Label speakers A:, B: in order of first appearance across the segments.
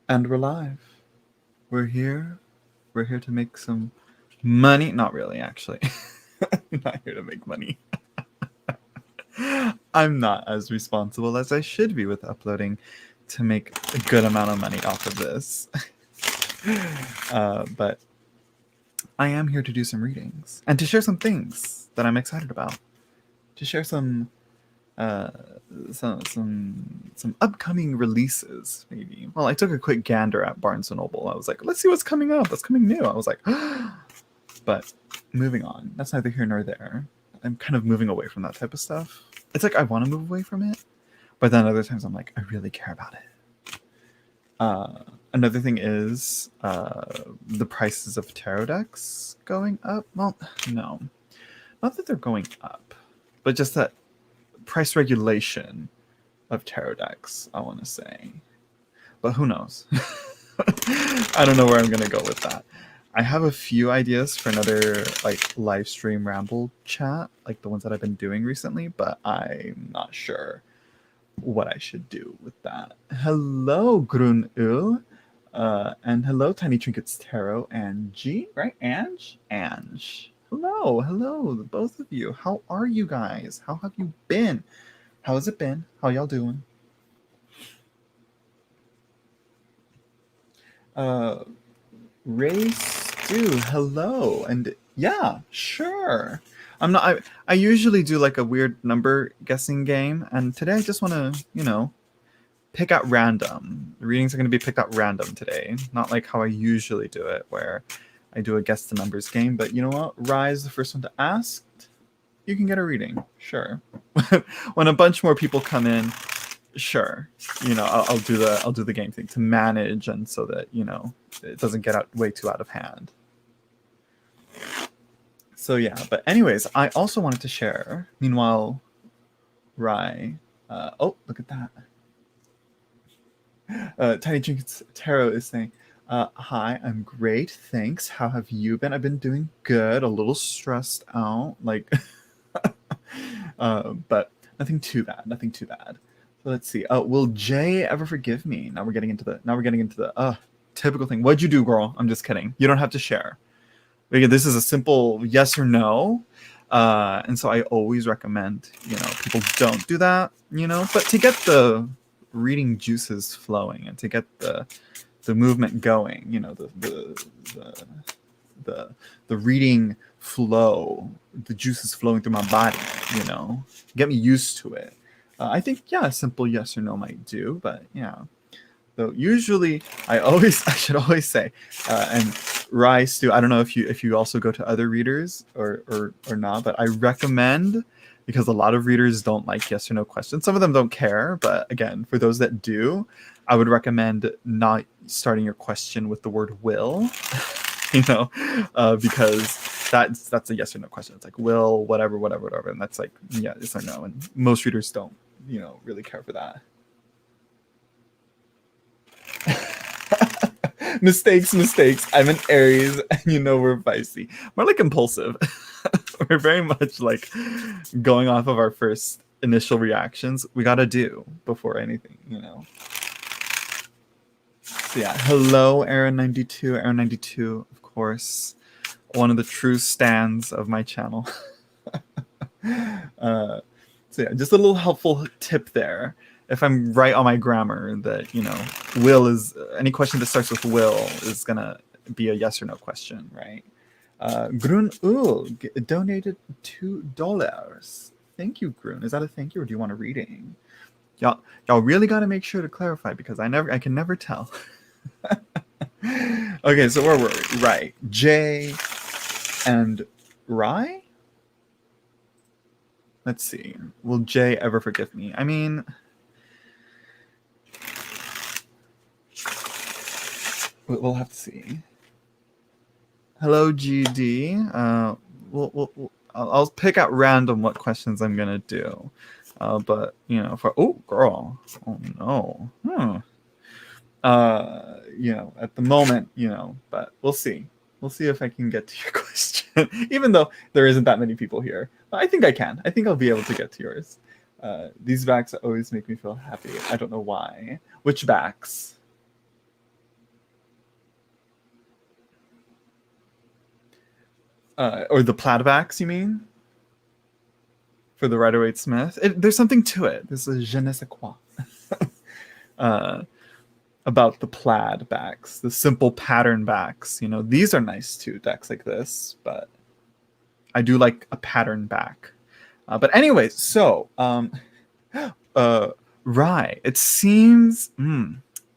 A: And we're live. We're here. We're here to make some money. Not really, actually. I'm not here to make money. I'm not as responsible as I should be with uploading to make a good amount of money off of this. But I am here to do some readings and to share some things that I'm excited about. To share some some upcoming releases, maybe. Well, I took a quick gander at Barnes & Noble. I was like, let's see what's coming up. What's coming new? I was like, but moving on. That's neither here nor there. I'm kind of moving away from that type of stuff. It's like I want to move away from it, but then other times I'm like, I really care about it. Another thing is the prices of tarot decks going up. Well, no. Not that they're going up, but just that price regulation of tarot decks, I want to say. But who knows? I don't know where I'm going to go with that. I have a few ideas for another like live stream ramble chat, like the ones that I've been doing recently, but I'm not sure what I should do with that. Hello, Grunul. And hello, Tiny Trinkets Tarot and G, right? Ange. Hello, both of you. How are you guys? How have you been? How has it been? How y'all doing? Ray Stew, hello. And yeah, sure. I usually do like a weird number guessing game, and today I just want to, pick out random. The readings are going to be picked out random today, not like how I usually do it, where I do a guess the numbers game. But you know what? Rye's the first one to ask. You can get a reading, sure. When a bunch more people come in, sure. I'll do the game thing to manage, and so that it doesn't get way too out of hand. So yeah, but anyways, I also wanted to share. Meanwhile, Rye. Oh, look at that. Tiny Trinkets Tarot is saying, hi, I'm great, thanks. How have you been? I've been doing good, a little stressed out, like, but nothing too bad. So let's see. Will Jay ever forgive me? Now we're getting into the typical thing. What'd you do, girl? I'm just kidding. You don't have to share. Because this is a simple yes or no. And so I always recommend, people don't do that, but to get the reading juices flowing and to get the movement going, the reading flow, the juices flowing through my body, get me used to it. I think, a simple yes or no might do, but yeah. So usually I should always say, and Rye Stu, I don't know if you also go to other readers or not, but I recommend, because a lot of readers don't like yes or no questions. Some of them don't care, but again, for those that do, I would recommend not starting your question with the word will, because that's a yes or no question. It's like will, whatever, and that's like yes or no, and most readers don't, really care for that. mistakes. I'm an Aries, and we're feisty. We're like impulsive. We're very much like going off of our first initial reactions. We gotta do before anything, So yeah, hello, Aaron92. Aaron92, of course, one of the true stans of my channel. So yeah, just a little helpful tip there. If I'm right on my grammar, that will is any question that starts with will is gonna be a yes or no question, right? Grun donated $2. Thank you, Grun. Is that a thank you, or do you want a reading? Y'all really got to make sure to clarify, because I can never tell. Okay, so where were we? Right, Jay and Rye. Let's see. Will Jay ever forgive me? I mean, we'll have to see. Hello, GD. I'll pick out random what questions I'm gonna do. But girl, oh no. At the moment, but we'll see. We'll see if I can get to your question, even though there isn't that many people here. But I think I can. I think I'll be able to get to yours. These backs always make me feel happy. I don't know why. Which backs? Or the plaidbacks, you mean? For the Rider-Waite-Smith? There's something to it. There's a je ne sais quoi. About the plaid backs, the simple pattern backs. You know, these are nice too, decks like this, but I do like a pattern back. But anyways, so Rye, it seems,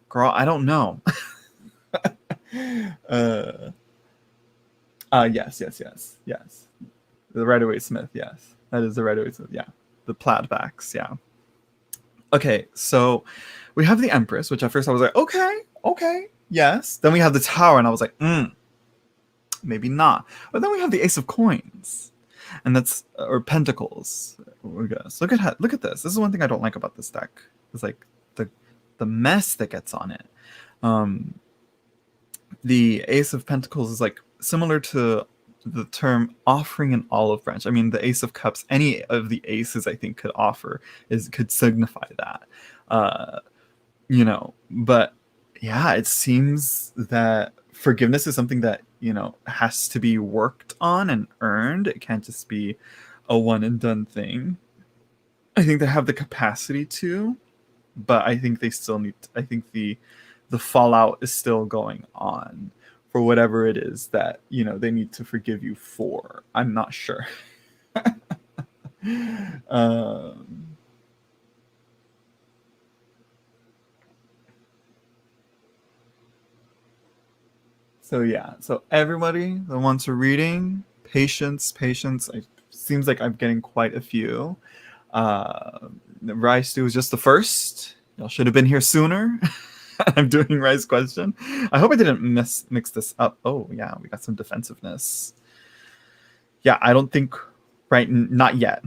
A: girl, I don't know. Yes. The Rider-Waite-Smith, yes. That is the Rider-Waite-Smith, yeah. The plaid backs, yeah. Okay, so we have the Empress, which at first I was like, okay, yes. Then we have the Tower, and I was like, maybe not. But then we have the Ace of Coins, and that's or Pentacles, I guess. Look at this. This is one thing I don't like about this deck. It's like the mess that gets on it. The Ace of Pentacles is like similar to the term offering an olive branch. I mean, the Ace of Cups, any of the aces I think could signify that. You know, but yeah, it seems that forgiveness is something that, you know, has to be worked on and earned. It can't just be a one and done thing. I think they have the capacity to, but I think they still need I think the fallout is still going on for whatever it is that, you know, they need to forgive you for. I'm not sure. So yeah, so everybody that wants a reading, patience. It seems like I'm getting quite a few. Rice was just the first. Y'all should have been here sooner. I'm doing Rice question. I hope I didn't mix this up. Oh yeah, we got some defensiveness. Yeah, I don't think not yet.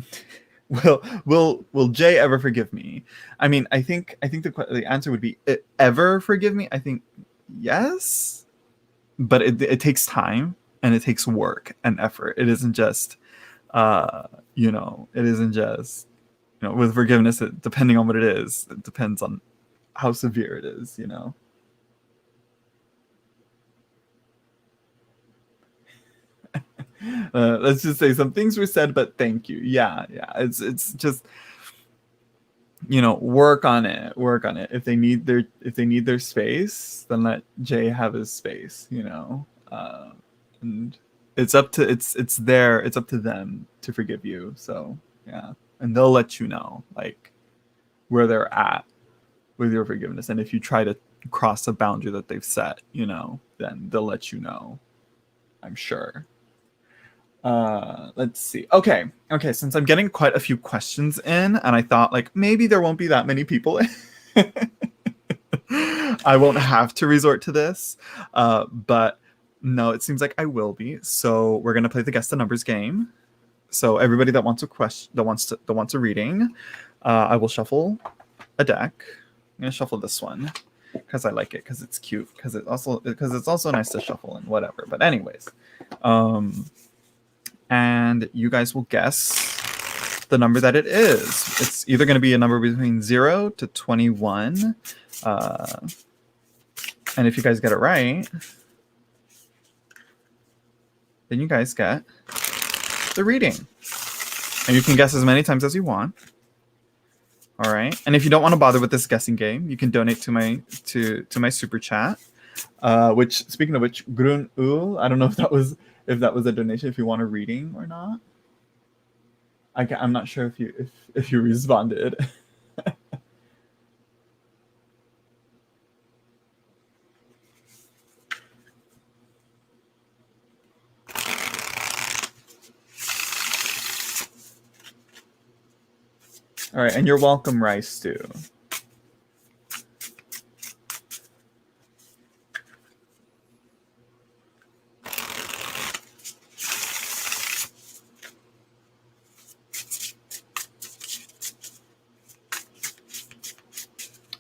A: Will Jay ever forgive me? I mean, I think the answer would be ever forgive me. I think yes, but it takes time and it takes work and effort. It isn't just you know, it isn't just, you know, with forgiveness, depending on what it is, it depends on how severe it is, you know. Let's just say some things were said, but thank you. Yeah. It's just, you know, work on it. If they need their space, then let Jay have his space, you know. And it's up to them to forgive you. So yeah, and they'll let you know like where they're at with your forgiveness, and if you try to cross a boundary that they've set, you know, then they'll let you know, I'm sure. Let's see. Okay, since I'm getting quite a few questions in, and I thought like maybe there won't be that many people I won't have to resort to this, but no, it seems like I will be. So we're gonna play the guess the numbers game. So everybody that wants a reading, I will shuffle a deck. I'm gonna shuffle this one because I like it, because it's cute, because it's also nice to shuffle and whatever. But anyways, and you guys will guess the number that it is. It's either going to be a number between 0 to 21. And if you guys get it right, then you guys get the reading. And you can guess as many times as you want. All right. And if you don't want to bother with this guessing game, you can donate to my super chat. Which, speaking of which, Grun Ul, I don't know if that was a donation, if you want a reading or not. I'm not sure if you responded. All right, and you're welcome, Rice Stew.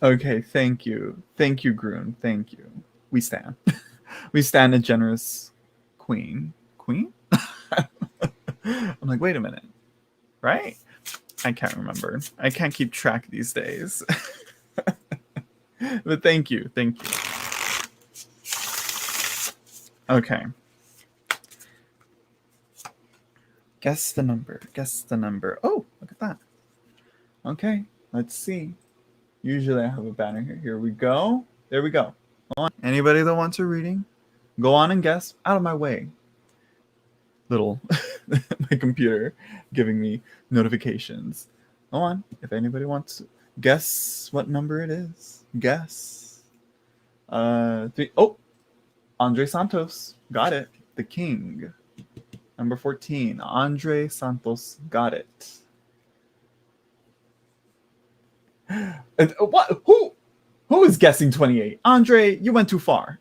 A: Okay, thank you, Groon, thank you. We stand. We stand a generous queen. I'm like, wait a minute, right? I can't remember. I can't keep track these days. But thank you. Okay. Guess the number. Guess the number. Oh, look at that. Okay, let's see. Usually I have a banner here. Here we go. There we go. Go on. Anybody that wants a reading, go on and guess. Out of my way. Little my computer giving me notifications. Go on. If anybody wants to guess what number it is. Guess. Three. Oh, Andre Santos. Got it. The King. Number 14. Andre Santos got it. And what? Who is guessing 28? Andre, you went too far.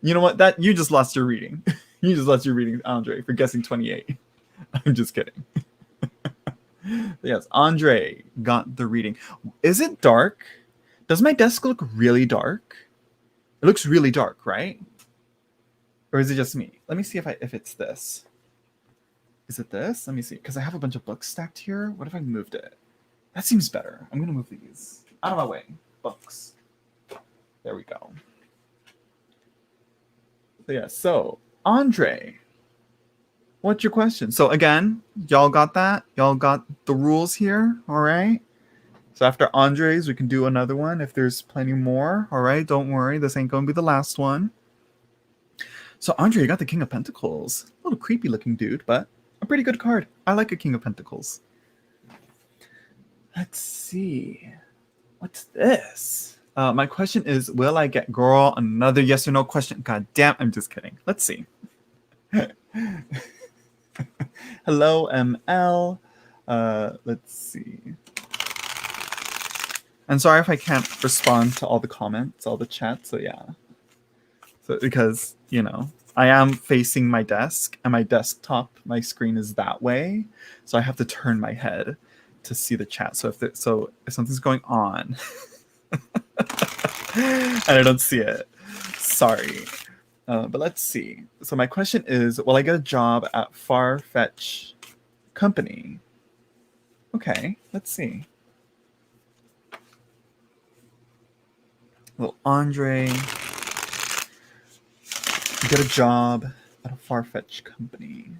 A: You know what? That you just lost your reading. You just lost your reading, Andre, for guessing 28. I'm just kidding. Yes, Andre got the reading. Is it dark? Does my desk look really dark? It looks really dark, right? Or is it just me? Let me see if it's this. Is it this? Let me see. Because I have a bunch of books stacked here. What if I moved it? That seems better. I'm going to move these out of my way. Books. There we go. So yeah, so Andre, what's your question? So again, y'all got that? Y'all got the rules here, all right? So after Andre's, we can do another one if there's plenty more, all right? Don't worry, this ain't going to be the last one. So Andre, you got the King of Pentacles. A little creepy looking dude, but a pretty good card. I like a King of Pentacles. Let's see. What's this? My question is, will I get girl another yes or no question? God damn, I'm just kidding. Let's see. Hello, ML. Let's see. I'm sorry if I can't respond to all the comments, all the chat. So yeah. So because, you know, I am facing my desk and my desktop, my screen is that way. So I have to turn my head to see the chat. So if something's going on and I don't see it, sorry. But let's see. So my question is, will I get a job at Far-Fetch Company? Okay, let's see. Will Andre get a job at a Far-Fetch Company?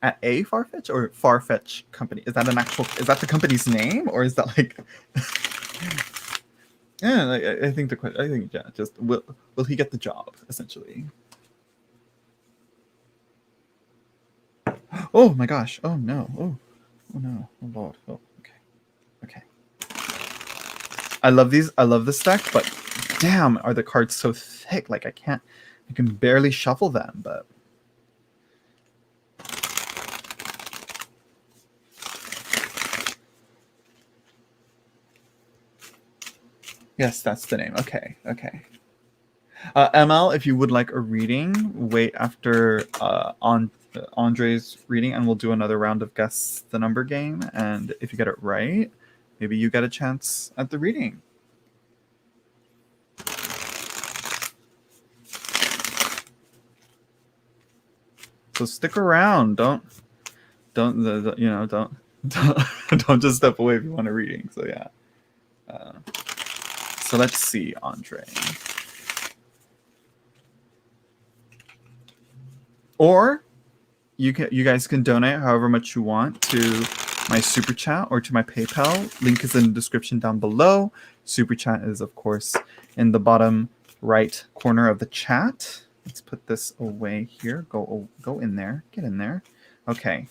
A: At a Far-Fetch or Far-Fetch Company? Is that the company's name, or is that like? Yeah, I think yeah, just will he get the job essentially? Oh my gosh! Oh no! Oh no! Oh Lord! Oh okay. I love these. I love this deck, but damn, are the cards so thick? Like I can barely shuffle them, but. Yes, that's the name. Okay. ML, if you would like a reading, wait after Andre's reading, and we'll do another round of Guess the Number game. And if you get it right, maybe you get a chance at the reading. So stick around. Don't don't just step away if you want a reading. So yeah. So let's see, Andre. Or you guys can donate however much you want to my super chat or to my PayPal. Link is in the description down below. Super chat is of course in the bottom right corner of the chat. Let's put this away here. Go in there. Get in there. Okay.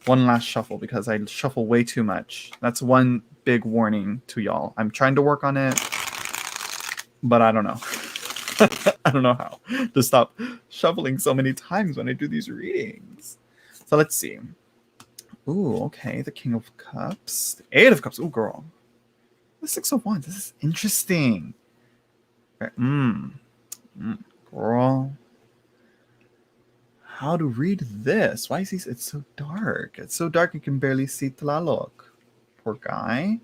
A: One last shuffle because I shuffle way too much. That's one big warning to y'all. I'm trying to work on it, but I don't know. I don't know how to stop shuffling so many times when I do these readings. So let's see. Ooh, okay. The King of Cups. The Eight of Cups. Ooh, girl. The Six of Wands. This is interesting. Okay. Girl. How to read this? Why is it's so dark? It's so dark I can barely see Tlaloc. Poor guy.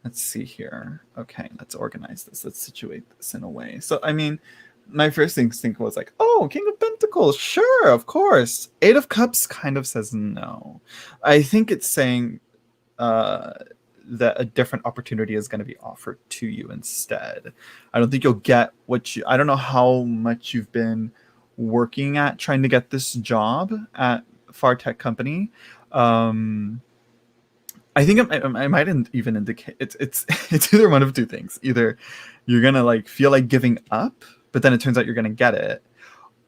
A: Let's see here. Okay, let's organize this. Let's situate this in a way. So, I mean, my first instinct was like, oh, King of Pentacles. Sure, of course. Eight of Cups kind of says no. I think it's saying that a different opportunity is going to be offered to you instead. I don't think you'll get I don't know how much you've been working at trying to get this job at far tech company. I think I might even indicate it's it's either one of two things. Either you're gonna like feel like giving up, but then it turns out you're gonna get it,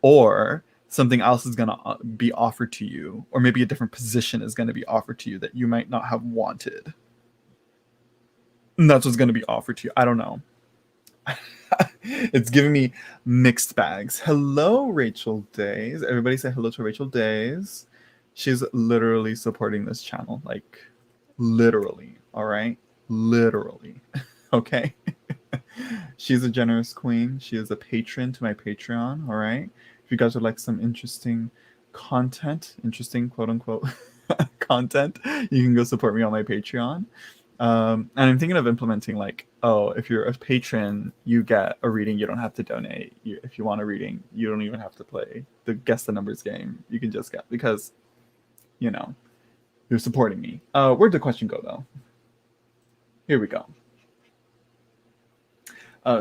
A: or something else is gonna be offered to you, or maybe a different position is gonna be offered to you that you might not have wanted. And that's what's gonna be offered to you. I don't know. It's giving me mixed bags. Hello, Rachel Days. Everybody say hello to Rachel Days. She's literally supporting this channel. Like, literally. All right? Literally. Okay? She's a generous queen. She is a patron to my Patreon. All right? If you guys would like some interesting content, interesting quote unquote content, you can go support me on my Patreon. And I'm thinking of implementing like, oh, if you're a patron, you get a reading. You don't have to donate. If you want a reading, you don't even have to play the guess the numbers game. You can just get, because, you know, you're supporting me. Where'd the question go though? Here we go.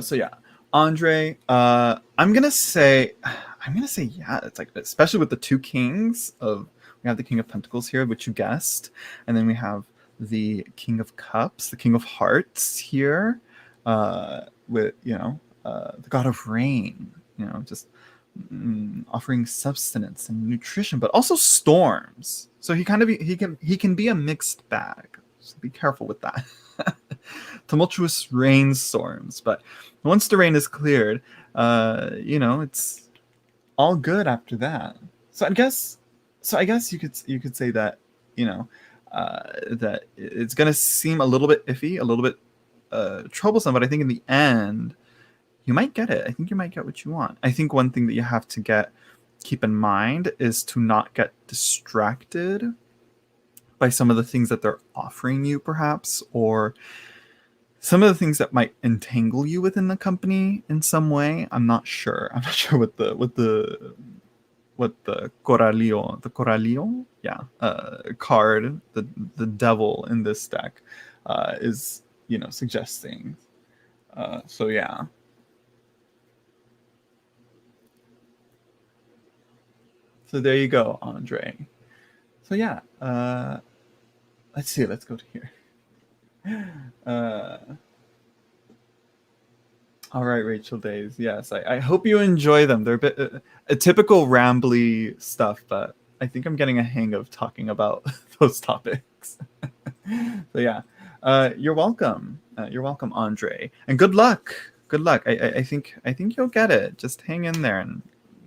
A: So yeah, Andre, I'm gonna say yeah. It's like, especially with the two kings of, we have the King of Pentacles here, which you guessed, and then we have the King of Cups, the King of Hearts here, with, you know, the God of Rain, you know, just offering substance and nutrition, but also storms. So he can be a mixed bag. So be careful with that. Tumultuous rainstorms, but once the rain is cleared, you know, it's all good after that. So I guess you could say that, you know, that it's going to seem a little bit iffy, a little bit troublesome, but I think in the end, you might get it. I think you might get what you want. I think one thing that you have to keep in mind is to not get distracted by some of the things that they're offering you, perhaps, or some of the things that might entangle you within the company in some way. I'm not sure. I'm not sure what the Coralillo, yeah, card, the devil in this deck, is, you know, suggesting. So yeah. So there you go, Andre. So yeah, let's see. Let's go to here. All right, Rachel Days. Yes, I hope you enjoy them. They're a bit a typical rambly stuff, but I think I'm getting a hang of talking about those topics. So yeah, you're welcome. You're welcome, Andre, and good luck. Good luck. I think you'll get it. Just hang in there and,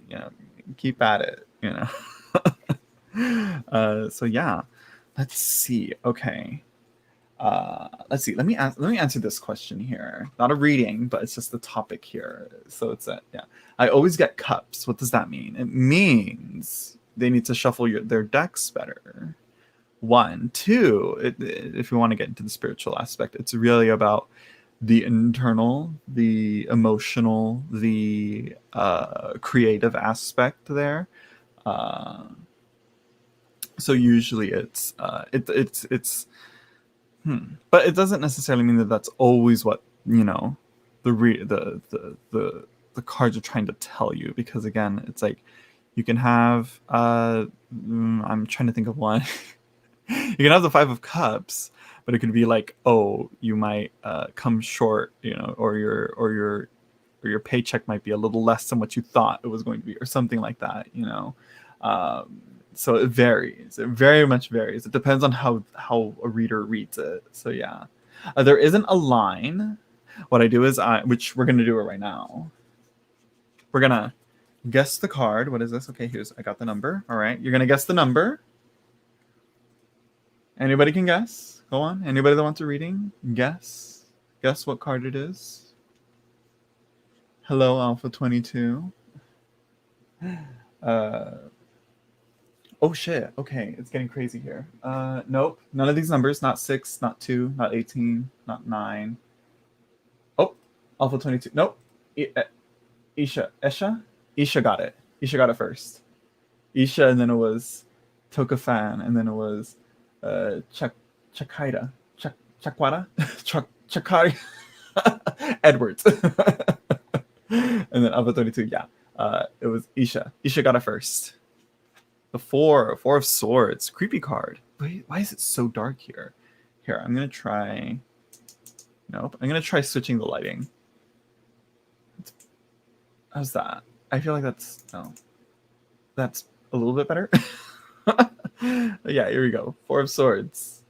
A: you know, keep at it. You know. So yeah, let's see. Okay. Let's see. Let me answer this question here. Not a reading, but it's just the topic here. So it's yeah. I always get cups. What does that mean? It means they need to shuffle their decks better. 1, 2. If you want to get into the spiritual aspect, it's really about the internal, the emotional, the creative aspect there. So usually it's but it doesn't necessarily mean that that's always what, you know, the cards are trying to tell you, because again, it's like you can have I'm trying to think of one. You can have the 5 of Cups, but it could be like, oh, you might come short, you know, or your paycheck might be a little less than what you thought it was going to be, or something like that, you know. So it varies. It very much varies. It depends on how a reader reads it. So yeah, there isn't a line. What I do is, which we're gonna do it right now. We're gonna guess the card. What is this? Okay, I got the number. All right, you're gonna guess the number. Anybody can guess. Go on. Anybody that wants a reading, guess what card it is. Hello, Alpha 22. Oh shit, okay, it's getting crazy here. Nope, none of these numbers, not 6, not 2, not 18, not 9. Oh, Alpha 22, nope. Isha got it. Isha got it first. Isha, and then it was Tokafan, and then it was Chakaira. Chakari Edwards. And then Alpha 22, yeah. It was Isha. Isha got it first. The four of swords. Creepy card. Wait, why is it so dark here? Here, I'm gonna try. Nope. I'm gonna try switching the lighting. How's that? I feel like that's that's a little bit better. Yeah, here we go. Four of swords.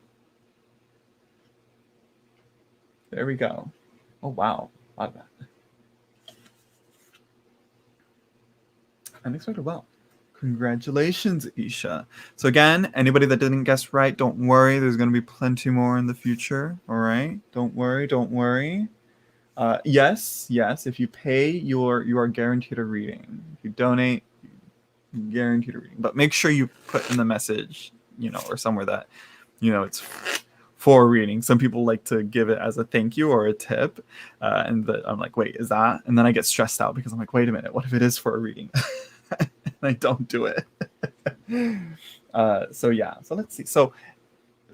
A: There we go. Oh wow. A lot of that. Unexpected well. Congratulations, Isha. So again, anybody that didn't guess right, don't worry. There's going to be plenty more in the future. All right? Don't worry. Don't worry. Yes. If you pay, you are guaranteed a reading. If you donate, you're guaranteed a reading. But make sure you put in the message, or somewhere that, it's for a reading. Some people like to give it as a thank you or a tip. I'm like, wait, is that? And then I get stressed out because I'm like, wait a minute. What if it is for a reading? I don't do it. So let's see. So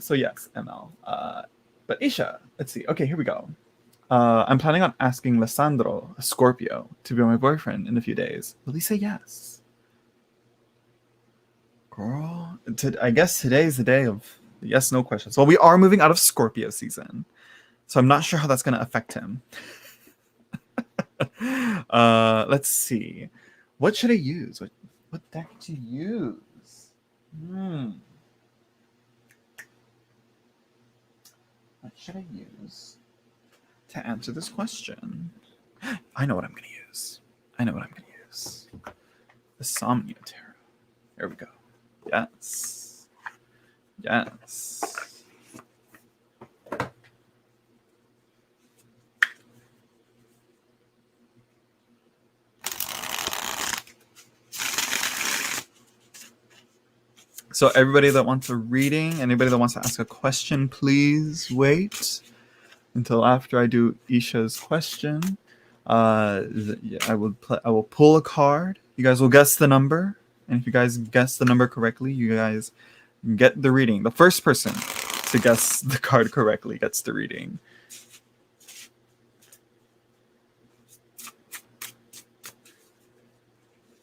A: yes, ML. But Isha, let's see. Okay, here we go. I'm planning on asking Lissandro, a Scorpio, to be my boyfriend in a few days. Will he say yes? Girl, I guess today's the day of yes, no questions. Well, we are moving out of Scorpio season, so I'm not sure how that's going to affect him. Let's see. What should I use? What deck to use? What should I use to answer this question? I know what I'm going to use. The Somnia Tarot. There we go. Yes. So everybody that wants a reading, anybody that wants to ask a question, please wait until after I do Isha's question. I will pull a card. You guys will guess the number, and if you guys guess the number correctly, you guys get the reading. The first person to guess the card correctly gets the reading.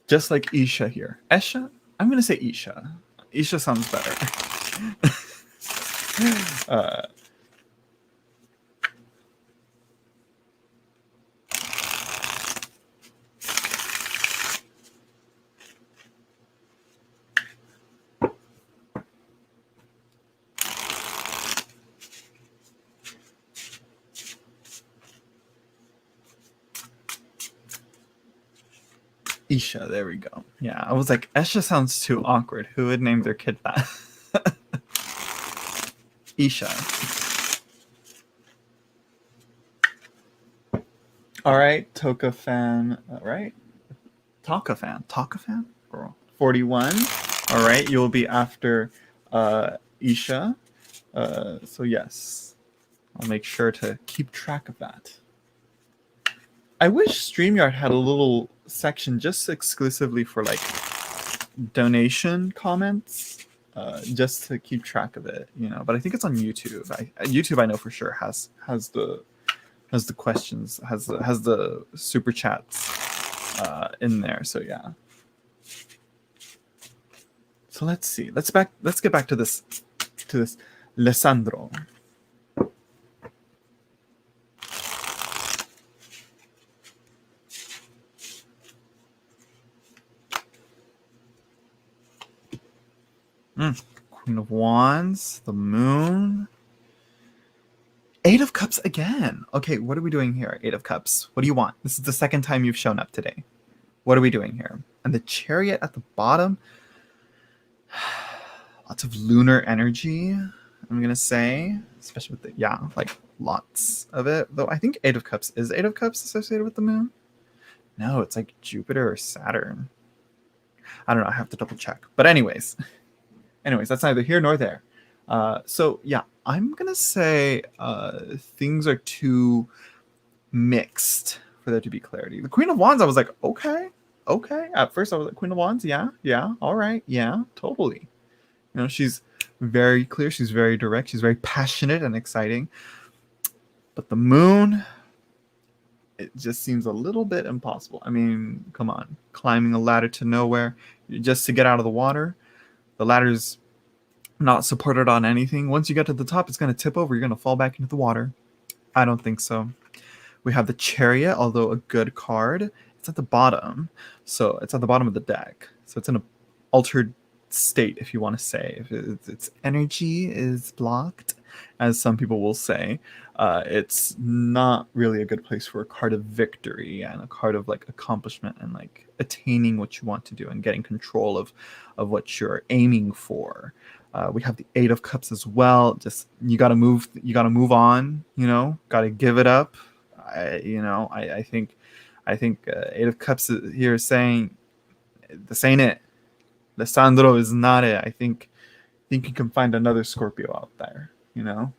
A: Just like Isha here. Esha? I'm going to say Isha. Isha sounds better. Isha, there we go. Yeah, I was like, Esha sounds too awkward. Who would name their kid that? Isha. All right, Toka fan. All right. Taka fan. Girl. 41. All right, you'll be after Isha. So yes, I'll make sure to keep track of that. I wish StreamYard had a little section just exclusively for like donation comments, just to keep track of it, But I think it's on YouTube. YouTube, I know for sure has the questions, has the super chats in there. So yeah. So let's see. Let's get back to this Alessandro. Queen of Wands, the Moon, Eight of Cups again. Okay, what are we doing here? Eight of Cups. What do you want? This is the second time you've shown up today. What are we doing here? And the Chariot at the bottom. Lots of lunar energy, I'm gonna say, especially with lots of it. Though I think Eight of Cups is Eight of Cups associated with the Moon. No, it's like Jupiter or Saturn. I don't know. I have to double check. But anyways, that's neither here nor there. So yeah, I'm gonna say things are too mixed for there to be clarity. The Queen of Wands, I was like, okay. At first, I was like, Queen of Wands, yeah, all right, yeah, totally. She's very clear. She's very direct. She's very passionate and exciting. But the Moon, it just seems a little bit impossible. I mean, come on, climbing a ladder to nowhere just to get out of the water. The ladder's not supported on anything. Once you get to the top, it's going to tip over. You're going to fall back into the water. I don't think so. We have the Chariot, although a good card. It's at the bottom. So it's at the bottom of the deck. So it's in an altered state, if you want to say. If its energy is blocked, as some people will say, it's not really a good place for a card of victory and a card of like accomplishment and like attaining what you want to do and getting control of what you're aiming for. We have the Eight of Cups as well. Just you gotta move on, gotta give it up. I think Eight of Cups here is saying this ain't it. Lissandro is not it. I think you can find another Scorpio out there, Moon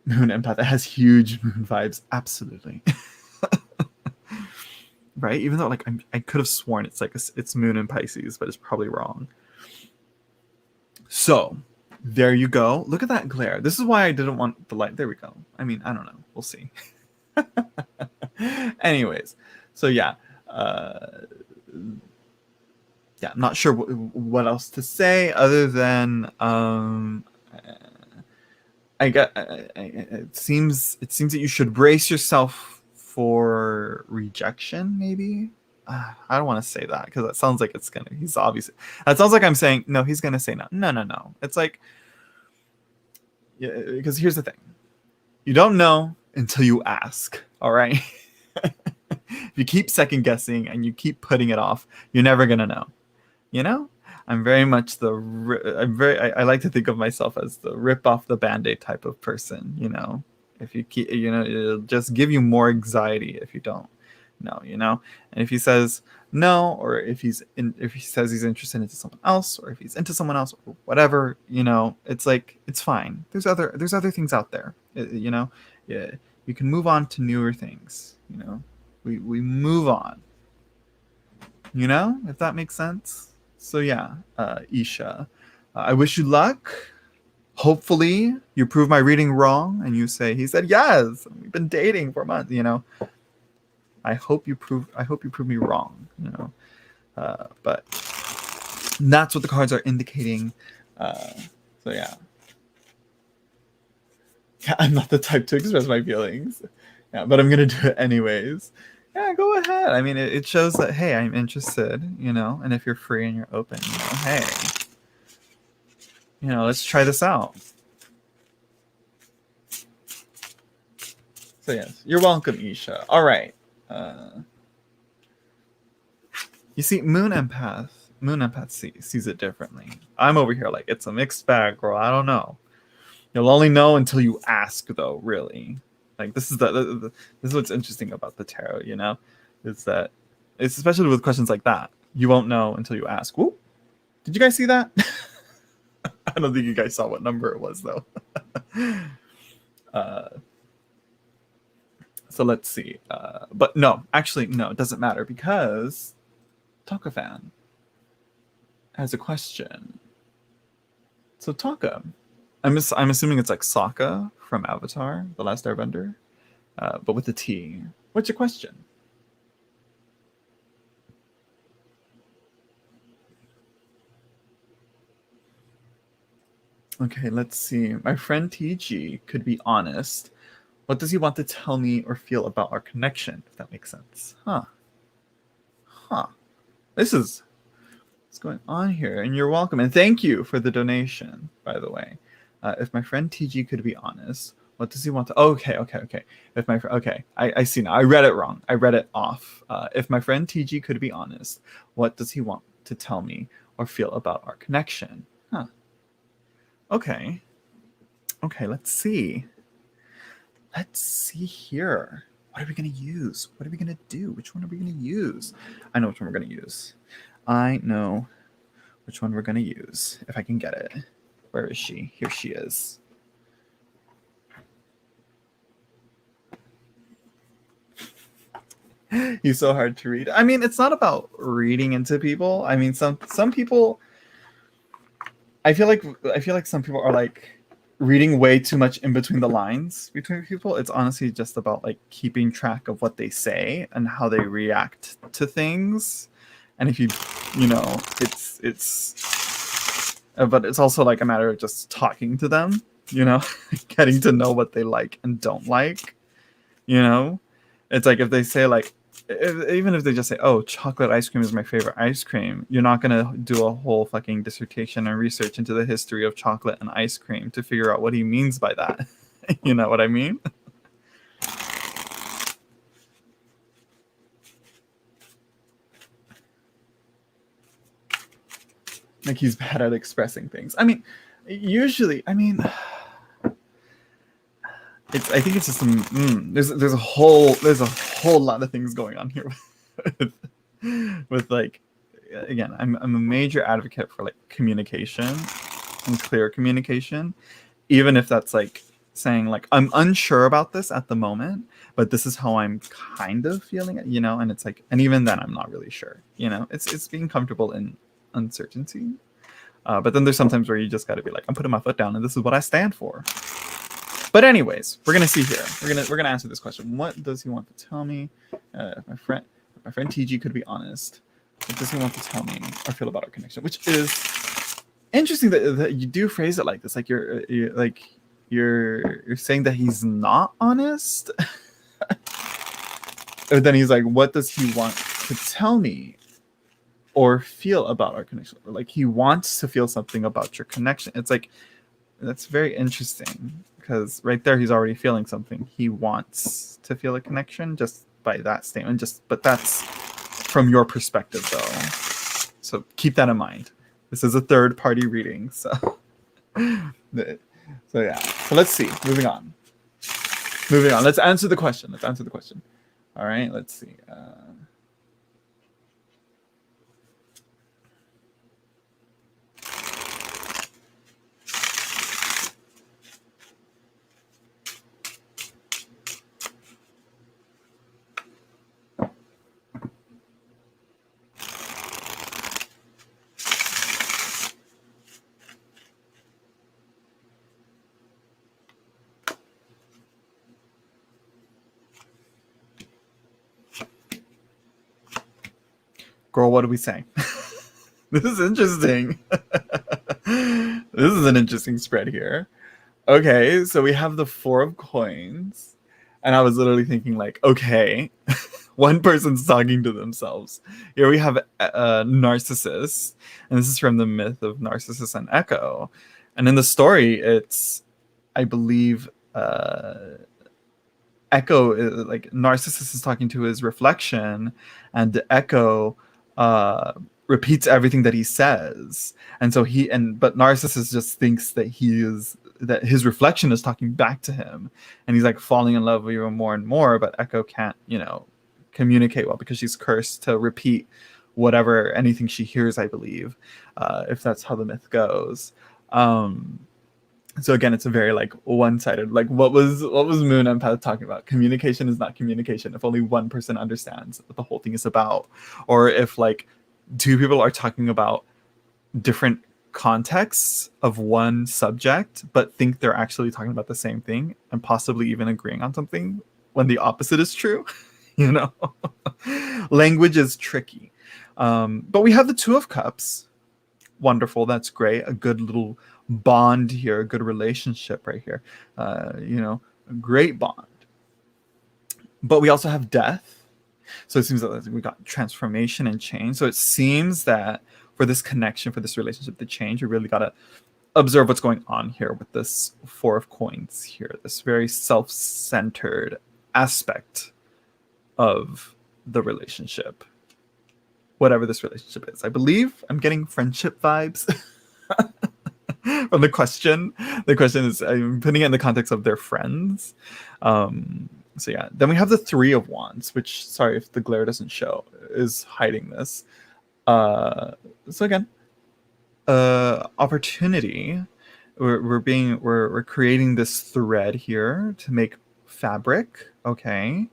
A: Empath. It has huge moon vibes, absolutely. Right? Even though I could have sworn it's like it's Moon in Pisces, but it's probably wrong. So there you go. Look at that glare. This is why I didn't want the light. There we go. I mean, I don't know. We'll see. Anyways, so yeah. I'm not sure what else to say other than it seems that you should brace yourself for rejection, maybe. I don't want to say that because that sounds like he's obviously, that sounds like I'm saying, no, he's going to say no. No. It's like, yeah, because here's the thing. You don't know until you ask. All right. If you keep second guessing and you keep putting it off, you're never going to know. I'm very much I like to think of myself as the rip off the Band-Aid type of person. If you keep, it'll just give you more anxiety if you don't. No, and if he says no, or if he says he's interested into someone else, or if he's into someone else, or whatever, it's like, it's fine. There's other things out there, Yeah, you can move on to newer things. We move on. If that makes sense. So yeah, Isha, I wish you luck. Hopefully, you prove my reading wrong, and you say he said yes. We've been dating for months. I hope you prove me wrong, but that's what the cards are indicating. So yeah, I'm not the type to express my feelings, but I'm gonna do it anyways. Yeah, go ahead. I mean, it shows that, hey, I'm interested, and if you're free and you're open, hey, let's try this out. So yes, you're welcome, Isha. All right. You see, Moon Empath sees it differently. I'm over here like, it's a mixed bag, girl. I don't know. You'll only know until you ask, though. Really, like this is this is what's interesting about the tarot. Is that it's especially with questions like that, you won't know until you ask. Whoop. Did you guys see that? I don't think you guys saw what number it was, though. So let's see. But no, actually, no, it doesn't matter because Takafan has a question. So Taka, I'm assuming it's like Sokka from Avatar, The Last Airbender, but with a T. What's your question? Okay, let's see. My friend TG could be honest. What does he want to tell me or feel about our connection, if that makes sense? Huh. This is what's going on here, and you're welcome. And thank you for the donation, by the way. If my friend TG could be honest, what does he want to... Okay. If my okay, I see now. I read it wrong. I read it off. If my friend TG could be honest, what does he want to tell me or feel about our connection? Huh. Okay, let's see. Let's see here. What are we going to use? What are we going to do? Which one are we going to use? I know which one we're going to use. I know which one we're going to use. If I can get it. Where is she? Here she is. He's so hard to read. I mean, it's not about reading into people. I mean, some people... I feel like some people are like reading way too much in between the lines between people. It's honestly just about like keeping track of what they say and how they react to things. And if it's but it's also like a matter of just talking to them, you know, getting to know what they like and don't like, you know. It's like if they say like, even if they just say, oh, chocolate ice cream is my favorite ice cream, you're not gonna do a whole fucking dissertation and research into the history of chocolate and ice cream to figure out what he means by that. You know what I mean? Like he's bad at expressing things. I mean, usually, I mean, I think it's just there's a whole lot of things going on here with like, again, I'm a major advocate for like communication and clear communication, even if that's like saying like, I'm unsure about this at the moment, but this is how I'm kind of feeling it, you know. And it's like, and even then I'm not really sure, you know. It's being comfortable in uncertainty, but then there's sometimes where you just got to be like, I'm putting my foot down and this is what I stand for. But anyways, we're gonna see here. We're gonna answer this question. What does he want to tell me? My friend TG could be honest. What does he want to tell me or feel about our connection? Which is interesting that you do phrase it like this. Like you're saying that he's not honest. Or then he's like, what does he want to tell me or feel about our connection? Or like he wants to feel something about your connection. It's like, that's very interesting. Because right there, he's already feeling something. He wants to feel a connection just by that statement. But that's from your perspective, though. So keep that in mind. This is a third-party reading, so yeah. So let's see. Moving on. Let's answer the question. All right. Let's see. Girl, what do we say? This is interesting. This is an interesting spread here. Okay, so we have the 4 of coins. And I was literally thinking like, okay, one person's talking to themselves. Here we have Narcissus. And this is from the myth of Narcissus and Echo. And in the story, it's, I believe, Echo, like Narcissus is talking to his reflection, and the Echo repeats everything that he says, and so but Narcissus just thinks that that his reflection is talking back to him, and he's like falling in love even more and more. But Echo can't, you know, communicate well because she's cursed to repeat anything she hears, I believe, if that's how the myth goes. So again, it's a very like one-sided. Like what was Moon Empath talking about? Communication is not communication if only one person understands what the whole thing is about, or if like 2 people are talking about different contexts of one subject but think they're actually talking about the same thing and possibly even agreeing on something when the opposite is true. You know, language is tricky. But we have the 2 of Cups. Wonderful. That's great. A good little bond here, a good relationship right here. You know, a great bond. But we also have death. So it seems that we got transformation and change. So it seems that for this connection, for this relationship to change, you really got to observe what's going on here with this 4 of coins here, this very self-centered aspect of the relationship, whatever this relationship is. I believe I'm getting friendship vibes from the question. The question is, I'm putting it in the context of their friends. So yeah, then we have the 3 of Wands, which, sorry if the glare doesn't show, is hiding this. So again, opportunity. We're creating this thread here to make fabric. Okay.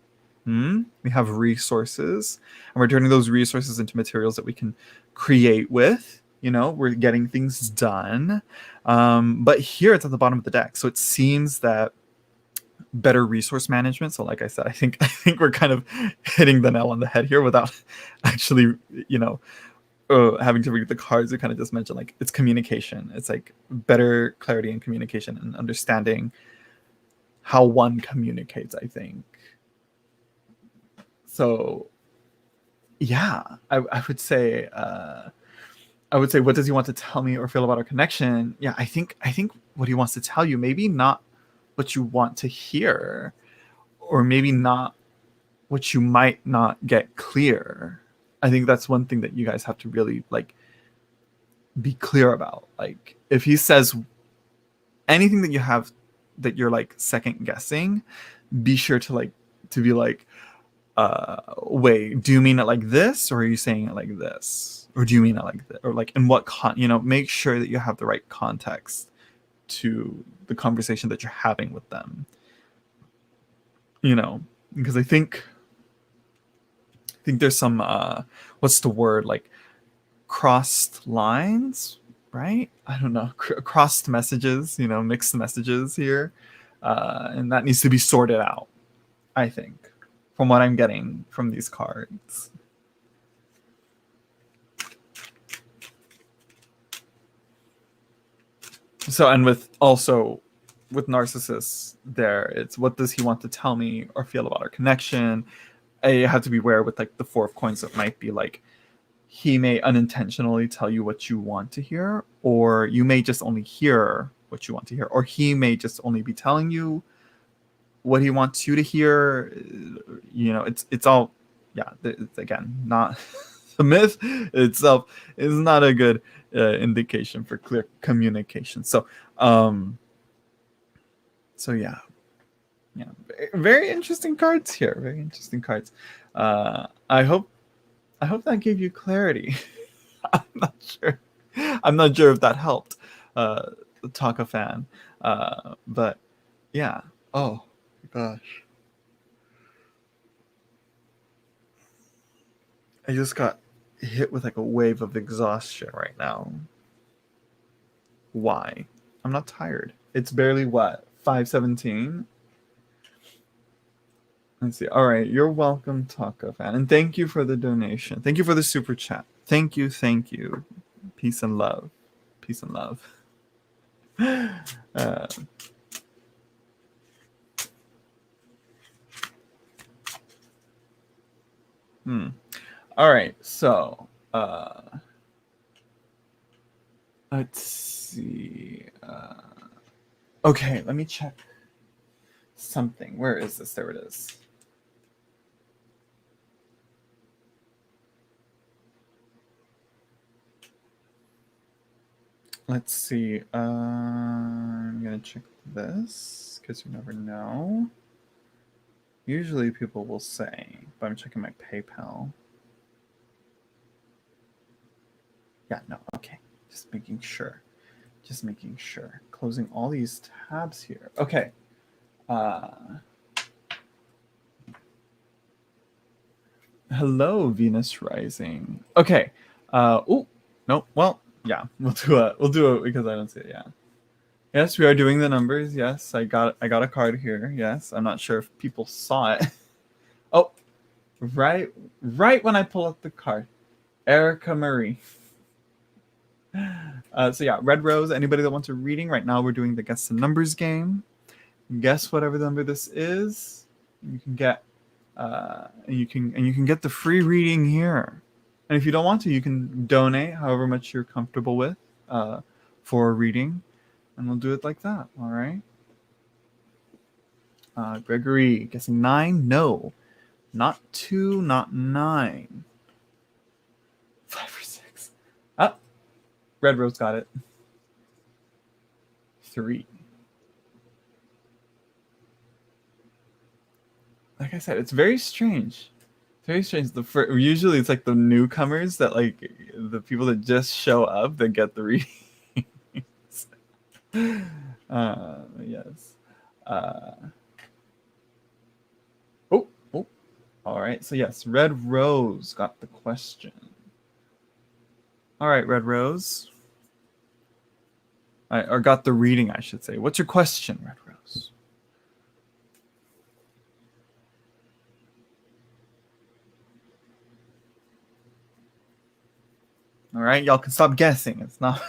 A: We have resources, and we're turning those resources into materials that we can create with. You know, we're getting things done. But here it's at the bottom of the deck, so it seems that better resource management. So like I said, I think we're kind of hitting the nail on the head here without actually, you know, having to read the cards, it kind of just mentioned like it's communication. It's like better clarity in communication and understanding how one communicates, I think. So yeah, I would say what does he want to tell me or feel about our connection? Yeah, I think what he wants to tell you, maybe not what you want to hear, or maybe not what you might not get clear. I think that's one thing that you guys have to really like be clear about. Like if he says anything that you have that you're like second guessing, be sure to like to be like, wait, do you mean it like this, or are you saying it like this, or do you mean it like this, or like in what make sure that you have the right context to the conversation that you're having with them, because I think there's some what's the word, like crossed lines, right? I don't know, crossed messages, mixed messages here, and that needs to be sorted out, I think, from what I'm getting from these cards. So, and with narcissists there, it's what does he want to tell me or feel about our connection. I have to be aware with like the Four of Coins, that might be like he may unintentionally tell you what you want to hear, or you may just only hear what you want to hear, or he may just only be telling you what he wants you to hear. It's all, yeah, it's again not the myth itself is not a good indication for clear communication. So yeah, very interesting cards here, very interesting cards. I hope that gave you clarity. I'm not sure if that helped the Taka fan, but yeah. Oh gosh, I just got hit with like a wave of exhaustion right now. Why? I'm not tired. It's barely what, 5:17. Let's see. All right, you're welcome, Taka fan, and thank you for the donation. Thank you for the super chat. Thank you, thank you. Peace and love. Peace and love. Uh, All right, so let's see. Okay, let me check something. Where is this? There it is. Let's see. I'm gonna check this because you never know. Usually people will say, but I'm checking my PayPal. Yeah, no, okay. Just making sure. Just making sure. Closing all these tabs here. Okay. Hello, Venus Rising. Okay. Oh, no. Well, yeah. We'll do it because I don't see it. Yeah. Yes, we are doing the numbers. Yes, I got a card here. Yes, I'm not sure if people saw it. Oh, right when I pull up the card, Erica Marie. So yeah, Red Rose. Anybody that wants a reading right now, we're doing the guess the numbers game. Guess whatever number this is, you can get, and you can get the free reading here. And if you don't want to, you can donate however much you're comfortable with for a reading, and we'll do it like that. All right. Gregory guessing 9. No, not 2, not 9. 5 or 6. Ah, Red Rose got it. 3. Like I said, it's very strange. Very strange. Usually it's like the newcomers that like the people that just show up that get the readings. Yes. Oh. All right. So yes, Red Rose got the question. All right, Red Rose. Or got the reading, I should say. What's your question, Red Rose? All right, y'all can stop guessing. It's not.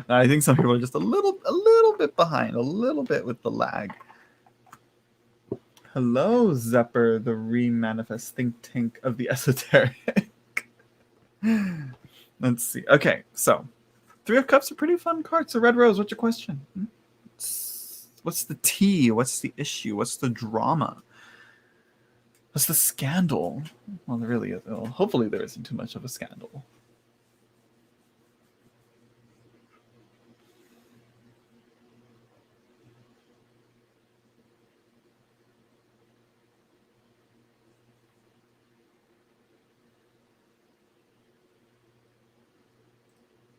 A: I think some people are just a little bit behind, a little bit with the lag. Hello, Zephyr, the remanifest think tank of the esoteric. Let's see. Okay, so Three of Cups are pretty fun cards. So Red Rose, what's your question? What's the tea? What's the issue? What's the drama? What's the scandal? Well, there really is. Well, hopefully there isn't too much of a scandal.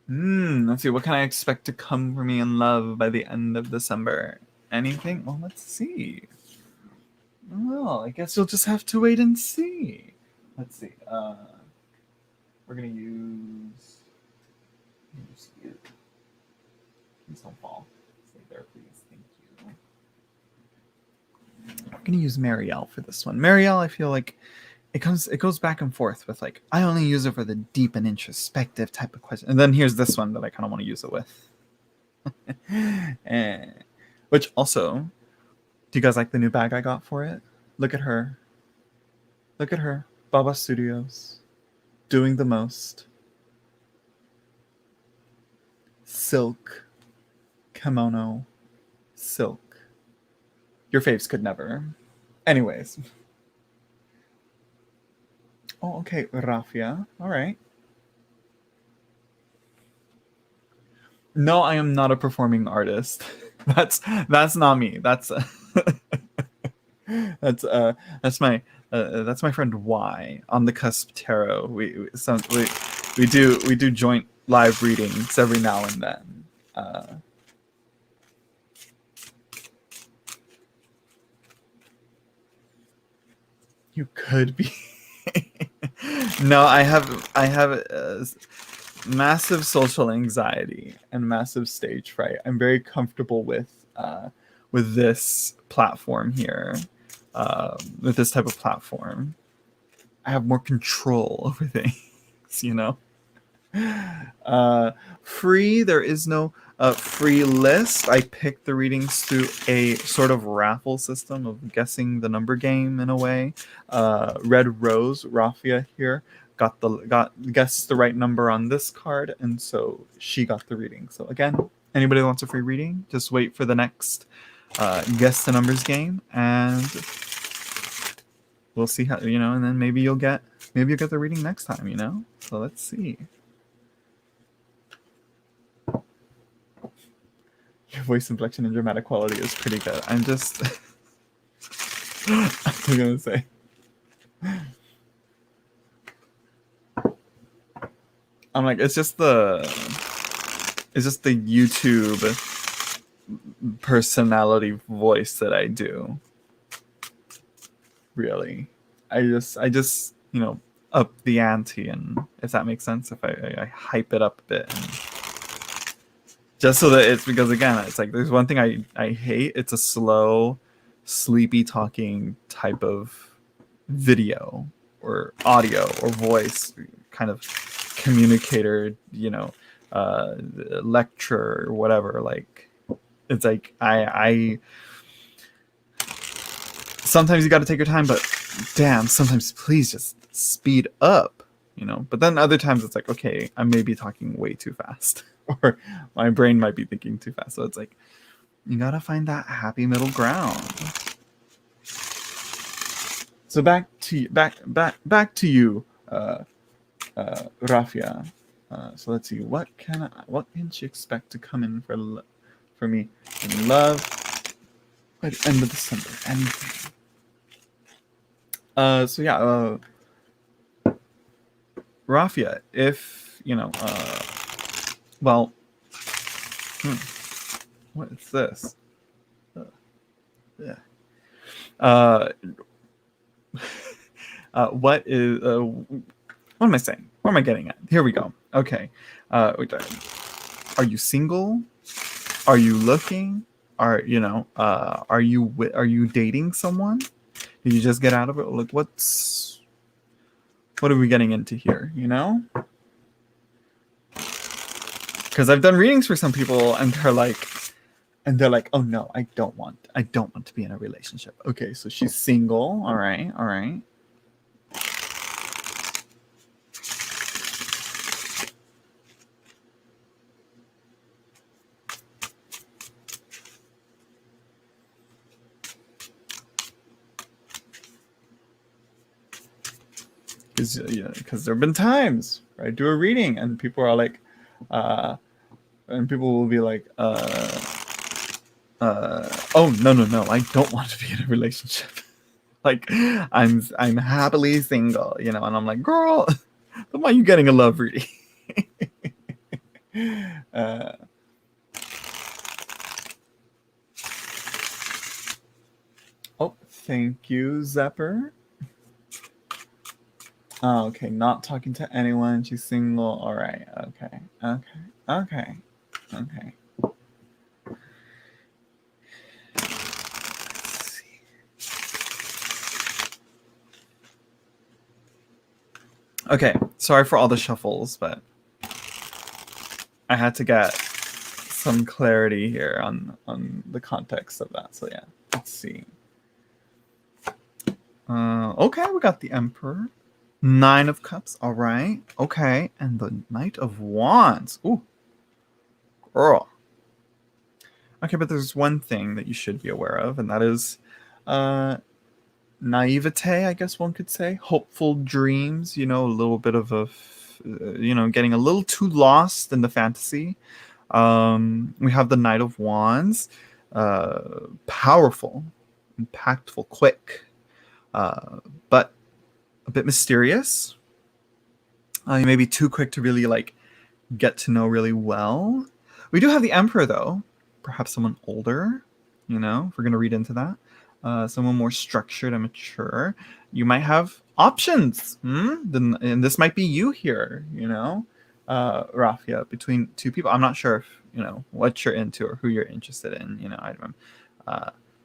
A: Let's see. What can I expect to come for me in love by the end of December? Anything? Well, let's see. Well, I guess you'll just have to wait and see. Let's see. We're gonna use you. Please don't fall. Stay there, please. Thank you. We're gonna use Marielle for this one. Marielle, I feel like it goes back and forth with like I only use it for the deep and introspective type of question, and then here's this one that I kind of want to use it with. Which also, do you guys like the new bag I got for it? Look at her. Look at her. Baba Studios. Doing the most. Silk. Kimono. Silk. Your faves could never. Anyways. Oh, okay. Raffia. All right. No, I am not a performing artist. That's not me. That's that's my friend Y on the Cusp Tarot. We do joint live readings every now and then. You could be. No, I have massive social anxiety and massive stage fright. I'm very comfortable with this platform here, with this type of platform. I have more control over things, you know. Free, there is no free list. I picked the readings through a sort of raffle system of guessing the number game in a way. Red Rose, Raffia here, guessed the right number on this card, and so she got the reading. So again, anybody that wants a free reading, just wait for the next guess the numbers game, and we'll see how, you know, and then maybe you'll get the reading next time, you know. So let's see. Your voice inflection and dramatic quality is pretty good. I'm just I'm gonna say. I'm like, it's just the YouTube personality voice that I do. Really. I just, you know, up the ante, and if that makes sense, if I hype it up a bit, and just so that it's, because again, it's like there's one thing I hate. It's a slow, sleepy talking type of video or audio or voice kind of communicator, you know, lecture or whatever. Like, it's like I sometimes you got to take your time, but damn, sometimes please just speed up, you know. But then other times it's like, okay, I may be talking way too fast, or my brain might be thinking too fast. So it's like, you gotta find that happy middle ground. So back to you, Raffia. So let's see, what can she expect to come in for me in love by the end of December? Anything. So yeah, Raffia, if you know, well, what is this? Yeah. What is? What am I saying? What am I getting at? Here we go. Okay. Are you single? Are you looking? Are you dating someone? Did you just get out of it? Like, what's What are we getting into here, you know? Because I've done readings for some people and they're like, oh no, I don't want to be in a relationship. Okay, so she's single. All right. Because there have been times where I do a reading and people are like, and people will be like, oh no, I don't want to be in a relationship. Like, I'm happily single, you know, and I'm like, girl, then why are you getting a love reading? Oh, thank you, Zepper. Oh, okay, not talking to anyone. She's single. All right. Okay. Okay, sorry for all the shuffles, but I had to get some clarity here on the context of that. So yeah, let's see. Okay, we got the Emperor. 9 of Cups. All right. Okay, and the Knight of Wands. Ooh, girl. Okay, but there's one thing that you should be aware of, and that is naivete, I guess one could say. Hopeful dreams, you know, a little bit of getting a little too lost in the fantasy. We have the Knight of Wands. Powerful, impactful, quick, but a bit mysterious. You may be too quick to really like get to know really well. We do have the Emperor though, perhaps someone older, you know, if we're going to read into that. Someone more structured and mature. You might have options. And this might be you here, you know, Rafia, between two people. I'm not sure if, you know, what you're into or who you're interested in. You know, I'm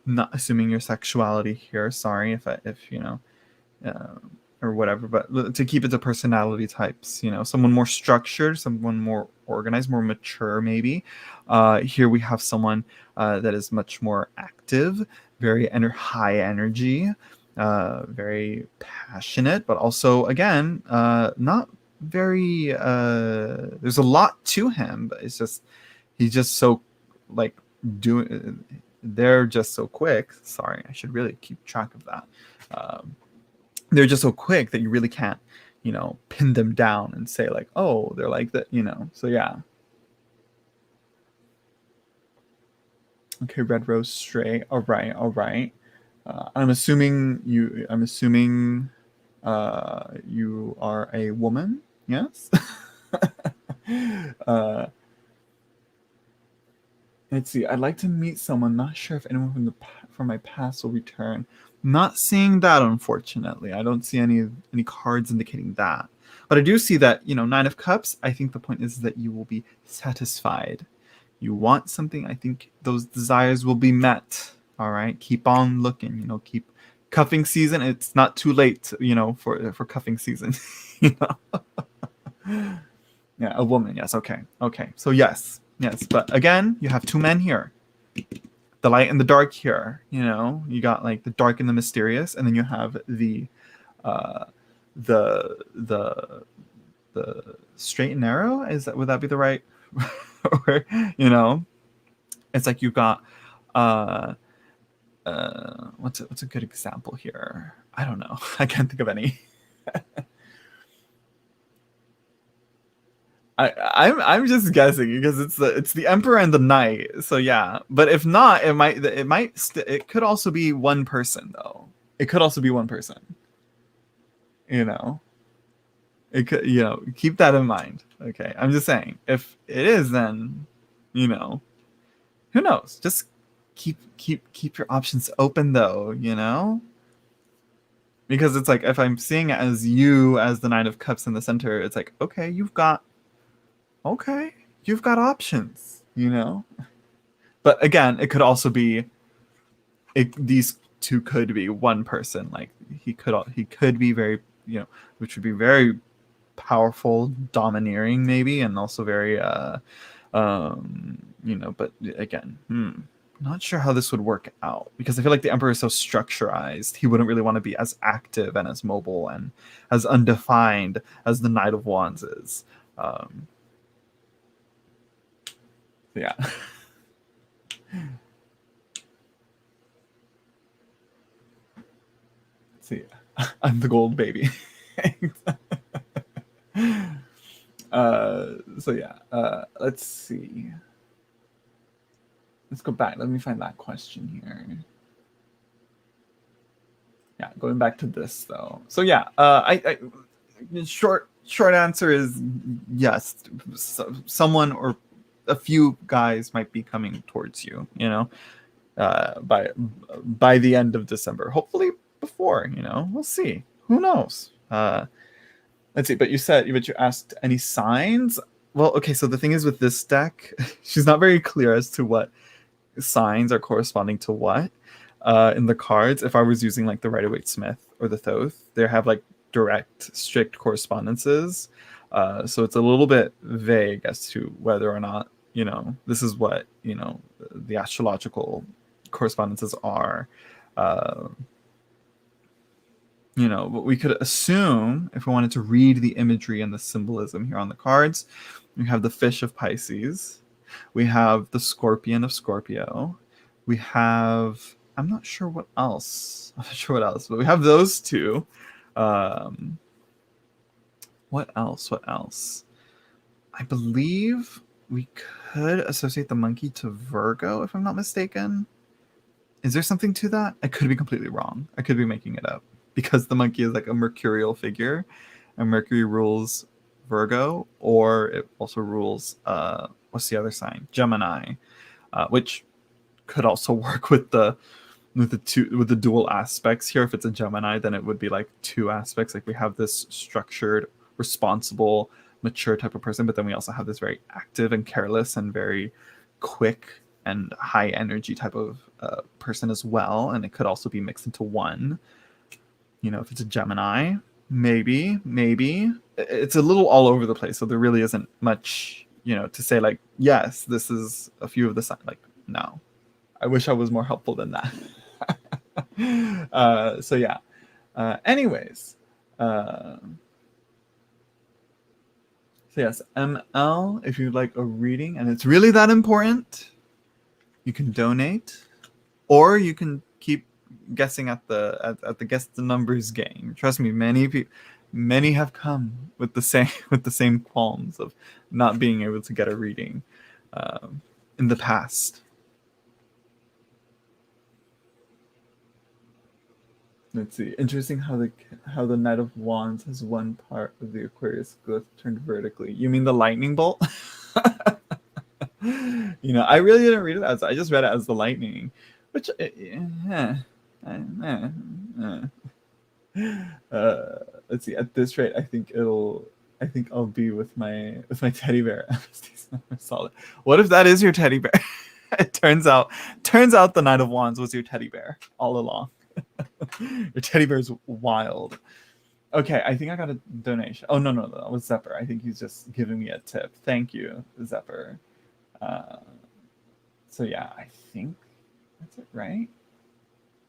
A: not assuming your sexuality here. Sorry if you know, or whatever, but to keep it to personality types, you know, someone more structured, someone more organized, more mature, maybe. Here we have someone that is much more active, very high energy, very passionate, but also, again, not very, there's a lot to him, but it's just, he's just so, like, they're just so quick. Sorry, I should really keep track of that. They're just so quick that you really can't, you know, pin them down and say like, oh, they're like that, you know. So yeah. Okay, Red Rose Stray. All right. I'm assuming you are a woman. Yes. Let's see. I'd like to meet someone. Not sure if anyone from my past will return. Not seeing that, unfortunately. I don't see any cards indicating that. But I do see that, you know, 9 of Cups. I think the point is that you will be satisfied. You want something. I think those desires will be met. All right. Keep on looking. You know, keep cuffing season. It's not too late, you know, for cuffing season. You know. Yeah, a woman. Yes. Okay. So yes. But again, you have 2 men here. The light and the dark here, you know, you got like the dark and the mysterious, and then you have the straight and narrow. Would that be the right word? You know, it's like you've got what's a good example here? I don't know. I can't think of any. I'm just guessing because it's the Emperor and the Knight. So yeah, but if not, it could also be one person though. It could also be one person. You know, it could, you know, keep that in mind. Okay, I'm just saying if it is, then, you know, who knows? Just keep your options open though. You know, because it's like if I'm seeing it as you as the Nine of Cups in the center, it's like okay, you've got options, you know. But again, it could also be these two could be one person. Like he could be very, which would be very powerful, domineering, maybe, and also very, but again, not sure how this would work out, because I feel like the Emperor is so structurized. He wouldn't really want to be as active and as mobile and as undefined as the Knight of Wands is. Yeah. See, I'm the gold baby. So yeah, let's see. Let's go back. Let me find that question here. Yeah, going back to this though. So yeah, I short answer is yes. Someone or a few guys might be coming towards you. By the end of December. Hopefully before. We'll see. Who knows? Let's see. But you asked any signs. Well, okay. So the thing is with this deck, she's not very clear as to what signs are corresponding to what in the cards. If I was using like the Rider-Waite-Smith or the Thoth, they have like direct, strict correspondences. So it's a little bit vague as to whether or not, this is what, the astrological correspondences are. But we could assume, if we wanted to read the imagery and the symbolism here on the cards, we have the Fish of Pisces. We have the Scorpion of Scorpio. We have, I'm not sure what else. But we have those two. What else? I believe we could associate the monkey to Virgo, if I'm not mistaken. Is there something to that? I could be completely wrong. I could be making it up, because the monkey is like a mercurial figure, and Mercury rules Virgo, or it also rules what's the other sign? Gemini, which could also work with the dual aspects here. If it's a Gemini, then it would be like two aspects. Like we have this structured, responsible, mature type of person, but then we also have this very active and careless and very quick and high energy type of person as well. And it could also be mixed into one. If it's a Gemini, maybe it's a little all over the place. So there really isn't much, to say like, yes, this is a few of the signs. Like, no, I wish I was more helpful than that. So yeah. Anyways. So yes, ML, if you'd like a reading and it's really that important, you can donate, or you can keep guessing at the guess the numbers game. Trust me, many have come with the same qualms of not being able to get a reading in the past. Let's see. Interesting how the Knight of Wands has one part of the Aquarius glyph turned vertically. You mean the lightning bolt? I really didn't read it as, I just read it as the lightning, which let's see. At this rate, I think I'll be with my teddy bear. Solid. What if that is your teddy bear? It turns out the Knight of Wands was your teddy bear all along. Your teddy bear is wild. Okay, I think I got a donation. Oh no, that was Zepper. I think he's just giving me a tip. Thank you, Zepper. So yeah, I think that's it, right?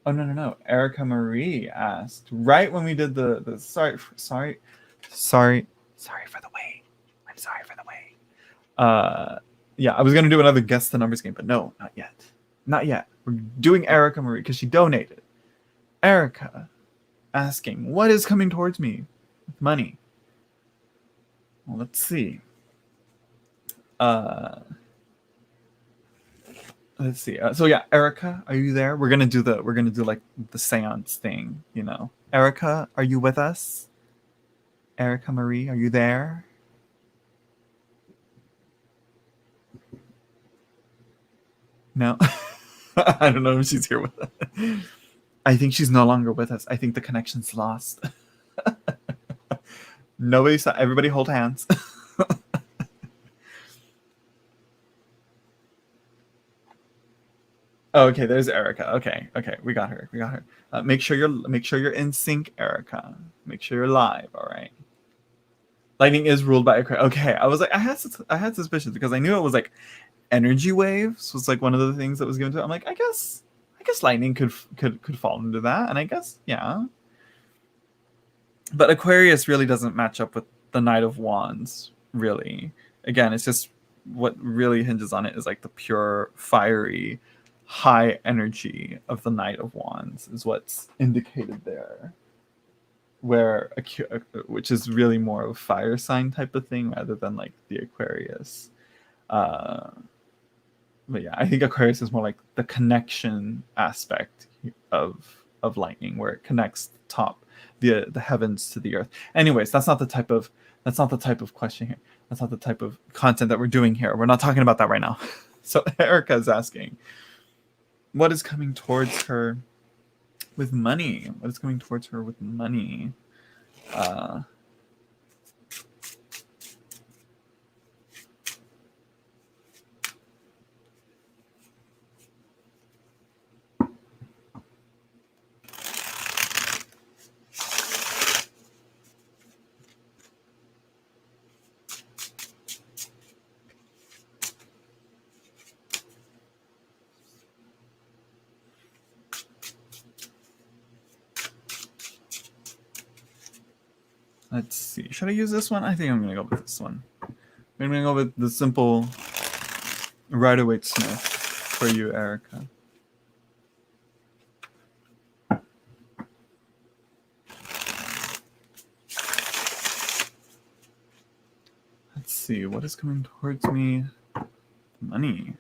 A: Oh no. Erica Marie asked right when we did the sorry for the wait. I'm sorry for the wait. Yeah, I was gonna do another guess the numbers game, but no, not yet. We're doing Erica Marie because she donated. Erica asking, what is coming towards me with money? Well, let's see. Let's see. So yeah, Erica, are you there? We're gonna do like the seance thing, Erica, are you with us? Erica Marie, are you there? No. I don't know if she's here with us. I think she's no longer with us. I think the connection's lost. Nobody saw. Everybody hold hands. Oh, okay, there's Erica. Okay, okay, we got her. We got her. Make sure you're in sync, Erica. Make sure you're live. All right. Lightning is ruled by Aquarius. Okay, I was like, I had suspicions because I knew it was like energy waves was like one of the things that was given to it. I'm like, I guess lightning could fall into that, and I guess yeah. But Aquarius really doesn't match up with the Knight of Wands. Really, again, it's just what really hinges on it is like the pure fiery high energy of the Knight of Wands is what's indicated there, where which is really more of a fire sign type of thing rather than like the Aquarius. uh but yeah, I think Aquarius is more like the connection aspect of lightning, where it connects the top, the heavens to the earth. Anyways, that's not the type of question here. That's not the type of content that we're doing here. We're not talking about that right now. So Erica is asking, what is coming towards her with money? What is coming towards her with money? Uh, let's see. Should I use this one? I think I'm going to go with this one. I'm going to go with the simple Rider-Waite-Smith for you, Erica. Let's see. What is coming towards me? Money.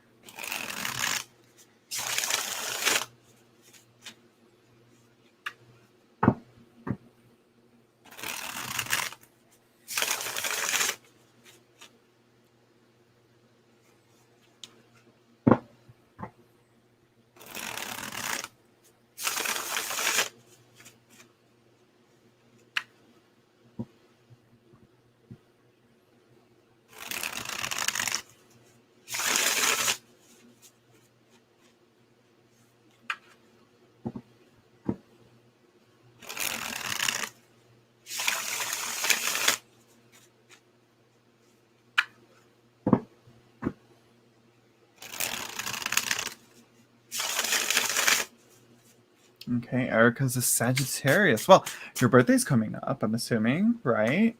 A: Okay, Erica's a Sagittarius. Well, your birthday's coming up, I'm assuming, right?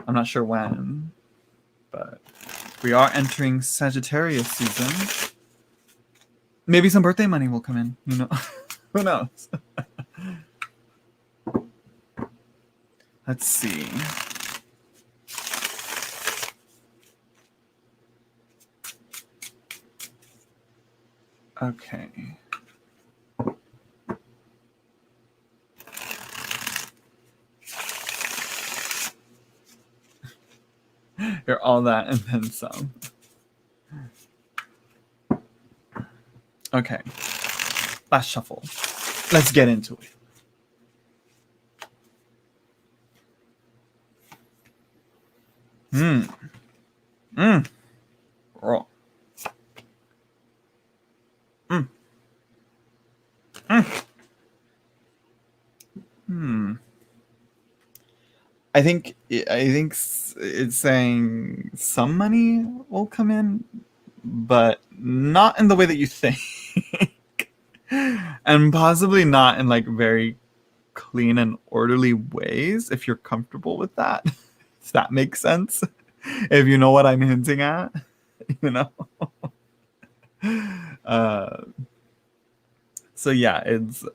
A: I'm not sure when, but we are entering Sagittarius season. Maybe some birthday money will come in, you know? Who knows? Let's see. Okay. You're all that and then some. Okay. Last shuffle. Let's get into it. Roll. I think it's saying some money will come in, but not in the way that you think, and possibly not in like very clean and orderly ways. If you're comfortable with that, does that make sense? If you know what I'm hinting at, you know. uh, so yeah, it's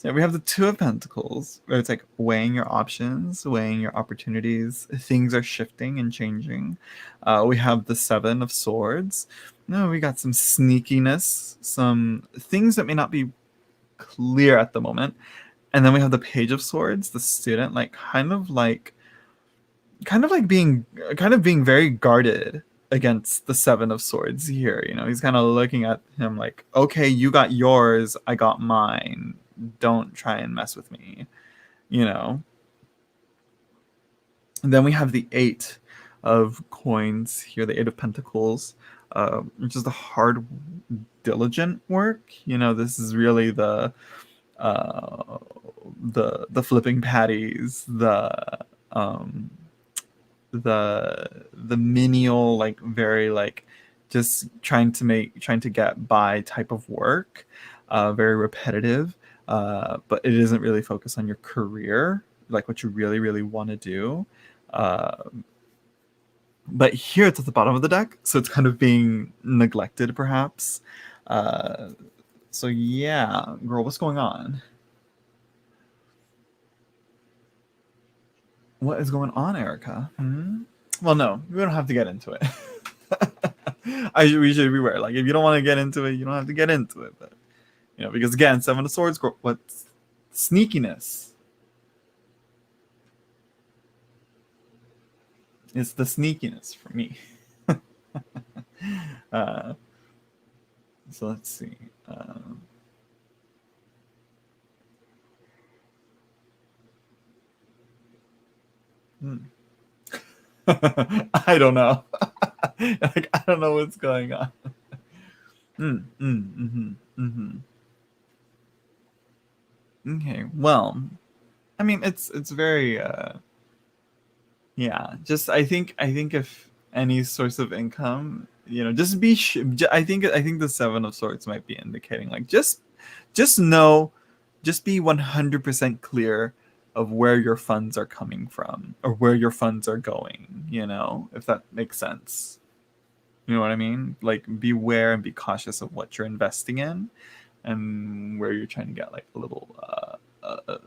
A: so we have the Two of Pentacles, where it's like weighing your options, weighing your opportunities. Things are shifting and changing. We have the Seven of Swords. No, we got some sneakiness, some things that may not be clear at the moment. And then we have the Page of Swords, the student, like being very guarded against the Seven of Swords here. You know, he's kind of looking at him like, okay, you got yours, I got mine. Don't try and mess with me, you know. And then we have the Eight of Coins here, the Eight of Pentacles. just the hard, diligent work. This is really uh, the flipping patties, um, the menial, like very like just trying to get by type of work, very repetitive, but it isn't really focused on your career, like what you really really want to do. uh, but here it's at the bottom of the deck, so it's kind of being neglected perhaps. uh, so yeah, girl, what's going on? What is going on, Erica? Well, no, we don't have to get into it. We should beware. Like, if you don't want to get into it, you don't have to get into it. But because again, Seven of Swords, what's sneakiness? It's the sneakiness for me. uh, so let's see. Hmm. I don't know. Like, I don't know what's going on. Okay, well, I mean, it's very yeah. Just I think if any source of income, just be. I think the Seven of Swords might be indicating, like, just know, just be 100% clear of where your funds are coming from or where your funds are going. If that makes sense. You know what I mean? Like, beware and be cautious of what you're investing in and where you're trying to get like a little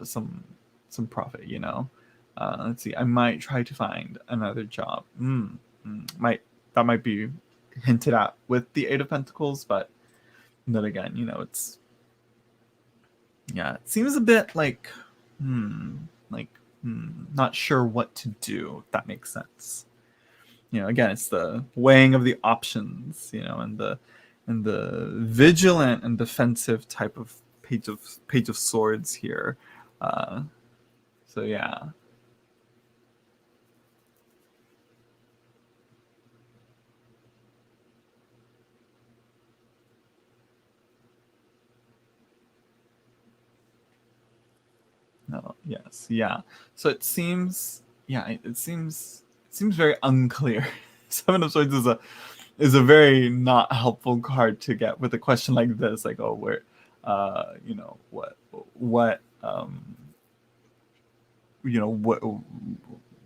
A: some profit. Let's see. I might try to find another job. Might That might be hinted at with the Eight of Pentacles, but then again, it's yeah. It seems a bit like like not sure what to do. If that makes sense. Again, it's the weighing of the options. And the vigilant and defensive type of page of swords here. Uh, so yeah. No, yes, yeah. So it seems, yeah, it seems very unclear. Seven of Swords is a very not helpful card to get with a question like this, like, oh, where, what,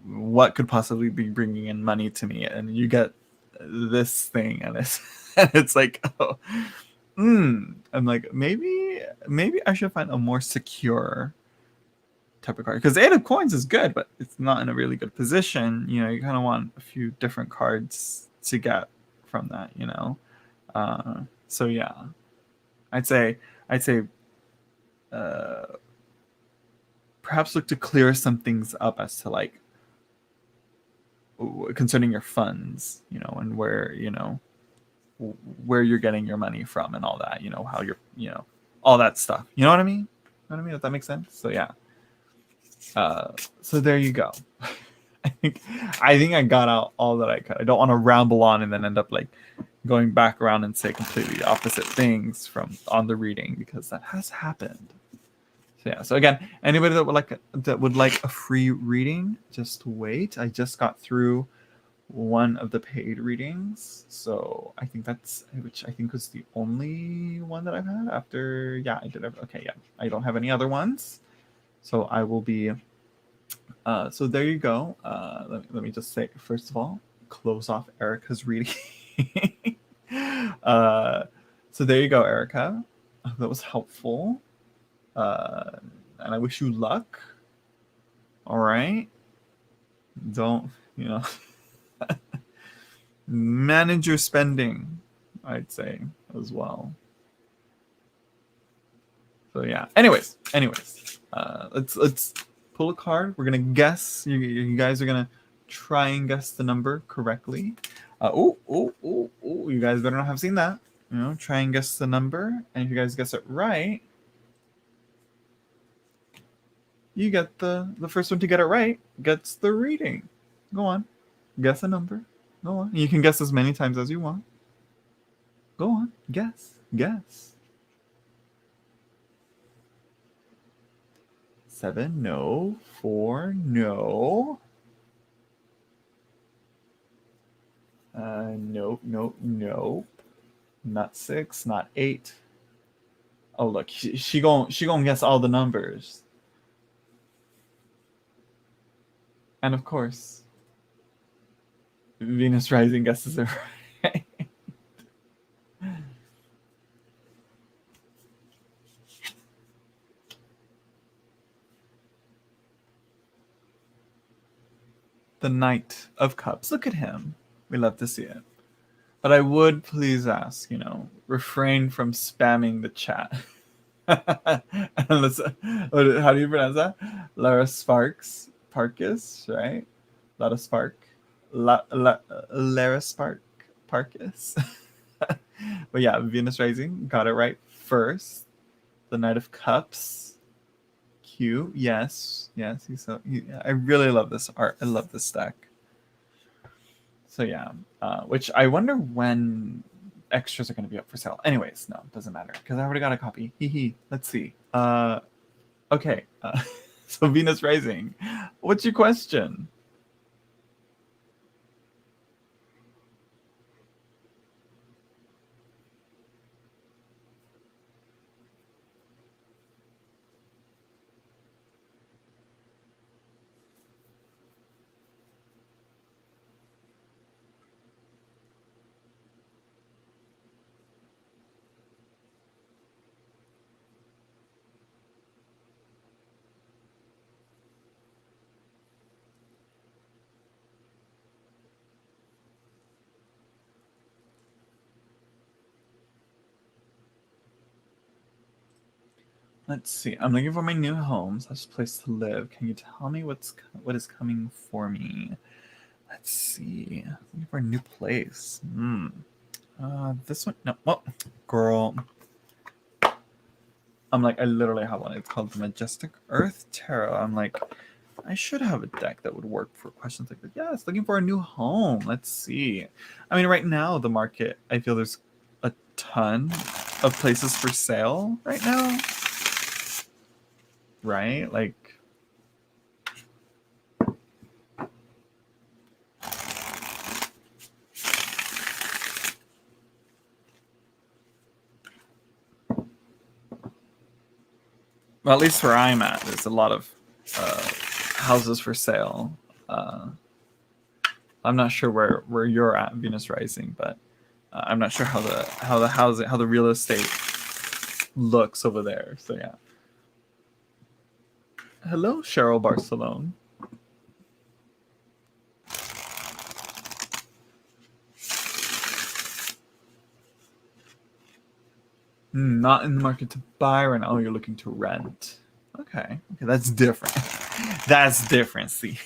A: what could possibly be bringing in money to me, and you get this thing, and it's and it's like, oh, I'm like, maybe I should find a more secure type of card, because the Eight of Coins is good, but it's not in a really good position. You kind of want a few different cards to get from that. So yeah, I'd say uh, perhaps look to clear some things up as to, like, concerning your funds, and where you're getting your money from and all that. How you're, all that stuff. You know what I mean? If that makes sense. So yeah. So there you go. I think I got out all that I could. I don't want to ramble on and then end up like going back around and say completely opposite things from on the reading, because that has happened. So yeah. So again, anybody that would like a free reading, just wait. I just got through one of the paid readings, so I think which I think was the only one that I've had after. Yeah, I did. Okay, yeah, I don't have any other ones, so I will be. So there you go. Let me just say, first of all, close off Erica's reading. So there you go, Erica. That was helpful. And I wish you luck. All right. Don't, manage your spending, I'd say, as well. So yeah. Anyways, let's pull a card. We're gonna guess. You guys are gonna try and guess the number correctly. Oh! You guys better not have seen that. Try and guess the number, and if you guys guess it right, you get the first one to get it right gets the reading. Go on, guess a number. Go on. You can guess as many times as you want. Go on. Guess. 7, no. 4, no. Nope. Not 6, not 8. Oh, look, she gon' guess all the numbers. And of course, Venus rising guesses it right. The Knight of Cups. Look at him. We love to see it. But I would please ask, refrain from spamming the chat. How do you pronounce that? Lara Sparks Parkus, right? Lara Spark. Lara Spark Parkus. But yeah, Venus Rising got it right first. The Knight of Cups. Cute. Yes. I really love this art. I love this deck. So yeah, which I wonder when extras are going to be up for sale. Anyways, no, doesn't matter because I already got a copy. Let's see. Okay. So Venus Rising, what's your question? Let's see. I'm looking for my new home, / place to live. Can you tell me what is coming for me? Let's see. I'm looking for a new place. This one. No. Well, girl. I'm like, I literally have one. It's called the Majestic Earth Tarot. I'm like, I should have a deck that would work for questions like that. Yes, looking for a new home. Let's see. I mean, right now, the market, I feel there's a ton of places for sale right now. Right? Like, well, at least where I'm at, there's a lot of houses for sale. I'm not sure where you're at, Venus Rising, but I'm not sure how the real estate looks over there. So yeah. Hello, Cheryl Barcelone. Not in the market to buy right now. Oh, you're looking to rent. Okay, that's different. That's different. See.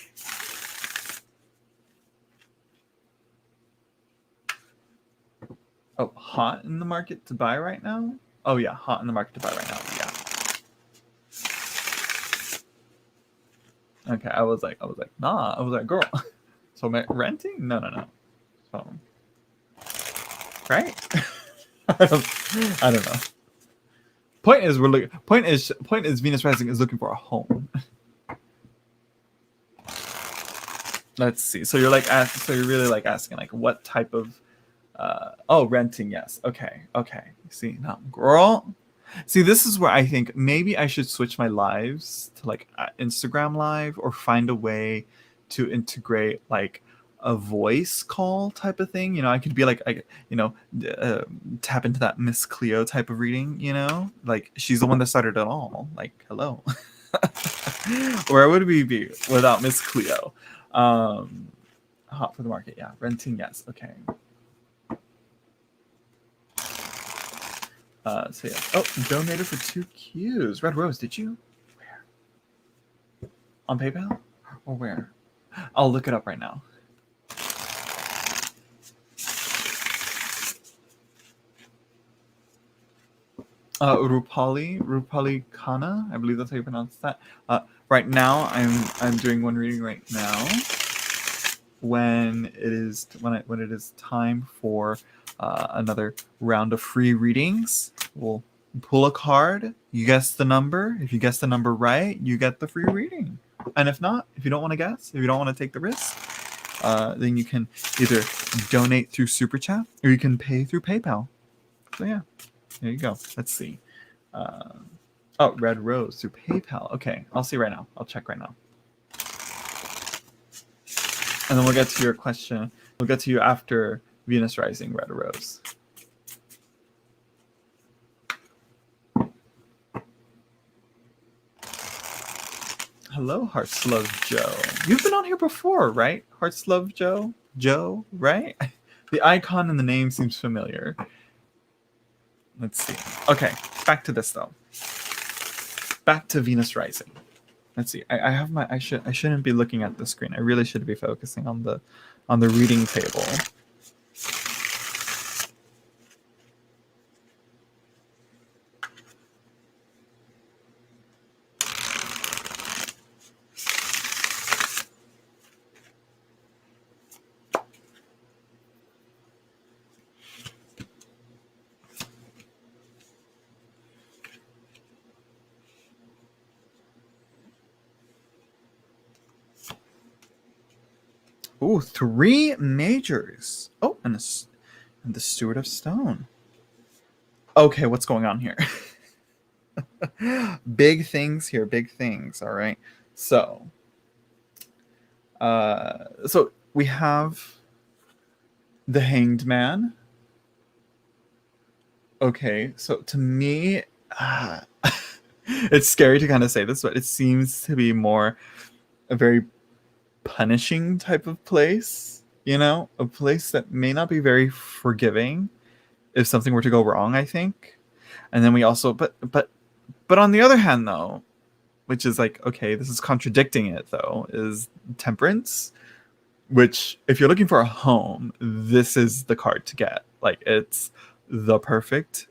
A: Oh, hot in the market to buy right now? Oh yeah, hot in the market to buy right now. Yeah. Okay, I was like, nah. I was like, girl. So renting? No. So, right? I don't know. Point is Venus Rising is looking for a home. Let's see. So you're really like asking like what type of renting, yes. Okay. See, now girl. See, this is where I think maybe I should switch my lives to like Instagram live or find a way to integrate like a voice call type of thing. I could be like, tap into that Miss Cleo type of reading, like she's the one that started it all. Like, hello. Where would we be without Miss Cleo? Hot for the market, yeah. Renting, yes. Okay. So yeah. Oh, donated for 2 Qs. Red Rose, did you? Where? On PayPal? Or where? I'll look it up right now. Rupali Khanna, I believe that's how you pronounce that. Right now, I'm doing one reading right now. When it is time for another round of free readings. We'll pull a card. You guess the number. If you guess the number right, you get the free reading. And if not, if you don't want to guess, if you don't want to take the risk, then you can either donate through Super Chat or you can pay through PayPal. So yeah, there you go. Let's see. Oh, Red Rose through PayPal. Okay, I'll see right now. I'll check right now. And then we'll get to your question. We'll get to you after Venus Rising, Red Rose. Hello, Hearts Love Joe. You've been on here before, right? Hearts Love Joe? Joe, right? The icon and the name seems familiar. Let's see. Okay, back to this though. Back to Venus Rising. Let's see. I have my. I shouldn't be looking at the screen. I really should be focusing on the reading table. Ooh, 3 majors. Oh, and the Steward of Stone. Okay, what's going on here? Big things here, big things. All right. So we have the Hanged Man. Okay, so to me, it's scary to kind of say this, but it seems to be more a very punishing type of place, you know, a place that may not be very forgiving if something were to go wrong, I think. And then we also but on the other hand though, which is like, okay, this is contradicting it though, is Temperance, which if you're looking for a home, this is the card to get. Like it's the perfect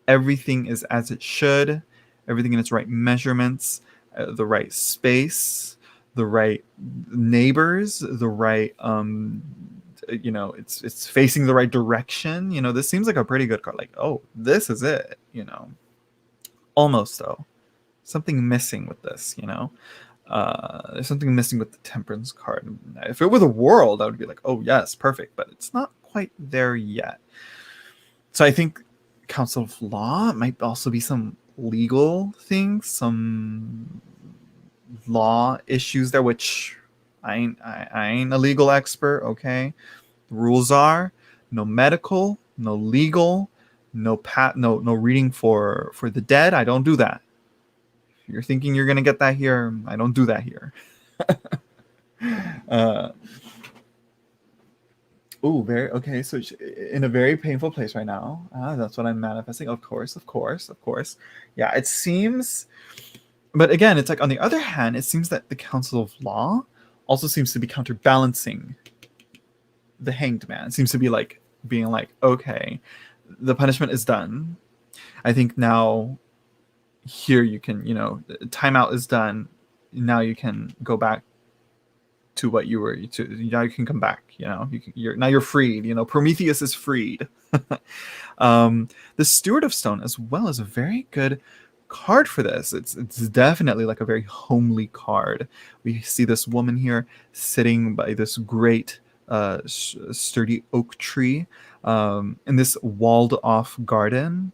A: everything is as it should, everything in its right measurements, the right space, the right neighbors, the right you know, it's facing the right direction. You know, this seems like a pretty good card. Like, oh, this is it, you know. Almost though. Something missing with this, you know. There's something missing with the Temperance card. If it were the World, I would be like, oh yes, perfect, but it's not quite there yet. So I think Council of Law might also be some legal things, some law issues there, which I ain't a legal expert, okay? The rules are no medical, no legal, no reading for the dead. I don't do that. If you're thinking you're gonna get that here, I don't do that here. Very okay. So in a very painful place right now. That's what I'm manifesting. Of course. Yeah, it seems. But again, it's like on the other hand, it seems that the Council of Law also seems to be counterbalancing the Hanged Man. It seems to be like being like, okay, the punishment is done. I think now here you can, you know, timeout is done. Now you can go back to what you were to. Now you can come back. You know, you're freed. You know, Prometheus is freed. The Steward of Stone as well is a very good card for this. It's definitely like a very homely card. We see this woman here sitting by this great sturdy oak tree in this walled off garden,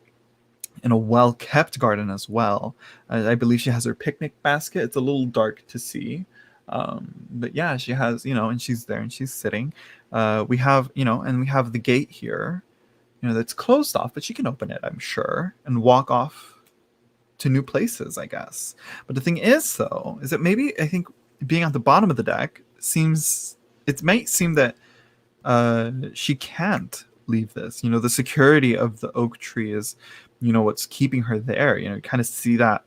A: in a well-kept garden as well. I believe she has her picnic basket. It's a little dark to see, but yeah, she has, you know, and she's there and she's sitting. We have, you know, and we have the gate here, you know, that's closed off, but she can open it, I'm sure, and walk off to new places, I guess. But the thing is, though, is that maybe I think being at the bottom of the deck might seem that she can't leave this. You know, the security of the oak tree is, you know, what's keeping her there. You know, you kind of see that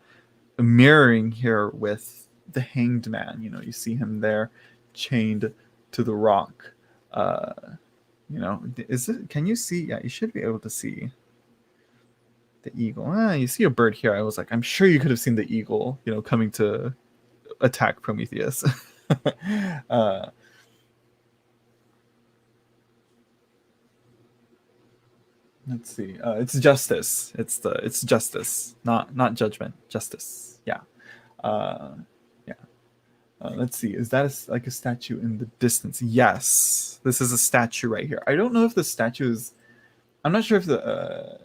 A: mirroring here with the Hanged Man. You know, you see him there chained to the rock. You know, can you see? Yeah, you should be able to see the eagle. You see a bird here. I was like, I'm sure you could have seen the eagle, you know, coming to attack Prometheus. Let's see. It's justice. It's justice, not judgment. Justice. Yeah. Uh, yeah. Let's see. Is that like a statue in the distance? Yes. This is a statue right here. I don't know if the statue is. I'm not sure if the.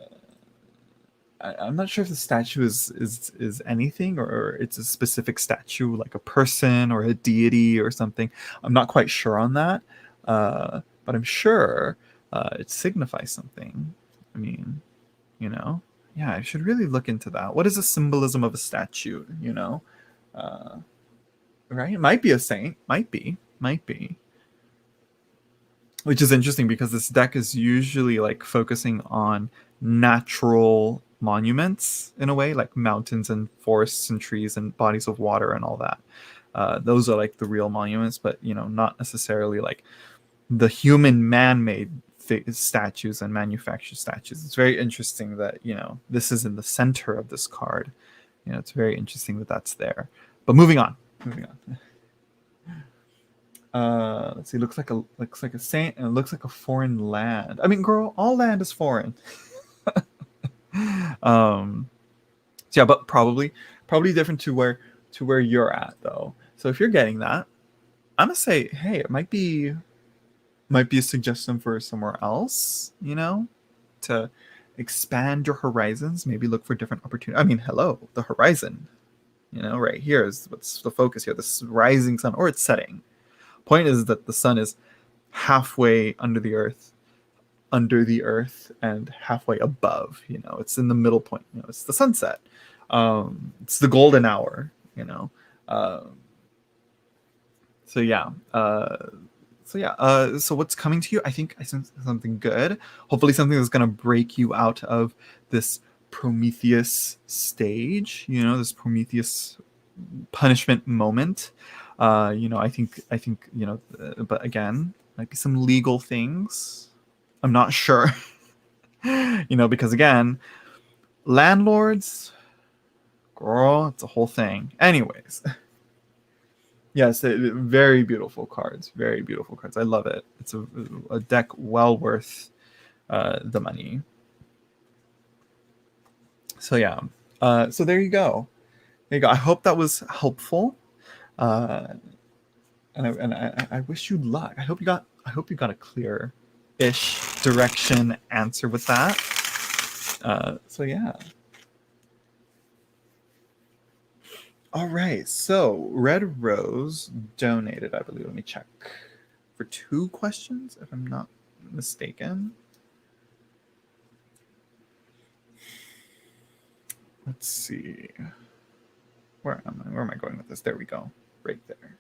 A: I'm not sure if the statue is anything, or it's a specific statue, like a person or a deity or something. I'm not quite sure on that, but I'm sure it signifies something. I mean, you know, yeah, I should really look into that. What is the symbolism of a statue? Uh, right? It might be a saint. Might be. Which is interesting because this deck is usually like focusing on natural monuments in a way, like mountains and forests and trees and bodies of water and all that. Those are like the real monuments, but not necessarily like the human man-made statues and manufactured statues. It's very interesting that this is in the center of this card. It's very interesting that that's there. But moving on. Let's see. Looks like a saint, and it looks like a foreign land. I mean, girl, all land is foreign. So yeah, but probably different to where you're at though. So if you're getting that, I'm gonna say, hey, it might be a suggestion for somewhere else. To expand your horizons. Maybe look for different opportunities. I mean, hello, the horizon. Right here is what's the focus here. This rising sun, or it's setting. Point is that the sun is halfway under the earth and halfway above. It's in the middle point. It's the sunset. It's the golden hour. So yeah. So what's coming to you? I think I sense something good. Hopefully something that's going to break you out of this Prometheus stage. This Prometheus punishment moment. I think but again, might be some legal things. I'm not sure. Because again, landlords, girl, it's a whole thing. Anyways, yes, very beautiful cards. Very beautiful cards. I love it. It's a deck well worth the money. So yeah. So there you go. I hope that was helpful. And I wish you luck. I hope you got a clear-ish direction answer with that. So yeah. All right. So Red Rose donated, I believe. Let me check for 2 questions, if I'm not mistaken. Let's see. Where am I going with this? There we go. Right there.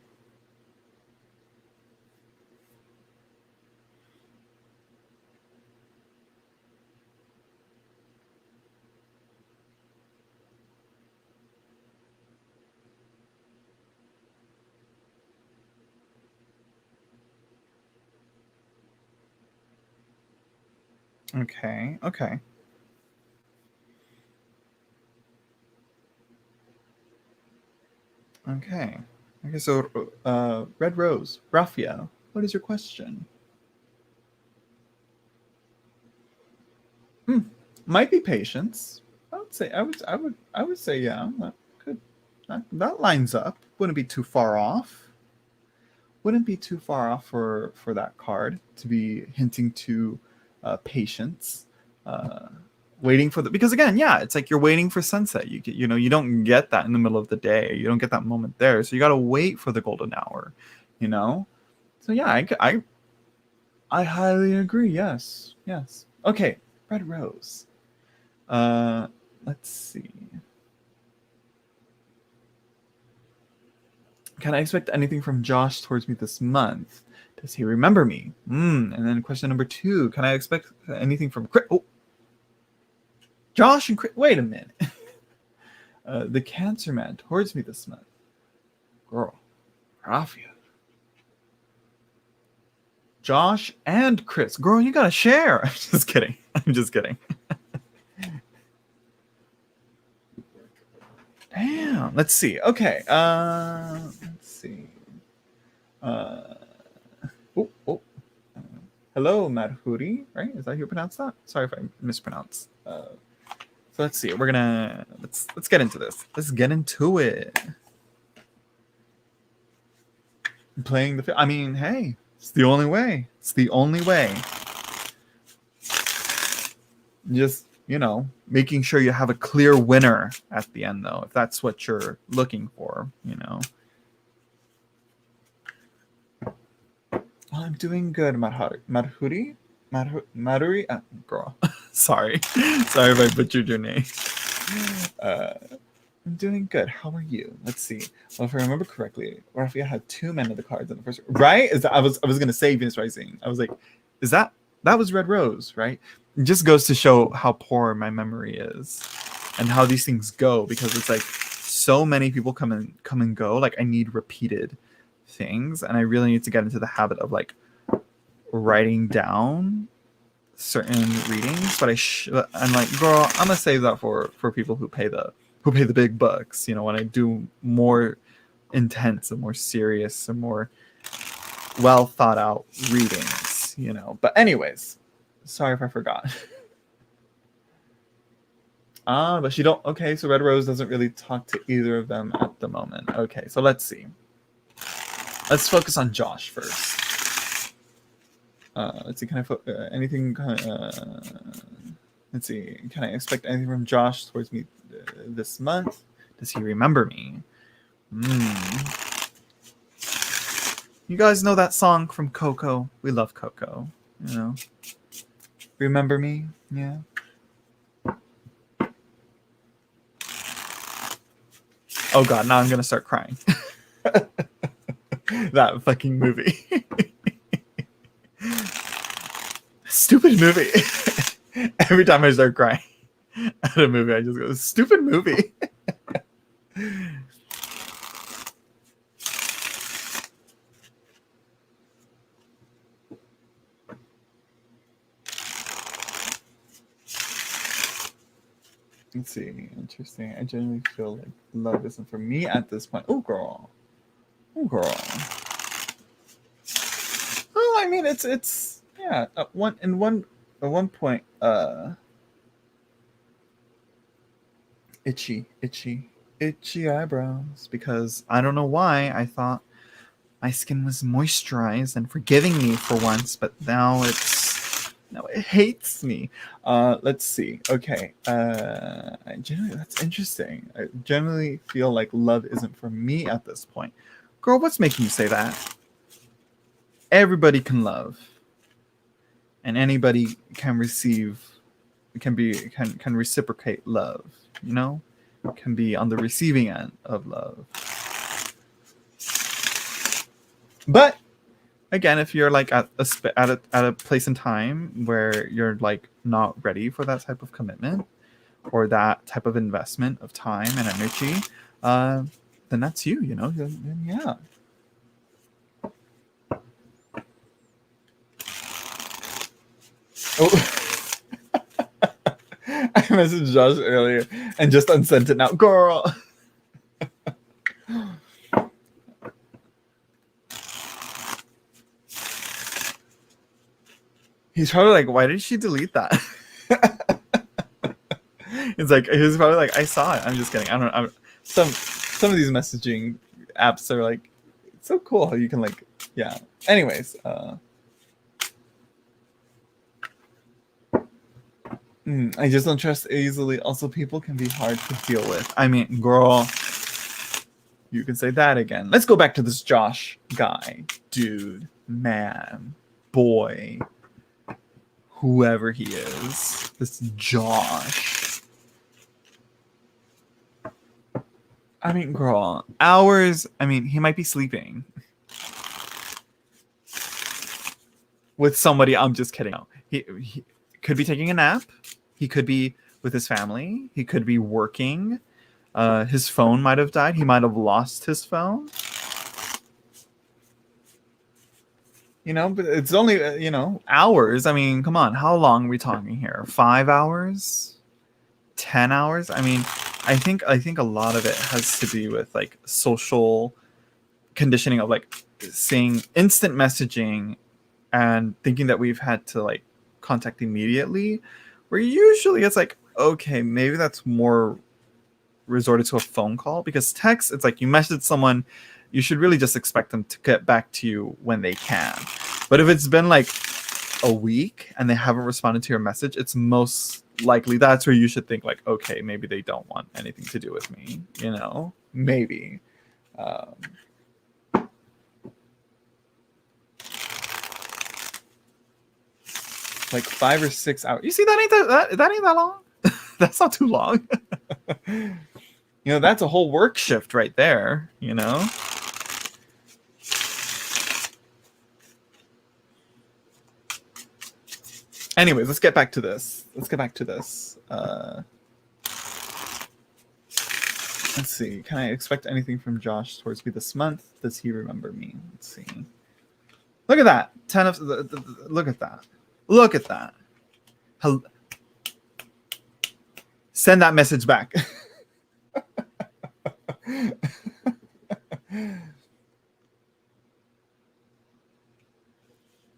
A: Okay. Okay. So, Red Rose, Raffia, what is your question? Might be patience. I would say, yeah, that lines up. Wouldn't be too far off. Wouldn't be too far off for that card to be hinting to patience. Waiting for because again, yeah, it's like you're waiting for sunset. You don't get that in the middle of the day. You don't get that moment there. So you got to wait for the golden hour. So yeah, I highly agree. Yes. Okay, Red Rose. Let's see. Can I expect anything from Josh towards me this month? Does he remember me? And then question number 2: can I expect anything from Chris? Oh, Josh and Chris. Wait a minute. The Cancer Man towards me this month. Girl, Raffia. Josh and Chris. Girl, you gotta share. I'm just kidding. Damn. Let's see. Okay. Let's see. Oh. Hello, Madhuri, right? Is that how you pronounce that? Sorry if I mispronounce. So let's see. We're gonna let's get into this. Let's get into it. Playing the. I mean, hey, it's the only way. It's the only way. Just making sure you have a clear winner at the end, though, if that's what you're looking for. I'm doing good, Madhuri. Madhuri, girl. Sorry if I butchered your name. I'm doing good. How are you? Let's see. Well, if I remember correctly, Raphia had 2 men of the cards in the first. Right? I was gonna say Venus Rising. I was like, is that was Red Rose, right? It just goes to show how poor my memory is, and how these things go, because it's like so many people come and go. Like, I need repeated things, and I really need to get into the habit of like writing down certain readings. But I'm like, girl, I'm gonna save that for people who pay the big bucks, when I do more intense and more serious and more well thought out readings, But anyways, sorry if I forgot. But she don't. Okay, so Red Rose doesn't really talk to either of them at the moment. Okay, so let's see. Let's focus on Josh first. Let's see. Can I anything? Let's see. Can I expect anything from Josh towards me this month? Does he remember me? You guys know that song from Coco? We love Coco. Remember me? Yeah. Oh God! Now I'm gonna start crying. That fucking movie. Stupid movie. Every time I start crying at a movie, I just go, stupid movie. Let's see. Interesting. I genuinely feel like love isn't for me at this point. Oh, girl. Oh, I mean, it's yeah. At one point, itchy eyebrows, because I don't know why I thought my skin was moisturized and forgiving me for once, but now it hates me. Let's see. Okay. That's interesting. I generally feel like love isn't for me at this point. Girl, what's making you say that? Everybody can love, and anybody can receive. Can reciprocate love. Can be on the receiving end of love. But again, if you're like at a place in time where you're like not ready for that type of commitment or that type of investment of time and energy, then that's you. Then yeah. Oh. I messaged Josh earlier and just unsent it now. Girl. He's probably like, why did she delete that? It's like, he was probably like, I saw it. I'm just kidding. I don't know. Some of these messaging apps are like, it's so cool how you can like, yeah. Anyways, I just don't trust easily. Also, people can be hard to deal with. I mean, girl, you can say that again. Let's go back to this Josh guy. Dude, man, boy, whoever he is. This Josh. I mean, girl, hours. I mean, he might be sleeping with somebody. I'm just kidding. He could be taking a nap. He could be with his family. He could be working. His phone might have died. He might have lost his phone. But it's only, hours. I mean, come on. How long are we talking here? 5 hours? 10 hours? I mean, I think a lot of it has to be with like social conditioning of like seeing instant messaging and thinking that we've had to like contact immediately, where usually it's like, okay, maybe that's more resorted to a phone call, because text, it's like you message someone, you should really just expect them to get back to you when they can. But if it's been like a week and they haven't responded to your message, it's most likely that's where you should think like, okay, maybe they don't want anything to do with me, you know, maybe. Like 5 or 6 hours. You see, that ain't that long. That's not too long. You know, that's a whole work shift right there, you know. Anyways, let's get back to this. Let's see. Can I expect anything from Josh towards me this month? Does he remember me? Let's see. Look at that. 10 of look at that. Look at that. Send that message back.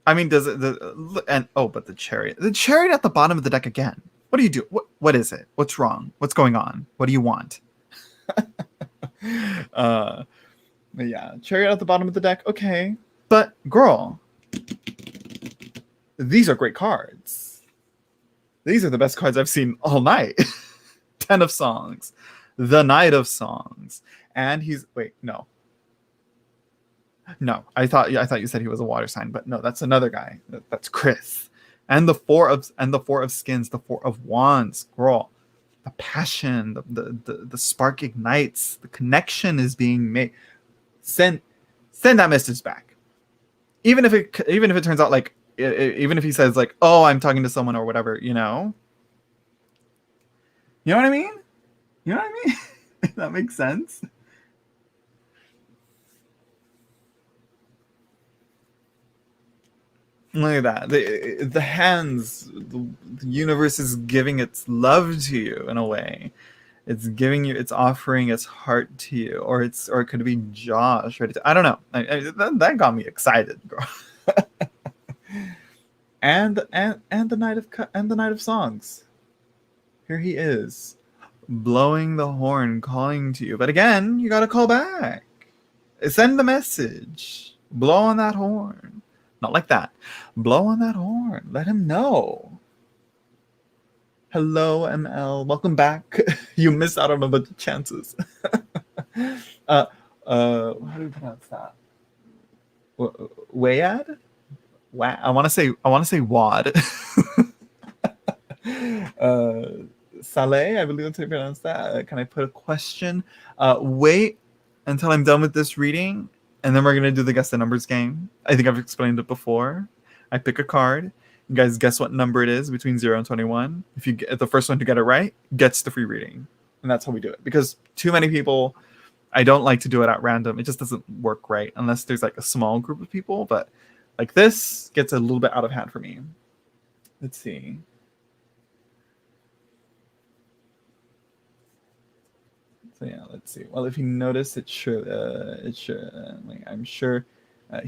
A: I mean, does it? But the chariot at the bottom of the deck again. What do you do? What is it? What's wrong? What's going on? What do you want? But yeah, chariot at the bottom of the deck. Okay, but girl, these are great cards. These are the best cards I've seen all night. 10 of Songs, the Knight of Songs, and he's no. I thought you said he was a water sign, but no, that's another guy. That's Chris. And the four of skins, the 4 of wands, girl. The passion, the spark ignites, the connection is being made. Send that message back. Even if it turns out like, even if he says like, oh, I'm talking to someone or whatever, you know. You know what I mean? That makes sense. Look at that. The hands, the universe is giving its love to you in a way. It's offering its heart to you, or it could be Josh. Right? I don't know. That got me excited, girl. and the Knight of Songs. Here he is, blowing the horn, calling to you. But again, you gotta call back. Send the message. Blow on that horn. Not like that. Blow on that horn. Let him know. Hello, ML. Welcome back. You missed out on a bunch of chances. How do you pronounce that? Wayad? I want to say Wad. Saleh, I believe that's how you pronounce that. Can I put a question? Wait until I'm done with this reading, and then we're gonna do the guess the numbers game. I think I've explained it before. I pick a card. You guys guess what number it is between 0 and 21. If you get the first one to get it right, gets the free reading. And that's how we do it. Because too many people, I don't like to do it at random. It just doesn't work right unless there's like a small group of people. But like this gets a little bit out of hand for me. Let's see. So yeah, let's see. Well, if you notice, I'm sure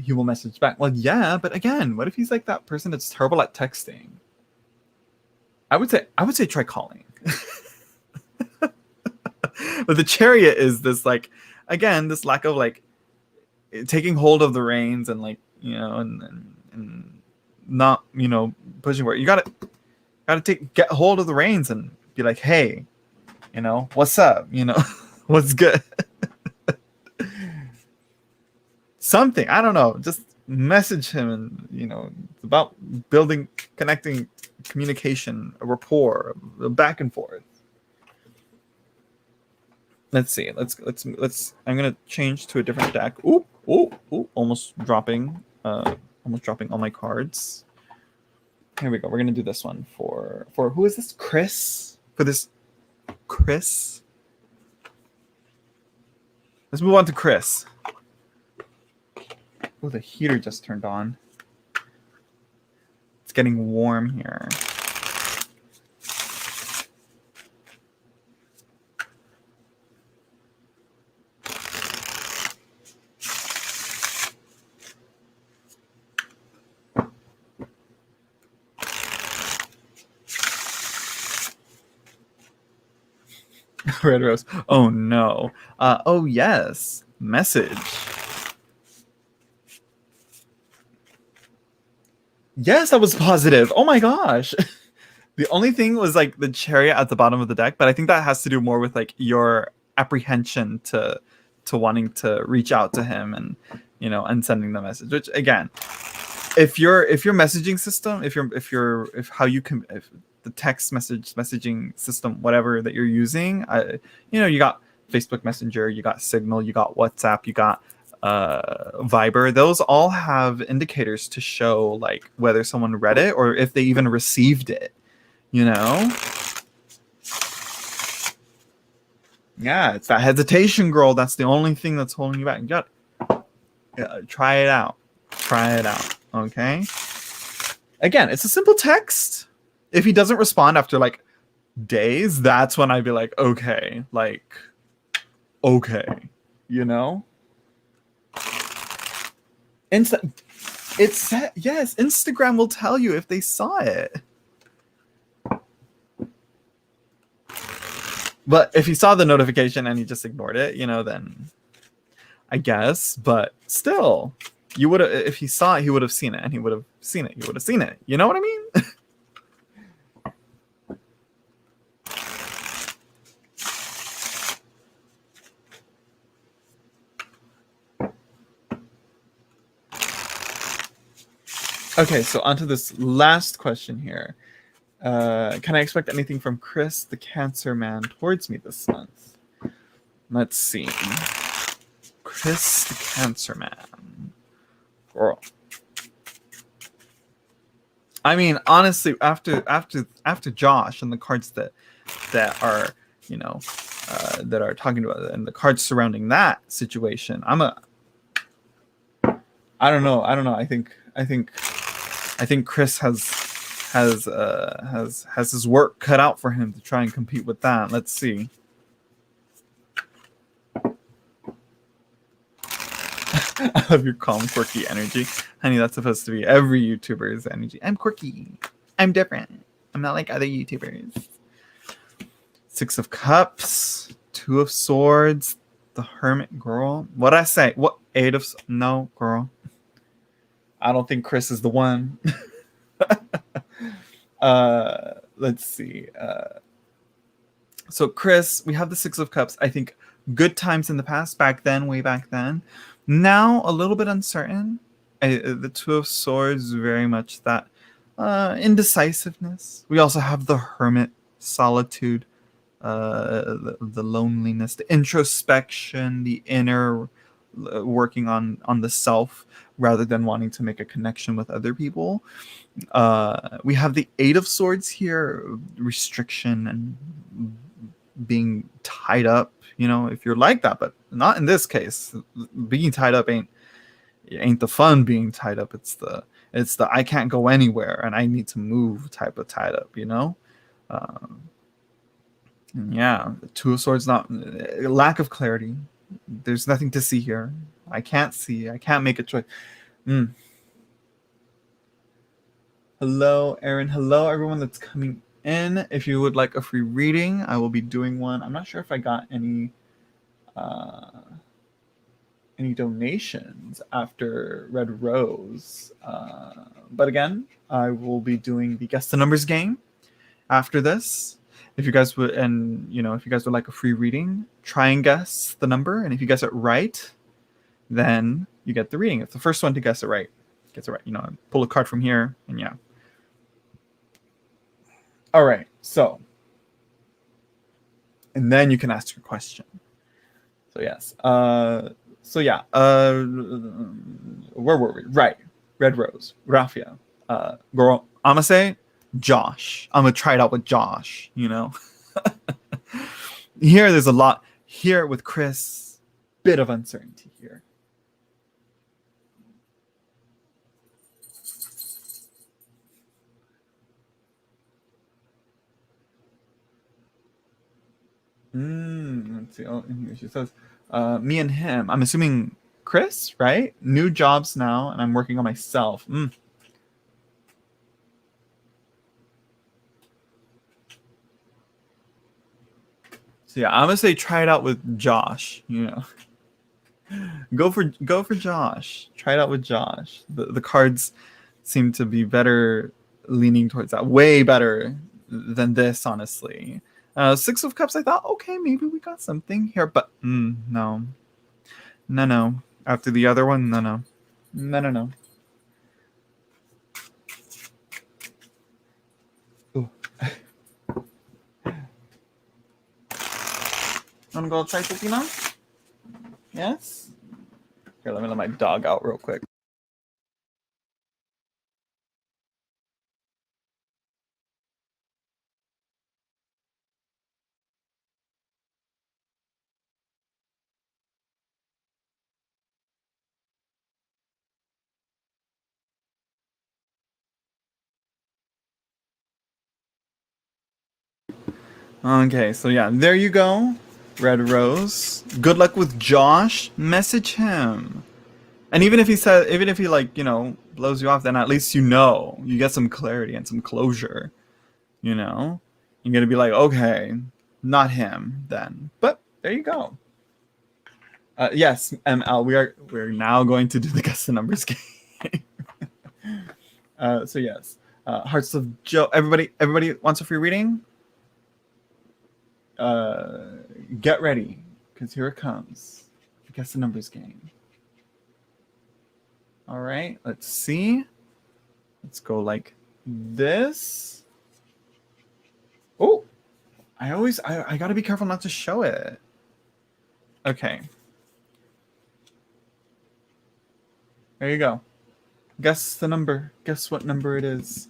A: he will message back. Well, yeah, but again, what if he's like that person that's terrible at texting? I would say try calling. But the chariot is this like, again, this lack of like taking hold of the reins and like, you know, and not, you know, pushing for it. You gotta get hold of the reins and be like, hey, you know, what's up? You know, what's good? Something, I don't know, just message him, and you know, it's about building, connecting, communication, a rapport, back and forth. Let's see. Let's. I'm gonna change to a different deck. Ooh, almost dropping all my cards. Here we go. We're gonna do this one for who is this? Chris. For this, Chris. Let's move on to Chris. Oh, the heater just turned on. It's getting warm here. Red Rose. Oh no. Oh yes. Message. Yes, that was positive. Oh my gosh. The only thing was like the chariot at the bottom of the deck, but I think that has to do more with like your apprehension to wanting to reach out to him and and sending the message. Which again, if your messaging system, if how you can if the text messaging system, whatever that you're using, you got Facebook Messenger, you got Signal, you got WhatsApp, you got Viber. Those all have indicators to show like whether someone read it or if they even received it. Yeah, it's that hesitation, girl. That's the only thing that's holding you back. You got try it out. Try it out. Okay. Again, it's a simple text. If he doesn't respond after like days, that's when I'd be like, okay, Yes, Instagram will tell you if they saw it. But if he saw the notification and he just ignored it, then I guess. But still, you would have, if he saw it, he would have seen it, and he would have seen it. You would have seen it. You know what I mean? Okay, so onto this last question here. Can I expect anything from Chris, the Cancer Man, towards me this month? Let's see. Chris, the Cancer Man. Girl. I mean, honestly, after Josh and the cards that are that are talking about it, and the cards surrounding that situation, I don't know. I think Chris has his work cut out for him to try and compete with that. Let's see. I love your calm, quirky energy. Honey, that's supposed to be every YouTuber's energy. I'm quirky. I'm different. I'm not like other YouTubers. 6 of Cups, 2 of Swords, the Hermit, girl. What'd I say? What? 8 of... No, girl. I don't think Chris is the one. Let's see. So Chris, we have the 6 of Cups. I think good times in the past, way back then. Now a little bit uncertain. The 2 of Swords, very much that indecisiveness. We also have the Hermit, solitude, the loneliness, the introspection, the inner working on the self rather than wanting to make a connection with other people. We have the 8 of Swords here, restriction and being tied up, if you're like that, but not in this case. Being tied up ain't the fun. Being tied up, it's the I can't go anywhere and I need to move type of tied up, yeah, the 2 of Swords, not lack of clarity. There's nothing to see here. I can't see. I can't make a choice. Hello, Aaron. Hello, everyone that's coming in. If you would like a free reading, I will be doing one. I'm not sure if I got any donations after Red Rose. But again, I will be doing the Guess the Numbers game after this. If you guys would, if you guys would like a free reading, try and guess the number. And if you guess it right, then you get the reading. If the first one to guess it right gets it right, pull a card from here, and yeah. All right, so, and then you can ask your question. So yes, where were we? Right, Red Rose, Raffia, girl. I'ma say Josh. I'm gonna try it out with Josh. Here, there's a lot. Here with Chris, bit of uncertainty here. Let's see. Oh, and here she says, me and him. I'm assuming Chris, right? New jobs now, and I'm working on myself. So yeah, I'm gonna say try it out with Josh. You know, go for Josh. Try it out with Josh. The cards seem to be better, leaning towards that. Way better than this, honestly. Six of Cups. I thought, okay, maybe we got something here, but no, no. After the other one, no. Ooh. Wanna go outside, Sophina? Yes? Here, let me let my dog out real quick. Okay, so yeah, there you go. Red Rose. Good luck with Josh. Message him. And even if he like, you know, blows you off, then at least you know. You get some clarity and some closure. You know? You're gonna be like, okay, not him then. But there you go. Yes, ML, we're now going to do the guess the numbers game. So yes. Hearts of Joe. Everybody wants a free reading? Get ready, because here it comes. Guess the numbers game. All right, let's see. Let's go like this. Oh, I gotta be careful not to show it. Okay. There you go. Guess the number. Guess what number it is.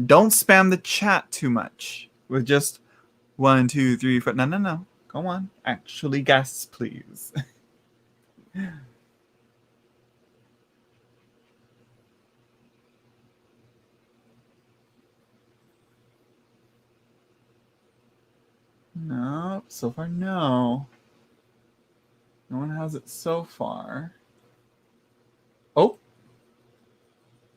A: Don't spam the chat too much with just 1, 2, 3, 4. No. Go on. Actually guess, please. No, so far no. No one has it so far. Oh,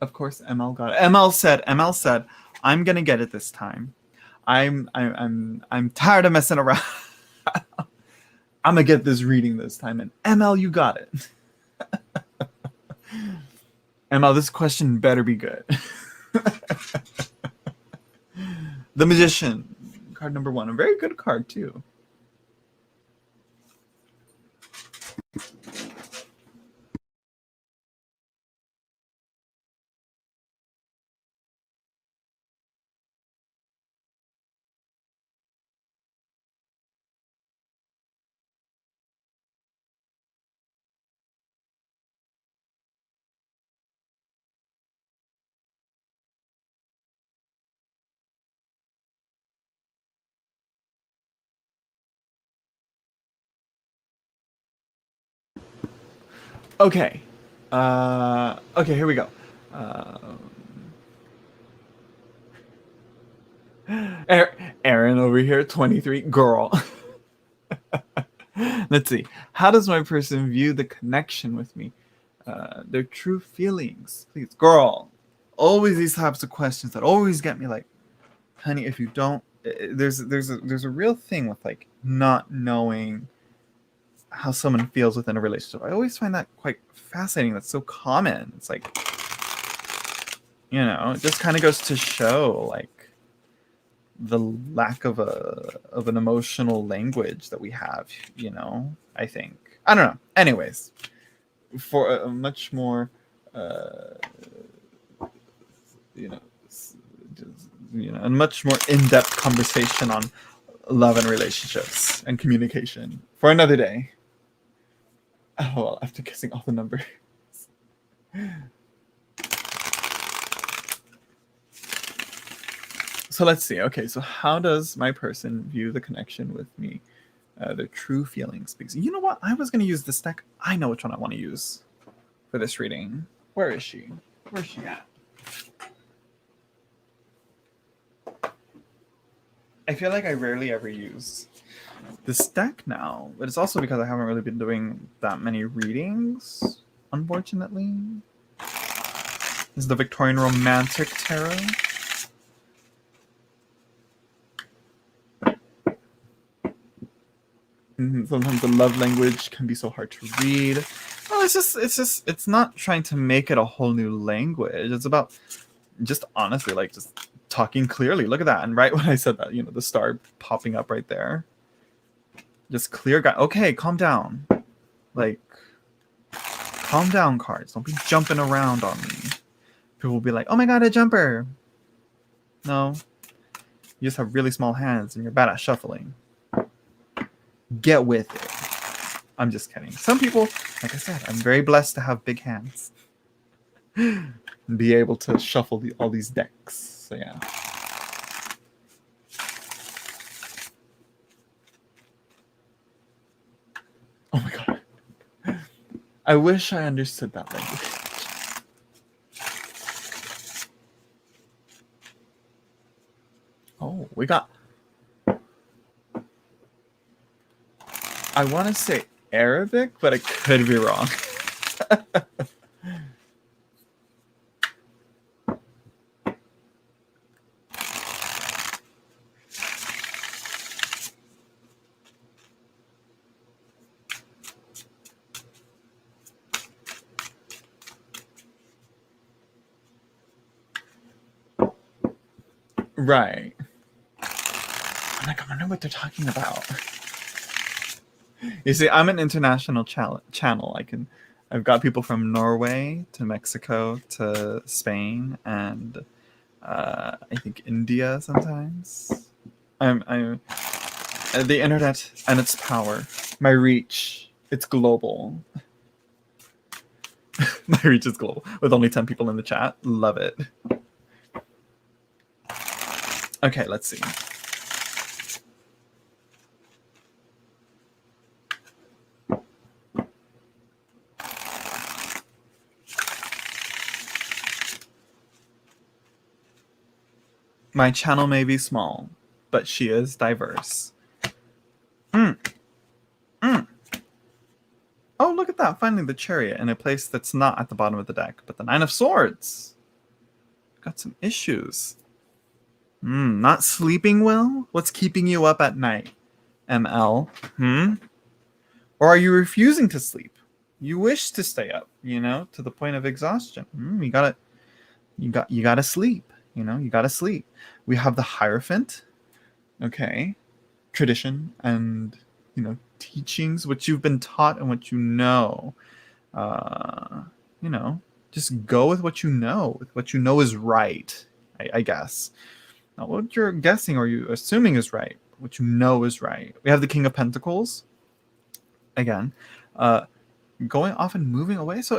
A: of course ML got it. ML said, I'm gonna get it this time. I'm tired of messing around. I'm gonna get this reading this time. And ML, you got it. ML, this question better be good. The Magician, card number 1. A very good card too. Okay. Okay, here we go. Aaron over here, 23. Girl. Let's see. How does my person view the connection with me? Their true feelings. Please. Girl. Always these types of questions that always get me like, honey, if you don't, there's a real thing with like not knowing how someone feels within a relationship. I always find that quite fascinating. That's so common. It's like, you know, it just kind of goes to show like the lack of an emotional language that we have, you know. I think, I don't know. Anyways, for a much more you know, a much more in-depth conversation on love and relationships and communication for another day. Oh, well, after guessing all the numbers. So let's see. Okay, so how does my person view the connection with me? Their true feelings. Because you know what? I was going to use this deck. I know which one I want to use for this reading. Where is she? Where's she at? I feel like I rarely ever use this deck now, but it's also because I haven't really been doing that many readings, unfortunately. This is the Victorian Romantic Tarot. Sometimes the love language can be so hard to read. Well, it's not trying to make it a whole new language. It's about just honestly, like, just talking clearly. Look at that. And right when I said that, the star popping up right there. Just clear guy. Okay, calm down. Like, calm down, cards. Don't be jumping around on me. People will be like, oh my god, a jumper. No. You just have really small hands and you're bad at shuffling. Get with it. I'm just kidding. Some people, like I said, I'm very blessed to have big hands. And be able to shuffle all these decks. So yeah. Oh my god. I wish I understood that language. Oh, we got... I want to say Arabic, but I could be wrong. Right. I'm like, I wonder what they're talking about. You see, I'm an international channel. I've got people from Norway to Mexico to Spain and I think India sometimes. I'm the internet and its power, my reach, it's global. My reach is global with only 10 people in the chat. Love it. Okay, let's see. My channel may be small, but she is diverse. Oh, look at that. Finally, the chariot in a place that's not at the bottom of the deck, but the Nine of Swords. Got some issues. Not sleeping well? What's keeping you up at night, ML? Or are you refusing to sleep? You wish to stay up, to the point of exhaustion. You gotta sleep. You gotta sleep. We have the Hierophant. Okay. Tradition and, teachings, what you've been taught and what you know. Just go with what you know. With what you know is right, I guess. Not what you're guessing or you assuming is right. What you know is right. We have the King of Pentacles. Again. Going off and moving away. So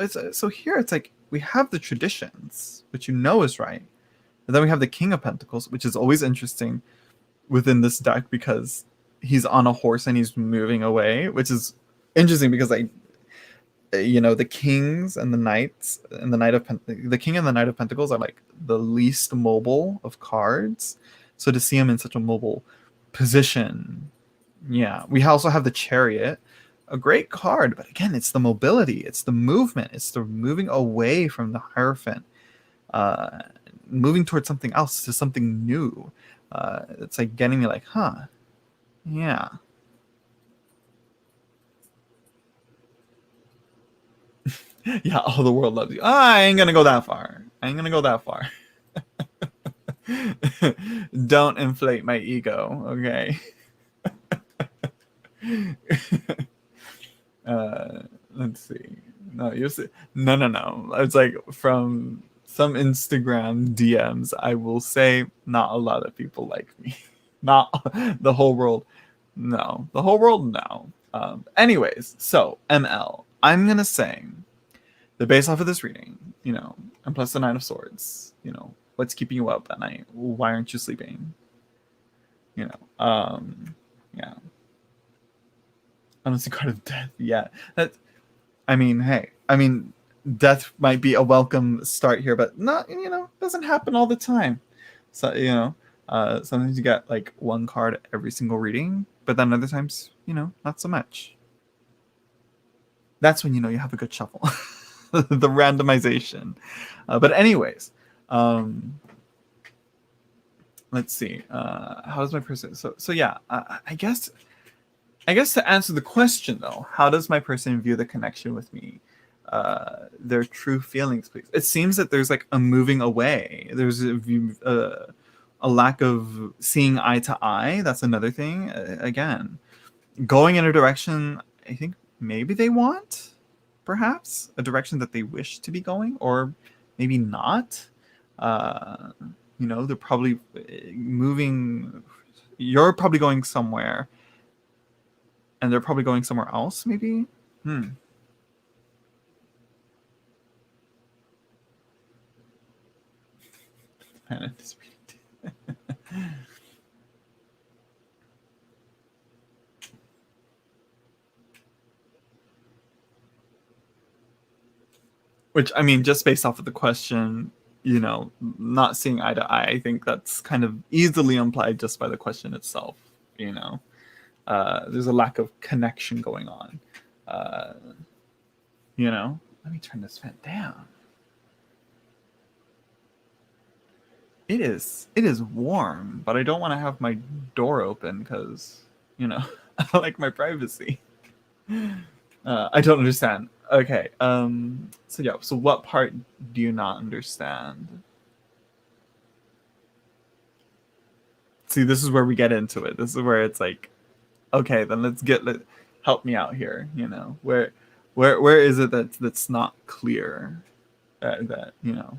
A: here it's like we have the traditions, which you know is right. And then we have the King of Pentacles, which is always interesting within this deck because he's on a horse and he's moving away, which is interesting because the kings and the knights and the king and the knight of pentacles are like the least mobile of cards. So to see him in such a mobile position, yeah. We also have the Chariot, a great card, but again, it's the mobility, it's the movement, it's the moving away from the Hierophant, moving towards something else, to something new. It's like getting me like, yeah. Yeah, all the world loves you. I ain't gonna go that far. Don't inflate my ego, okay? Let's see. No, you see. No. It's like from some Instagram DMs, I will say not a lot of people like me. Not the whole world. No. The whole world, no. Anyways, so ML. I'm gonna say that based off of this reading, and plus the Nine of Swords, what's keeping you up at night? Why aren't you sleeping? Yeah. I don't see card of death yet. Death might be a welcome start here, but not, doesn't happen all the time. So, sometimes you get like one card every single reading, but then other times, not so much. That's when you have a good shuffle. The randomization. But anyways, let's see. How's my person? So yeah, I guess I guess to answer the question though, how does my person view the connection with me? Their true feelings, please. It seems that there's like a moving away. There's a lack of seeing eye to eye. That's another thing. Again, going in a direction I think maybe they want, perhaps a direction that they wish to be going, or maybe not. Uh, they're probably moving. You're probably going somewhere, and they're probably going somewhere else. Maybe. Hmm. Which, I mean, just based off of the question, not seeing eye to eye, I think that's kind of easily implied just by the question itself. There's a lack of connection going on. Uh, Let me turn this fan down. It is warm, but I don't want to have my door open because, I like my privacy. I don't understand. Okay. So yeah. So what part do you not understand? See, this is where we get into it. This is where it's like, okay, then help me out here. Where is it that's not clear? That.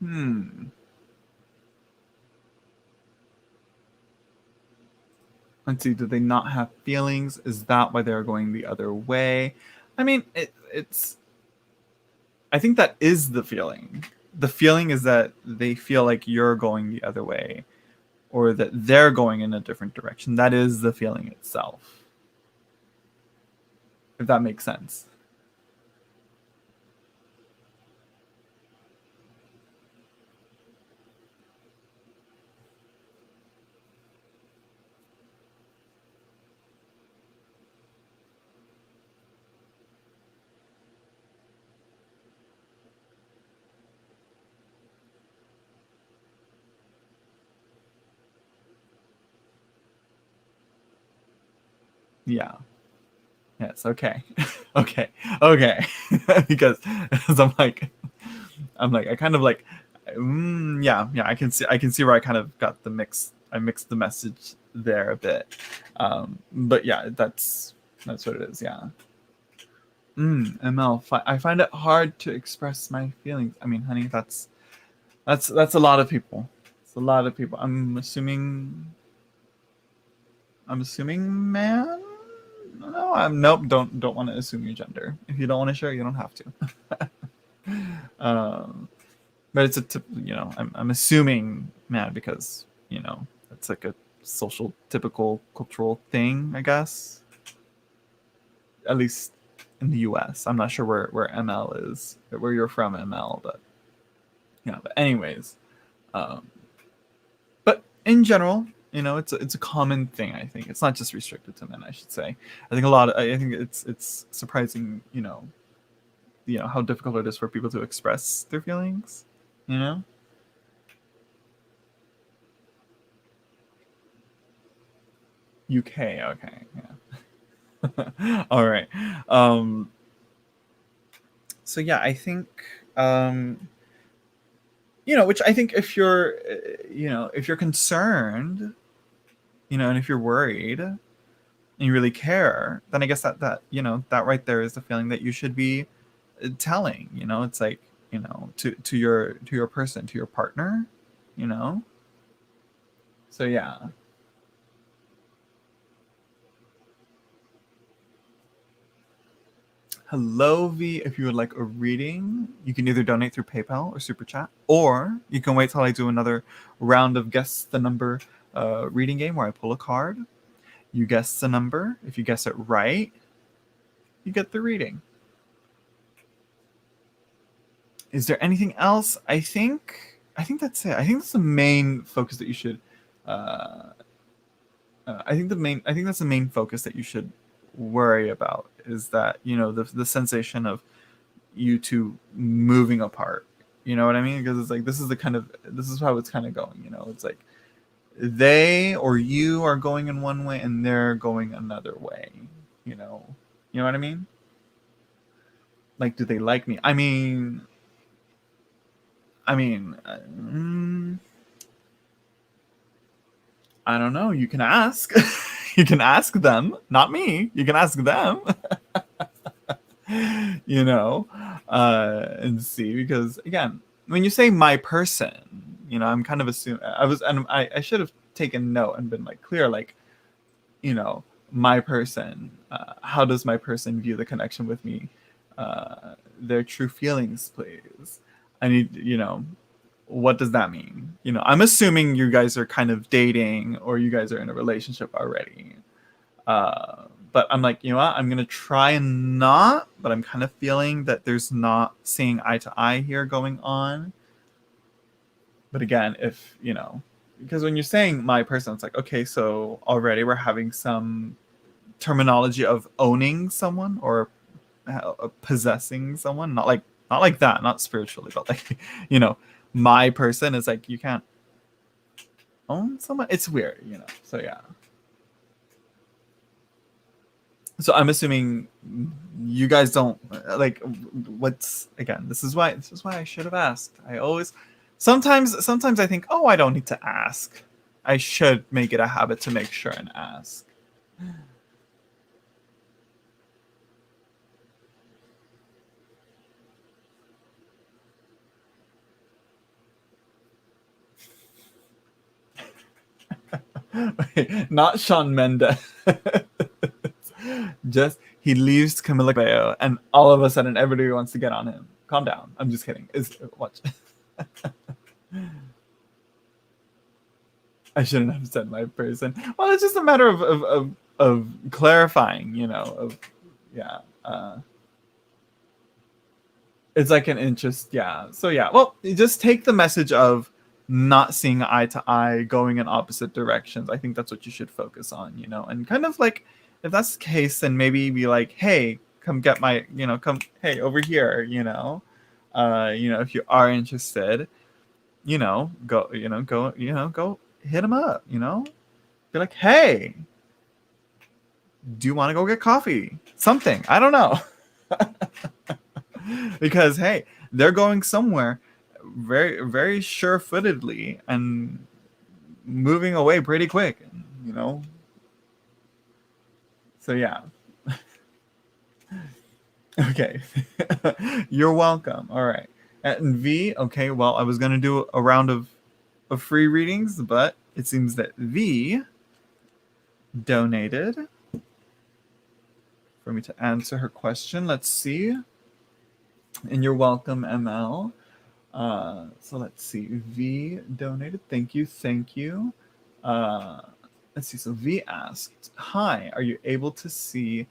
A: Hmm. Let's see. Do they not have feelings? Is that why they're going the other way? I mean, it's. I think that is the feeling. The feeling is that they feel like you're going the other way, or that they're going in a different direction. That is the feeling itself. If that makes sense. Yeah. Yes. Okay. Okay. Okay. because I'm like I kind of like yeah, I can see where I kind of got I mixed the message there a bit. But yeah, that's what it is. Yeah. ML. I find it hard to express my feelings. I mean, honey, that's a lot of people. It's a lot of people. I'm assuming man. No, nope. Don't want to assume your gender. If you don't want to share, you don't have to. But it's I'm assuming man because it's like a social, typical cultural thing, I guess. At least in the U.S. I'm not sure where ML is, where you're from, ML, but yeah. But anyways, um, but in general, it's a common thing. I think it's not just restricted to men. I should say. I think it's surprising. How difficult it is for people to express their feelings. You know. UK. Okay. Yeah. All right. Um, so yeah, I think which I think if you're concerned, and if you're worried and you really care, then I guess that right there is the feeling that you should be telling. It's like to your person, to your partner. You know. So yeah. Hello, V. If you would like a reading, you can either donate through PayPal or Super Chat, or you can wait till I do another round of Guess the Number reading game where I pull a card. You guess the number. If you guess it right, you get the reading. Is there anything else? I think that's it. I think that's the main focus that you should. I think that's the main focus that you should worry about, is that, you know, the sensation of you two moving apart. You know what I mean? Because it's like this is how it's kind of going. You know, it's like they or you are going in one way and they're going another way. You know what I mean? Like, do they like me? I mean, I don't know. You can ask. You can ask them, not me. You can ask them. You know, and see, because again, when you say my person, you know, I'm kind of assuming I should have taken note and been like clear, like, you know, my person. How does my person view the connection with me? Their true feelings, please. I need, you know, what does that mean? You know, I'm assuming you guys are kind of dating or you guys are in a relationship already. But I'm like, you know what? I'm going to try and not, but I'm kind of feeling that there's not seeing eye to eye here going on. But again, if, you know, because when you're saying my person, it's like, okay, so already we're having some terminology of owning someone or possessing someone. Not like that, not spiritually, but like, you know, my person is like, you can't own someone. It's weird, you know? So yeah. So I'm assuming you guys don't like what's, again, this is why I should have asked. I always sometimes I think, oh, I don't need to ask. I should make it a habit to make sure and ask. Not Shawn Mendes. Just he leaves Camila Cabello, and all of a sudden everybody wants to get on him. Calm down. I'm just kidding. Watch. I shouldn't have said my person. Well, it's just a matter of clarifying, you know. Of yeah. It's like an interest, yeah. So yeah. Well, you just take the message of not seeing eye to eye, going in opposite directions. I think that's what you should focus on, you know, and kind of like, if that's the case, then maybe be like, hey, come get my, you know, come, hey, over here, you know, if you are interested, you know, go hit them up, you know, be like, hey, do you want to go get coffee? Something, I don't know. Because hey, they're going somewhere very, very sure-footedly and moving away pretty quick, you know. So yeah. Okay. You're welcome. All right. And V, okay, well, I was going to do a round of free readings, but it seems that V donated for me to answer her question. Let's see. And you're welcome, ML. So let's see. V donated. Thank you. Let's see. So V asked, "Hi, are you able to see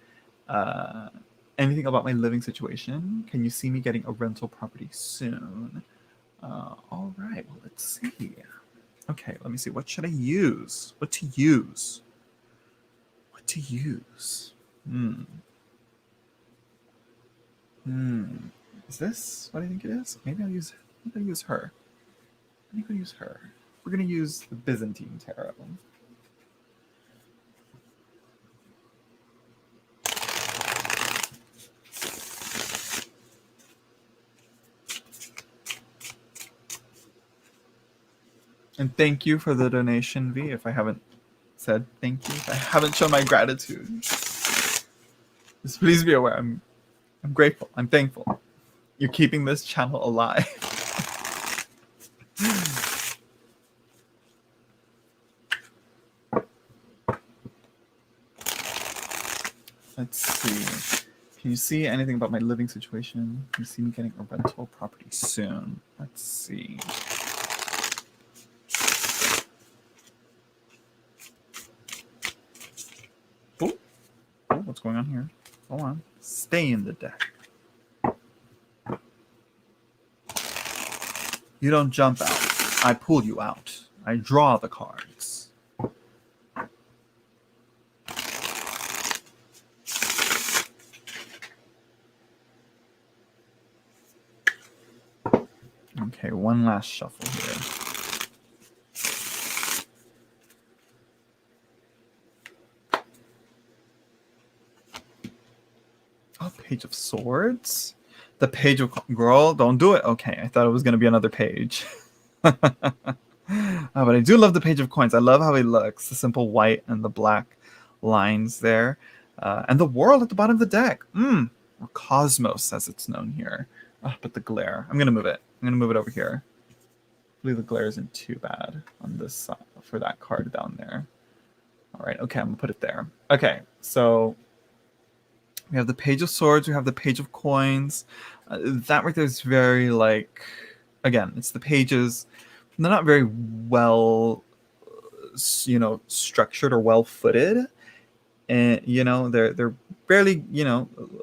A: anything about my living situation? Can you see me getting a rental property soon?" All right. Well, let's see. Okay, let me see. What should I use? What to use? Is this what I think it is? Maybe I'll use her. I think I'll use her. We're gonna use the Byzantine tarot. And thank you for the donation, V. If I haven't said thank you, if I haven't shown my gratitude, just please be aware. I'm grateful. I'm thankful. You're keeping this channel alive. Let's see. Can you see anything about my living situation? Can you see me getting a rental property soon? Let's see. Oh, what's going on here? Hold on. Stay in the deck. You don't jump out. I pull you out. I draw the cards. Okay, one last shuffle here. Oh, Page of Swords? The Page of... Girl, don't do it. Okay, I thought it was going to be another page. But I do love the Page of Coins. I love how he looks. The simple white and the black lines there. And the world at the bottom of the deck. Or Cosmos, as it's known here. But the glare. I'm going to move it. I'm going to move it over here. I believe the glare isn't too bad on this side for that card down there. All right, okay, I'm going to put it there. Okay, so... we have the Page of Swords. We have the Page of Coins. That right there is very, like... Again, it's the pages. They're not very well, structured or well-footed. And, they're barely,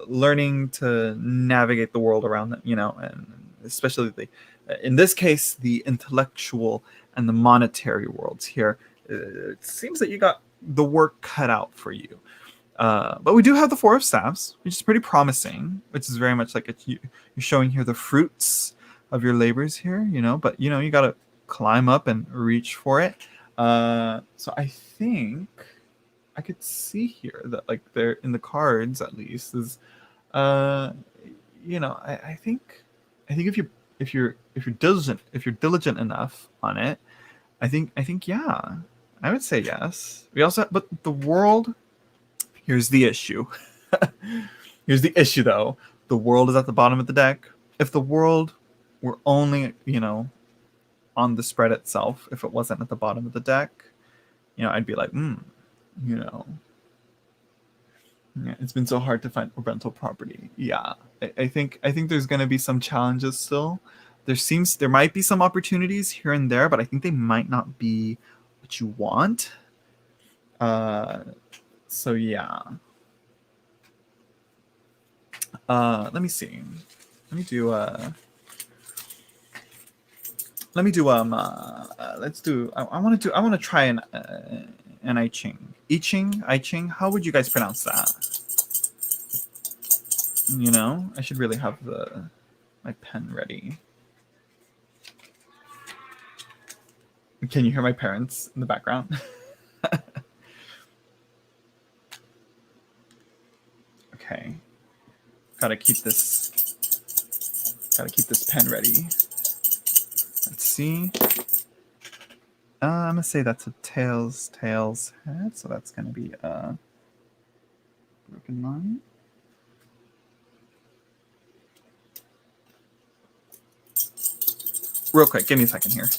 A: learning to navigate the world around them, and especially, in this case, the intellectual and the monetary worlds here. It seems that you got the work cut out for you. But we do have the Four of Staves, which is pretty promising, which is very much like you're showing here the fruits of your labors here, but you got to climb up and reach for it. So I think I could see here that, like, there in the cards at least is, I think if you're diligent enough on it, I think yeah, I would say yes. We also but the world. Here's the issue. Here's the issue, though. The world is at the bottom of the deck. If the world were only, on the spread itself, if it wasn't at the bottom of the deck, I'd be like, yeah, it's been so hard to find a rental property. Yeah, I think there's going to be some challenges still. There might be some opportunities here and there, but I think they might not be what you want. So yeah. Let me see. Let me do let's do I want to try an I Ching. I Ching. How would you guys pronounce that? I should really have my pen ready. Can you hear my parents in the background? Okay. Gotta keep this pen ready. Let's see. I'm gonna say that's a tails head, so that's gonna be a broken line. Real quick, give me a second here.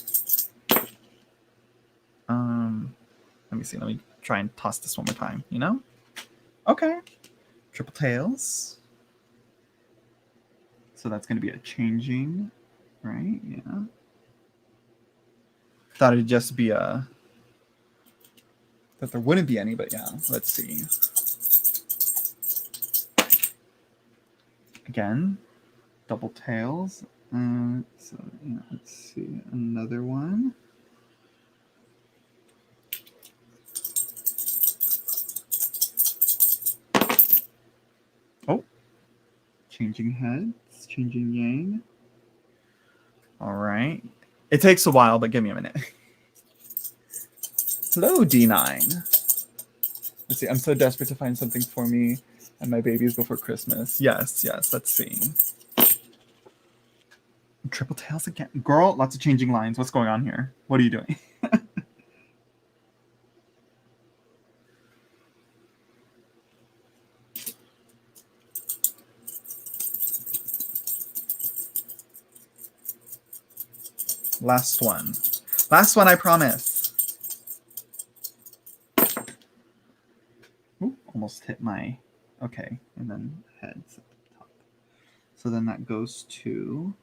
A: Let me see. Let me try and toss this one more time. Okay. Triple tails. So that's going to be a changing, right? Yeah. Thought it'd just be that there wouldn't be any, but yeah, let's see. Again, double tails. So let's see another one. Oh, changing heads, changing yang. All right. It takes a while, but give me a minute. Hello, D9. Let's see. I'm so desperate to find something for me and my babies before Christmas. Yes. Let's see. Triple tails again. Girl, lots of changing lines. What's going on here? What are you doing? Last one. Last one, I promise. Ooh, almost hit my Okay, and then heads at the top. So then that goes to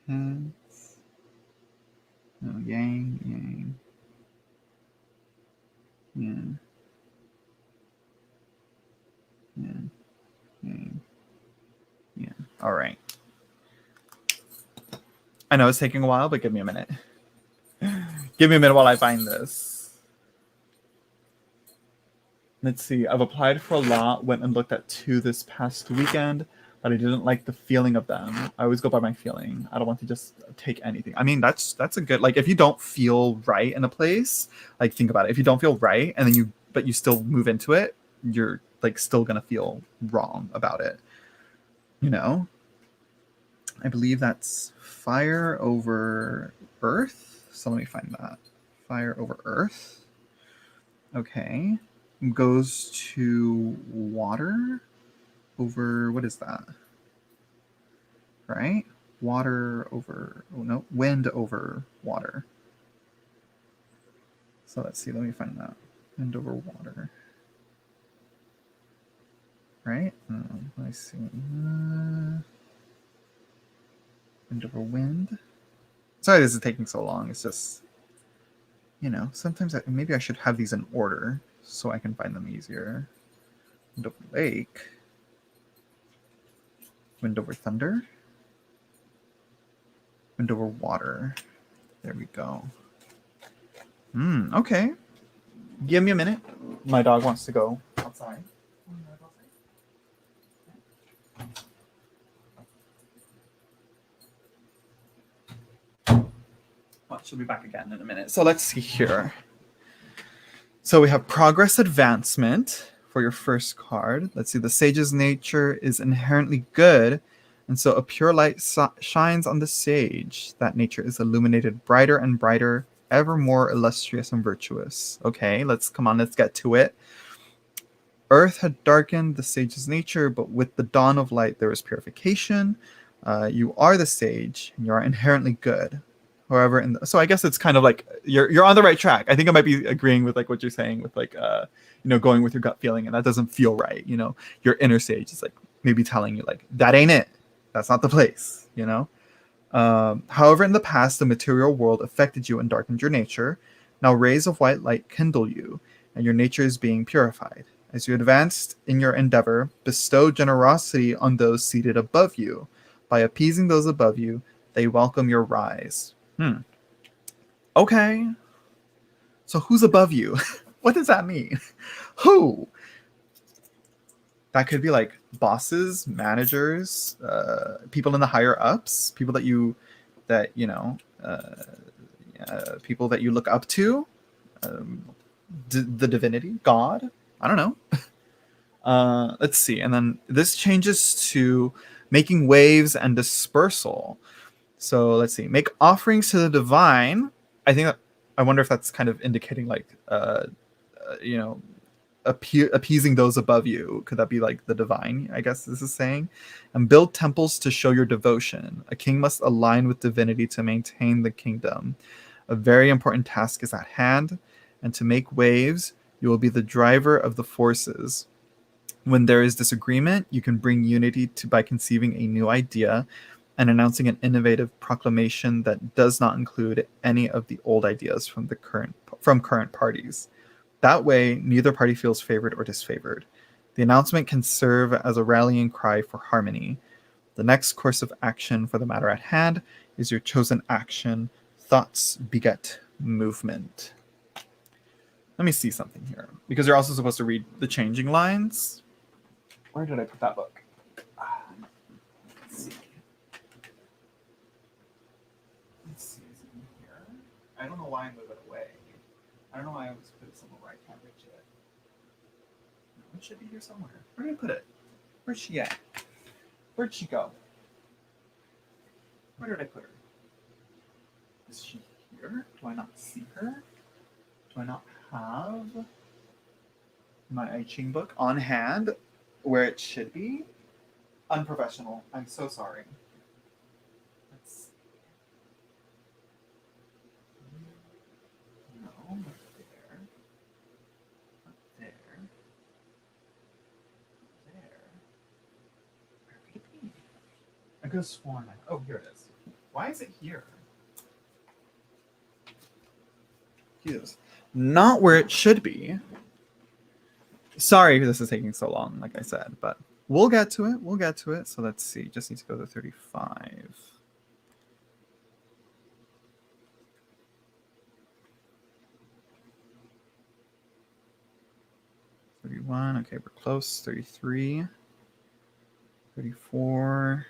A: heads. No, yang, yang, yang, yang, yang, yang. All right. I know it's taking a while, but give me a minute. Give me a minute while I find this. Let's see. I've applied for a lot, went and looked at 2 this past weekend, but I didn't like the feeling of them. I always go by my feeling. I don't want to just take anything. I mean, that's a good, like, if you don't feel right in a place, like, think about it. If you don't feel right and then but you still move into it, you're like still gonna feel wrong about it. You know? I believe that's fire over earth. So let me find that. Fire over earth. Okay. Goes to water over, what is that? Right? Water over, oh no, wind over water. So let's see, let me find that. Wind over water. Right? Let me see. Wind over wind. Sorry this is taking so long. It's just, you know, sometimes maybe I should have these in order so I can find them easier. Wind over lake. Wind over thunder. Wind over water. There we go. Okay. Give me a minute. My dog wants to go outside. Well, she'll be back again in a minute. So let's see here. So we have progress advancement for your first card. Let's see. The sage's nature is inherently good, and so a pure light shines on the sage. That nature is illuminated brighter and brighter, ever more illustrious and virtuous. Okay, let's get to it. Earth had darkened the sage's nature, but with the dawn of light there is purification. You are the sage, and you are inherently good. However, so I guess it's kind of like you're on the right track. I think I might be agreeing with like what you're saying with like going with your gut feeling, and that doesn't feel right. You know, your inner sage is like maybe telling you like that ain't it. That's not the place. You know. However, in the past, the material world affected you and darkened your nature. Now rays of white light kindle you, and your nature is being purified. As you advanced in your endeavor, bestow generosity on those seated above you. By appeasing those above you, they welcome your rise. Okay. So who's above you? What does that mean? Who? That could be like bosses, managers, people in the higher ups, people that people that you look up to, the divinity, God. I don't know. Let's see. And then this changes to making waves and dispersal. So let's see. Make offerings to the divine. I wonder if that's kind of indicating like, appeasing those above you. Could that be like the divine? I guess this is saying. And build temples to show your devotion. A king must align with divinity to maintain the kingdom. A very important task is at hand, and to make waves, you will be the driver of the forces. When there is disagreement, you can bring unity by conceiving a new idea and announcing an innovative proclamation that does not include any of the old ideas from current parties. That way, neither party feels favored or disfavored. The announcement can serve as a rallying cry for harmony. The next course of action for the matter at hand is your chosen action. Thoughts beget movement. Let me see something here, because you're also supposed to read the changing lines. Where did I put that book? Let's see. Is it in here? I don't know why I moved it away. I don't know why I always put it somewhere where I can't reach it. No, it should be here somewhere. Where did I put it? Where's she at? Where'd she go? Where did I put her? Is she here? Do I not see her? Do I not have my I Ching book on hand where it should be? Unprofessional. I'm so sorry. Let's see. No, not there. Not there. could have sworn. Oh, here it is. Why is it here? Jesus. Not where it should be. Sorry this is taking so long, like I said, but we'll get to it. We'll get to it. So let's see. Just need to go to 35. $31. Okay, we're close. 33. 34.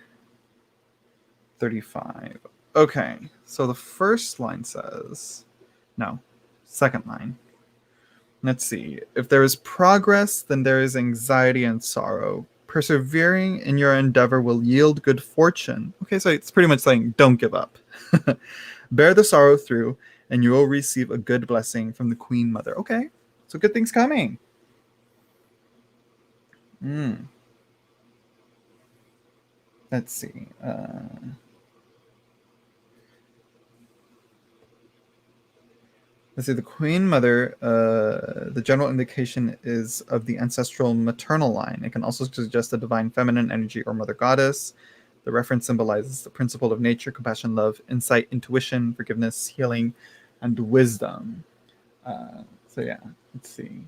A: 35. Okay, so the first line says, no, second line. Let's see. If there is progress, then there is anxiety and sorrow. Persevering in your endeavor will yield good fortune. Okay, so it's pretty much saying don't give up. Bear the sorrow through, and you will receive a good blessing from the Queen Mother. Okay, so good things coming. Let's see. Let's see, the Queen Mother, the general indication is of the ancestral maternal line. It can also suggest the divine feminine energy or Mother Goddess. The reference symbolizes the principle of nature, compassion, love, insight, intuition, forgiveness, healing, and wisdom. So yeah, let's see.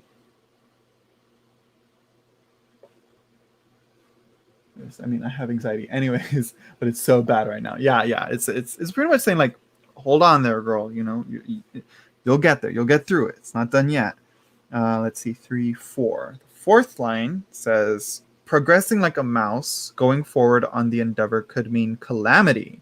A: I mean, I have anxiety anyways, but it's so bad right now. Yeah, it's pretty much saying like, hold on there, girl. You know, you'll get there. You'll get through it. It's not done yet. Let's see, 3, 4. The fourth line says, progressing like a mouse, going forward on the endeavor could mean calamity.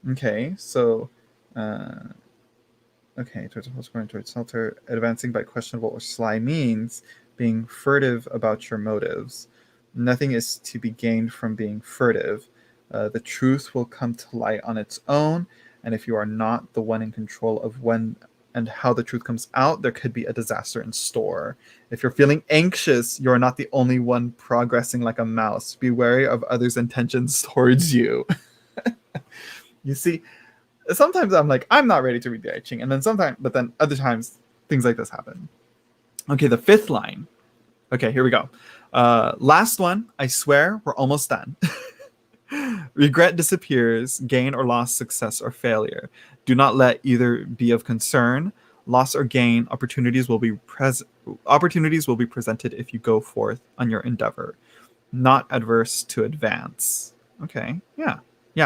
A: Okay, so, okay, towards a host going towards shelter, advancing by questionable or sly means, being furtive about your motives. Nothing is to be gained from being furtive. The truth will come to light on its own, and if you are not the one in control of when and how the truth comes out, there could be a disaster in store. If you're feeling anxious, you're not the only one progressing like a mouse. Be wary of others' intentions towards you. You see, sometimes I'm like, I'm not ready to read the I Ching, and then other times things like this happen. Okay, the fifth line. Okay, here we go. Last one. I swear we're almost done. Regret disappears, gain or loss, success or failure. Do not let either be of concern. Loss or gain, opportunities will be presented if you go forth on your endeavor. Not adverse to advance. Okay, yeah.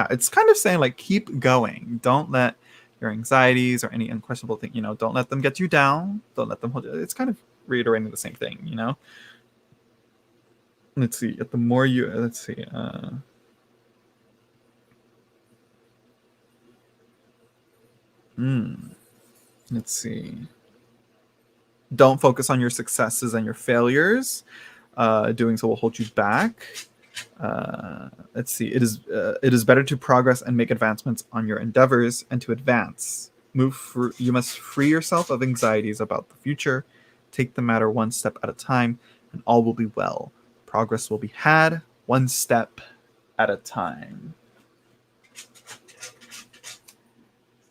A: It's kind of saying like keep going. Don't let your anxieties or any unquestionable thing, don't let them get you down. Don't let them hold you. It's kind of reiterating the same thing, Let's see. Let's see. Let's see. Don't focus on your successes and your failures. Doing so will hold you back. Let's see. It is better to progress and make advancements on your endeavors and to advance. You must free yourself of anxieties about the future. Take the matter one step at a time, and all will be well. Progress will be had one step at a time.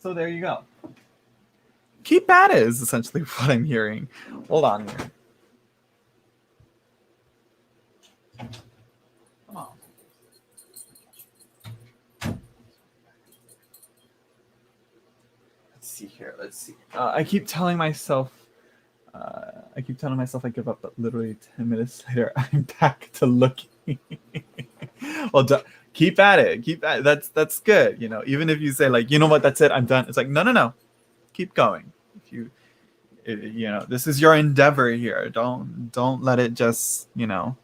A: So there you go. Keep at it is essentially what I'm hearing. Hold on here. Come on. Let's see here. Let's see. I keep telling myself I give up, but literally 10 minutes later, I'm back to looking. Well, keep at it. That's good. Even if you say like, you know what, that's it, I'm done. It's like, no. Keep going. This is your endeavor here. Don't let it just, don't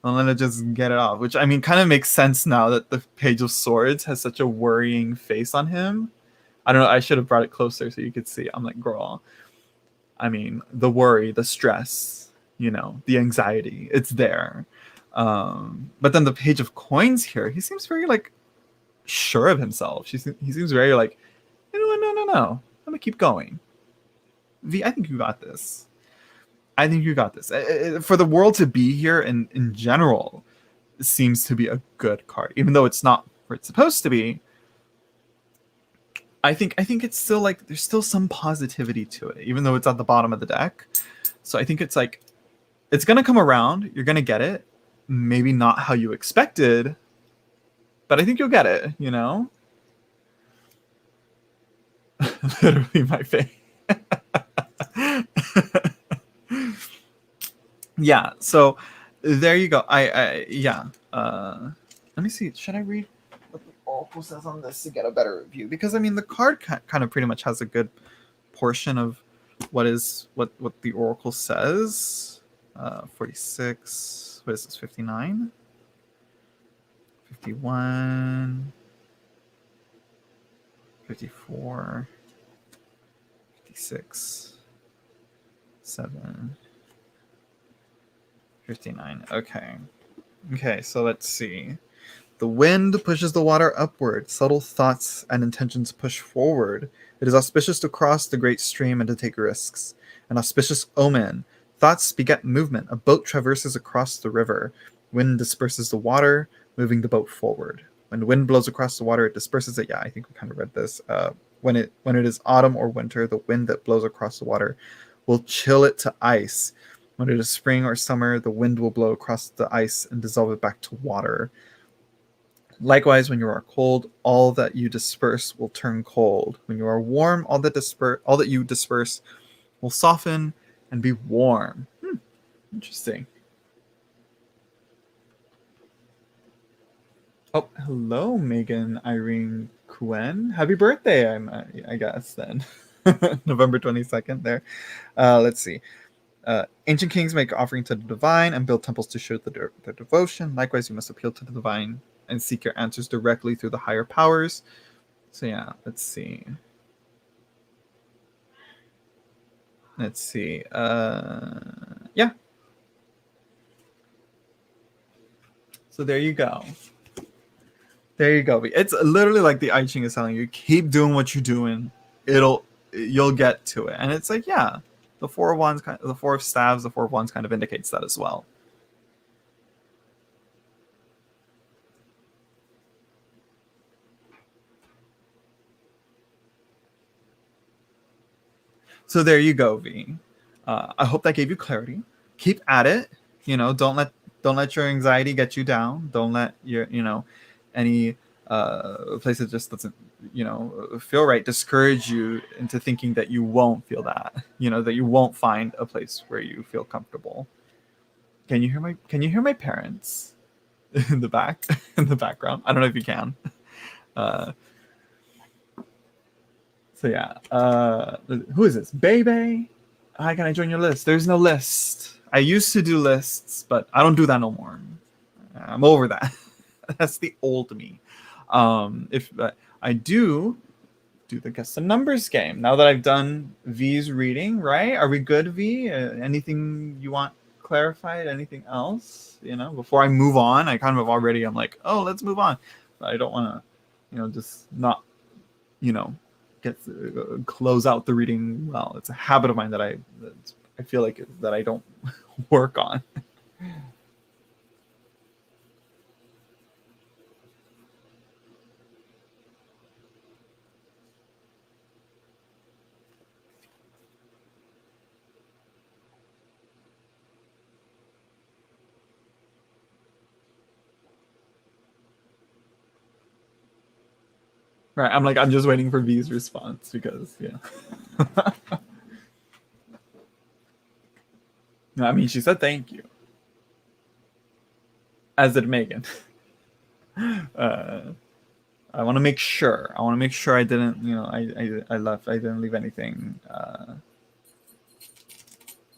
A: let it just get it off. Which, I mean, kind of makes sense now that the Page of Swords has such a worrying face on him. I don't know. I should have brought it closer so you could see. I'm like, girl. I mean, the worry, the stress, the anxiety, it's there. But then the Page of Coins here, he seems very like sure of himself. He seems very like, no. Let me keep going. V, I think you got this. For the world to be here in general, seems to be a good card, even though it's not where it's supposed to be. I think it's still like there's still some positivity to it, even though it's at the bottom of the deck. So I think it's like it's gonna come around. You're gonna get it. Maybe not how you expected, but I think you'll get it, you know? Literally my face. Yeah, so there you go. Yeah. Let me see. Should I read what the oracle says on this to get a better view? Because I mean, the card kind of pretty much has a good portion of what the oracle says. 46. What is this? 59. 51. 54. 56. 7. 59. Okay, so let's see. The wind pushes the water upward. Subtle thoughts and intentions push forward. It is auspicious to cross the great stream and to take risks. An auspicious omen. Thoughts beget movement. A boat traverses across the river. Wind disperses the water, moving the boat forward. When the wind blows across the water, it disperses it. Yeah, I think we kind of read this. When it is autumn or winter, the wind that blows across the water will chill it to ice. When it is spring or summer, the wind will blow across the ice and dissolve it back to water. Likewise, when you are cold, all that you disperse will turn cold. When you are warm, all that you disperse will soften and be warm. Interesting. Oh, hello, Megan Irene Kuen. Happy birthday, I guess, then. November 22nd there. Let's see. Ancient kings make offering to the divine and build temples to show their devotion. Likewise, you must appeal to the divine and seek your answers directly through the higher powers. So yeah, let's see. Yeah. So there you go. It's literally like the I Ching is telling you, keep doing what you're doing. You'll get to it. And it's like, yeah, the Four of Wands, the Four of Staves, the Four of Wands kind of indicates that as well. So there you go, V. I hope that gave you clarity. Keep at it. Don't let your anxiety get you down. Don't let your any place that just doesn't feel right discourage you into thinking that you won't feel that. That you won't find a place where you feel comfortable. Can you hear my parents in the background? I don't know if you can. So yeah, who is this? Bebe? Hi, can I join your list? There's no list. I used to do lists, but I don't do that no more. I'm over that. That's the old me. If I do the guess the numbers game now that I've done V's reading, right? Are we good, V? Anything you want clarified? Anything else? Before I move on, I'm like, oh, let's move on. But I don't want to, just not, get close out the reading well. It's a habit of mine that I feel like that I don't work on. Right, I'm just waiting for V's response because no, I mean, she said thank you, as did Megan. I want to make sure. I didn't, I didn't leave anything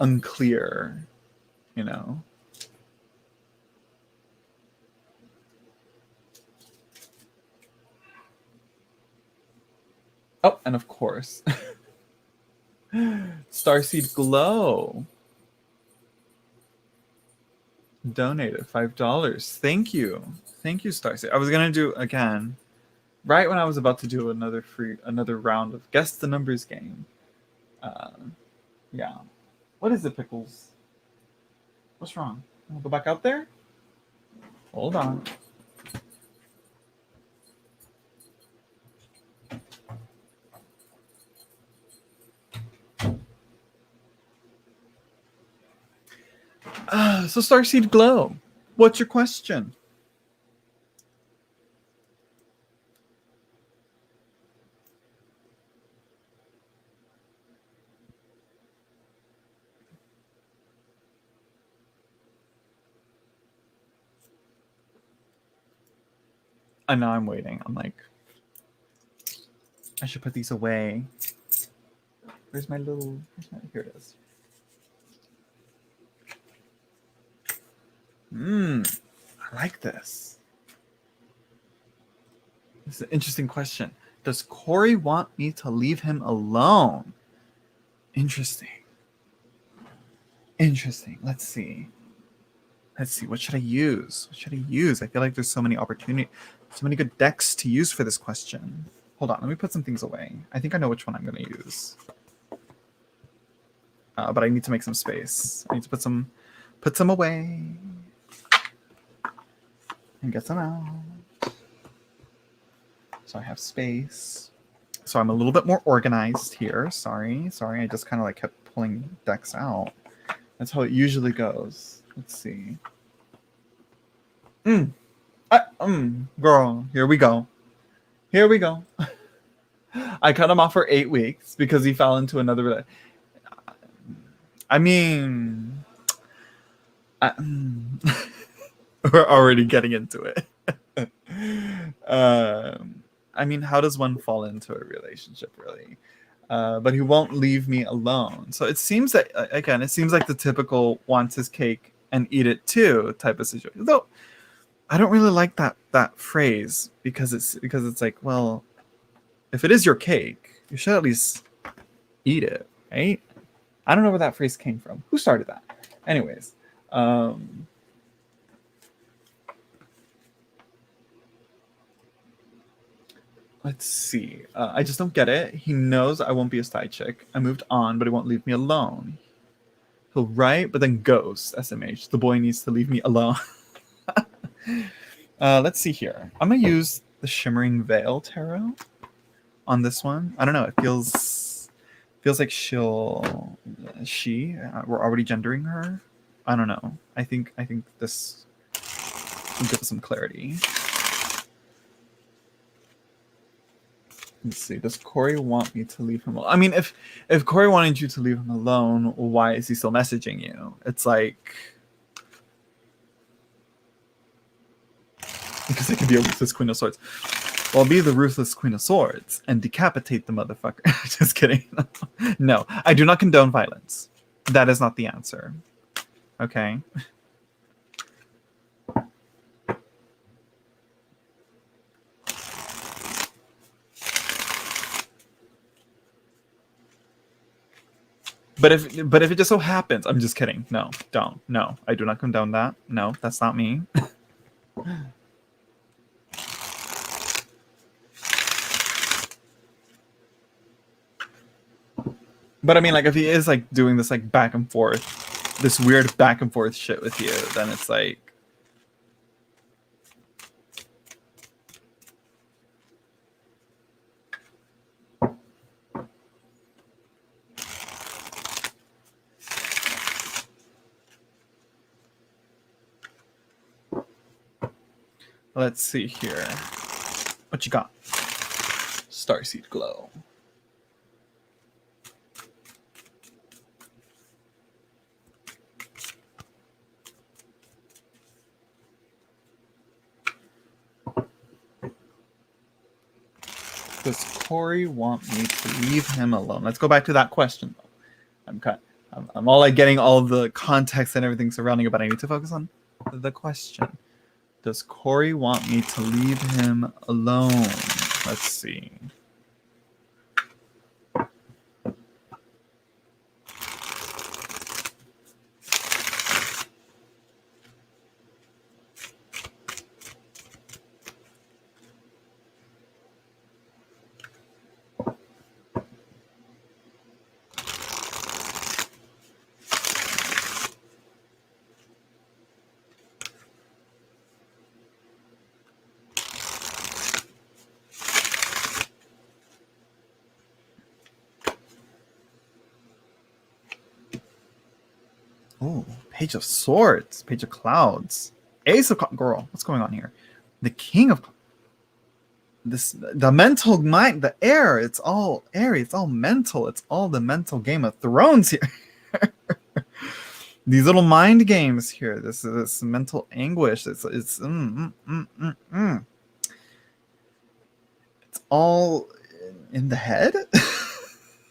A: unclear, Oh, and of course, Starseed Glow donated $5. Thank you, Starseed. I was gonna do again, right when I was about to do another round of guess the numbers game. Yeah. What is it, Pickles? What's wrong? I'll go back out there. Hold on. So Starseed Glow, what's your question? And now I'm waiting. I'm like, I should put these away. Where's my little... Here it is. I like this. This is an interesting question. Does Corey want me to leave him alone? Interesting. Interesting. Let's see. What should I use? I feel like there's so many opportunities, so many good decks to use for this question. Hold on, let me put some things away. I think I know which one I'm going to use. But I need to make some space. I need to put some away. And get some out. So I have space. So I'm a little bit more organized here. Sorry. I just kind of like kept pulling decks out. That's how it usually goes. Let's see. Girl, here we go. I cut him off for 8 weeks because he fell into another. I mean, we're already getting into it. I mean, how does one fall into a relationship, really? But he won't leave me alone. So it seems that, again, it seems like the typical wants his cake and eat it too type of situation. Though I don't really like that phrase because it's like, well, if it is your cake, you should at least eat it, right? I don't know where that phrase came from. Who started that? Anyways, let's see. I just don't get it. He knows I won't be a side chick. I moved on, but he won't leave me alone. He'll write, but then ghost. SMH. The boy needs to leave me alone. Let's see here. I'm going to use the Shimmering Veil Tarot on this one. I don't know. It feels like we're already gendering her. I don't know. I think this will give us some clarity. Let's see. Does Corey want me to leave him alone? I mean, if Corey wanted you to leave him alone, why is he still messaging you? It's like, because I could be a ruthless Queen of Swords. Well, I'll be the ruthless Queen of Swords and decapitate the motherfucker. Just kidding. No, I do not condone violence. That is not the answer. Okay. But if it just so happens, I'm just kidding. No, don't. No, I do not condone that. No, that's not me. But I mean, like, if he is like doing this like back and forth, this weird back and forth shit with you, then it's like, let's see here. What you got? Starseed Glow. Does Corey want me to leave him alone? Let's go back to that question. I'm all like getting all the context and everything surrounding it, but I need to focus on the question. Does Corey want me to leave him alone? Let's see. Oh, Page of Swords, Page of Clouds, Ace of Girl. What's going on here? The King of the mental mind, the air. It's all airy. It's all mental. It's all the mental Game of Thrones here. These little mind games here. This mental anguish. It's. all in the head.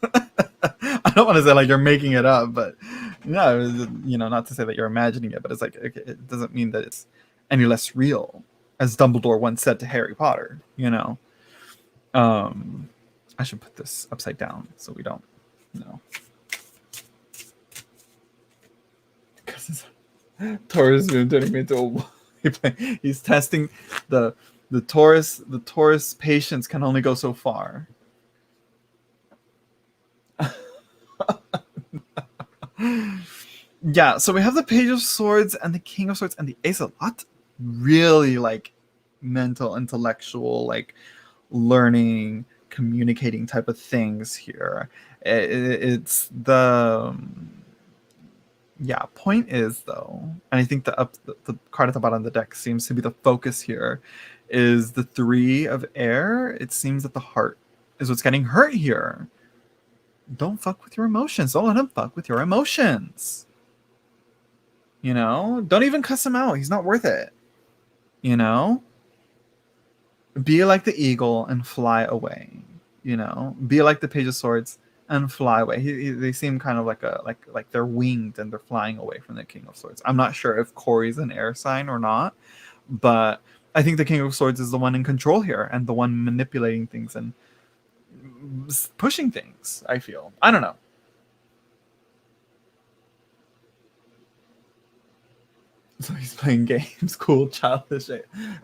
A: I don't want to say like you're making it up, but no, not to say that you're imagining it, but it's like okay, it doesn't mean that it's any less real, as Dumbledore once said to Harry Potter. I should put this upside down so we don't, because Taurus moon turning me into a. He's testing the Taurus. The Taurus patience can only go so far. Yeah, so we have the Page of Swords and the King of Swords and the Ace of Lot. Really like mental, intellectual, like learning, communicating type of things here. It's the point is though, and I think the card at the bottom of the deck seems to be the focus here, is the Three of Air. It seems that the heart is what's getting hurt here. Don't fuck with your emotions. Don't let him fuck with your emotions. Don't even cuss him out. He's not worth it. Be like the eagle and fly away. Be like the Page of Swords and fly away. They seem kind of like they're winged and they're flying away from the King of Swords. I'm not sure if Corey's an air sign or not, but I think the King of Swords is the one in control here and the one manipulating things and pushing things. I feel. I don't know. So he's playing games, cool, childish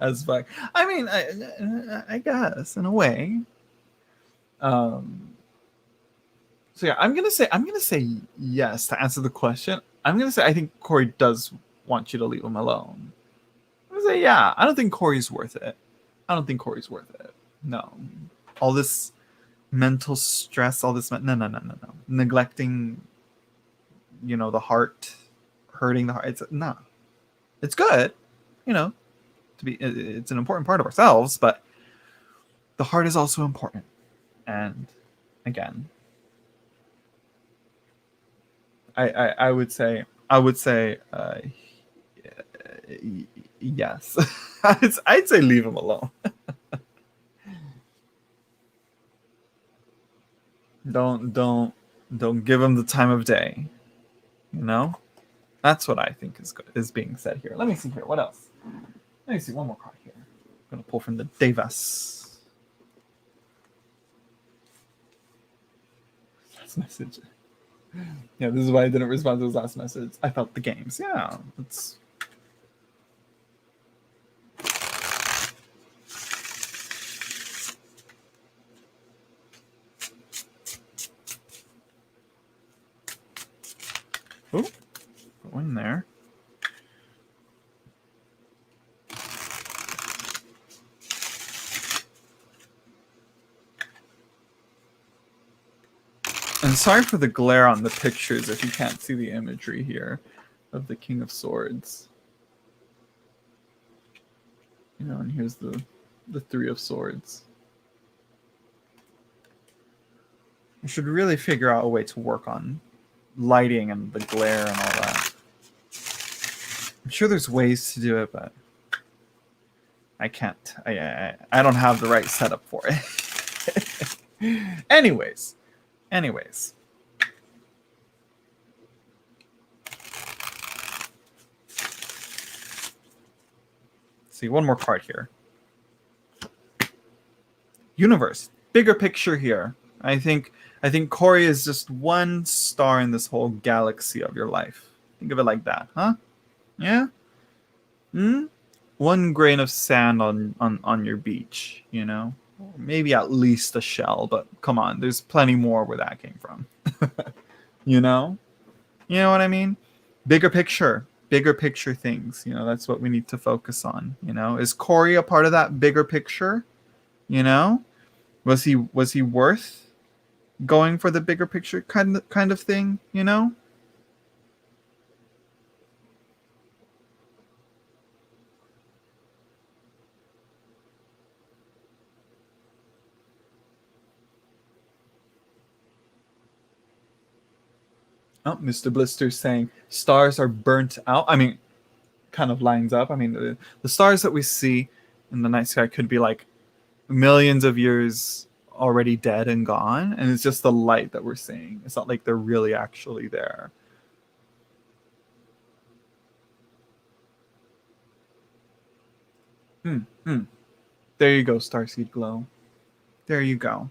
A: as fuck. I mean, I guess in a way. So yeah, I'm gonna say yes to answer the question. I'm gonna say I think Corey does want you to leave him alone. I'm gonna say yeah. I don't think Corey's worth it. No, all this mental stress, all this no. Neglecting, the heart, hurting the heart. It's no. It's good, it's an important part of ourselves, but the heart is also important. And again, I would say yes. I'd say leave him alone. Don't give him the time of day. That's what I think is being said here. Let me see here. What else? Let me see one more card here. I'm going to pull from the Devas. Last message. Yeah, this is why I didn't respond to his last message. I felt the games. Yeah, it's... Oh, go in there. And sorry for the glare on the pictures if you can't see the imagery here of the King of Swords. And here's the Three of Swords. I should really figure out a way to work on lighting and the glare and all that. I'm sure there's ways to do it, but I can't. I don't have the right setup for it. Anyways. See, one more card here. Universe. Bigger picture here. I think Corey is just one star in this whole galaxy of your life. Think of it like that, huh? Yeah? One grain of sand on your beach, Maybe at least a shell, but come on, there's plenty more where that came from. You know what I mean? Bigger picture things. That's what we need to focus on. Is Corey a part of that bigger picture? Was he worth going for the bigger picture kind of thing? Oh, Mr. Blister's saying stars are burnt out. I mean, kind of lines up. I mean, the stars that we see in the night sky could be like millions of years already dead and gone, and it's just the light that we're seeing. It's not like they're really actually there. There you go, Starseed Glow. There you go.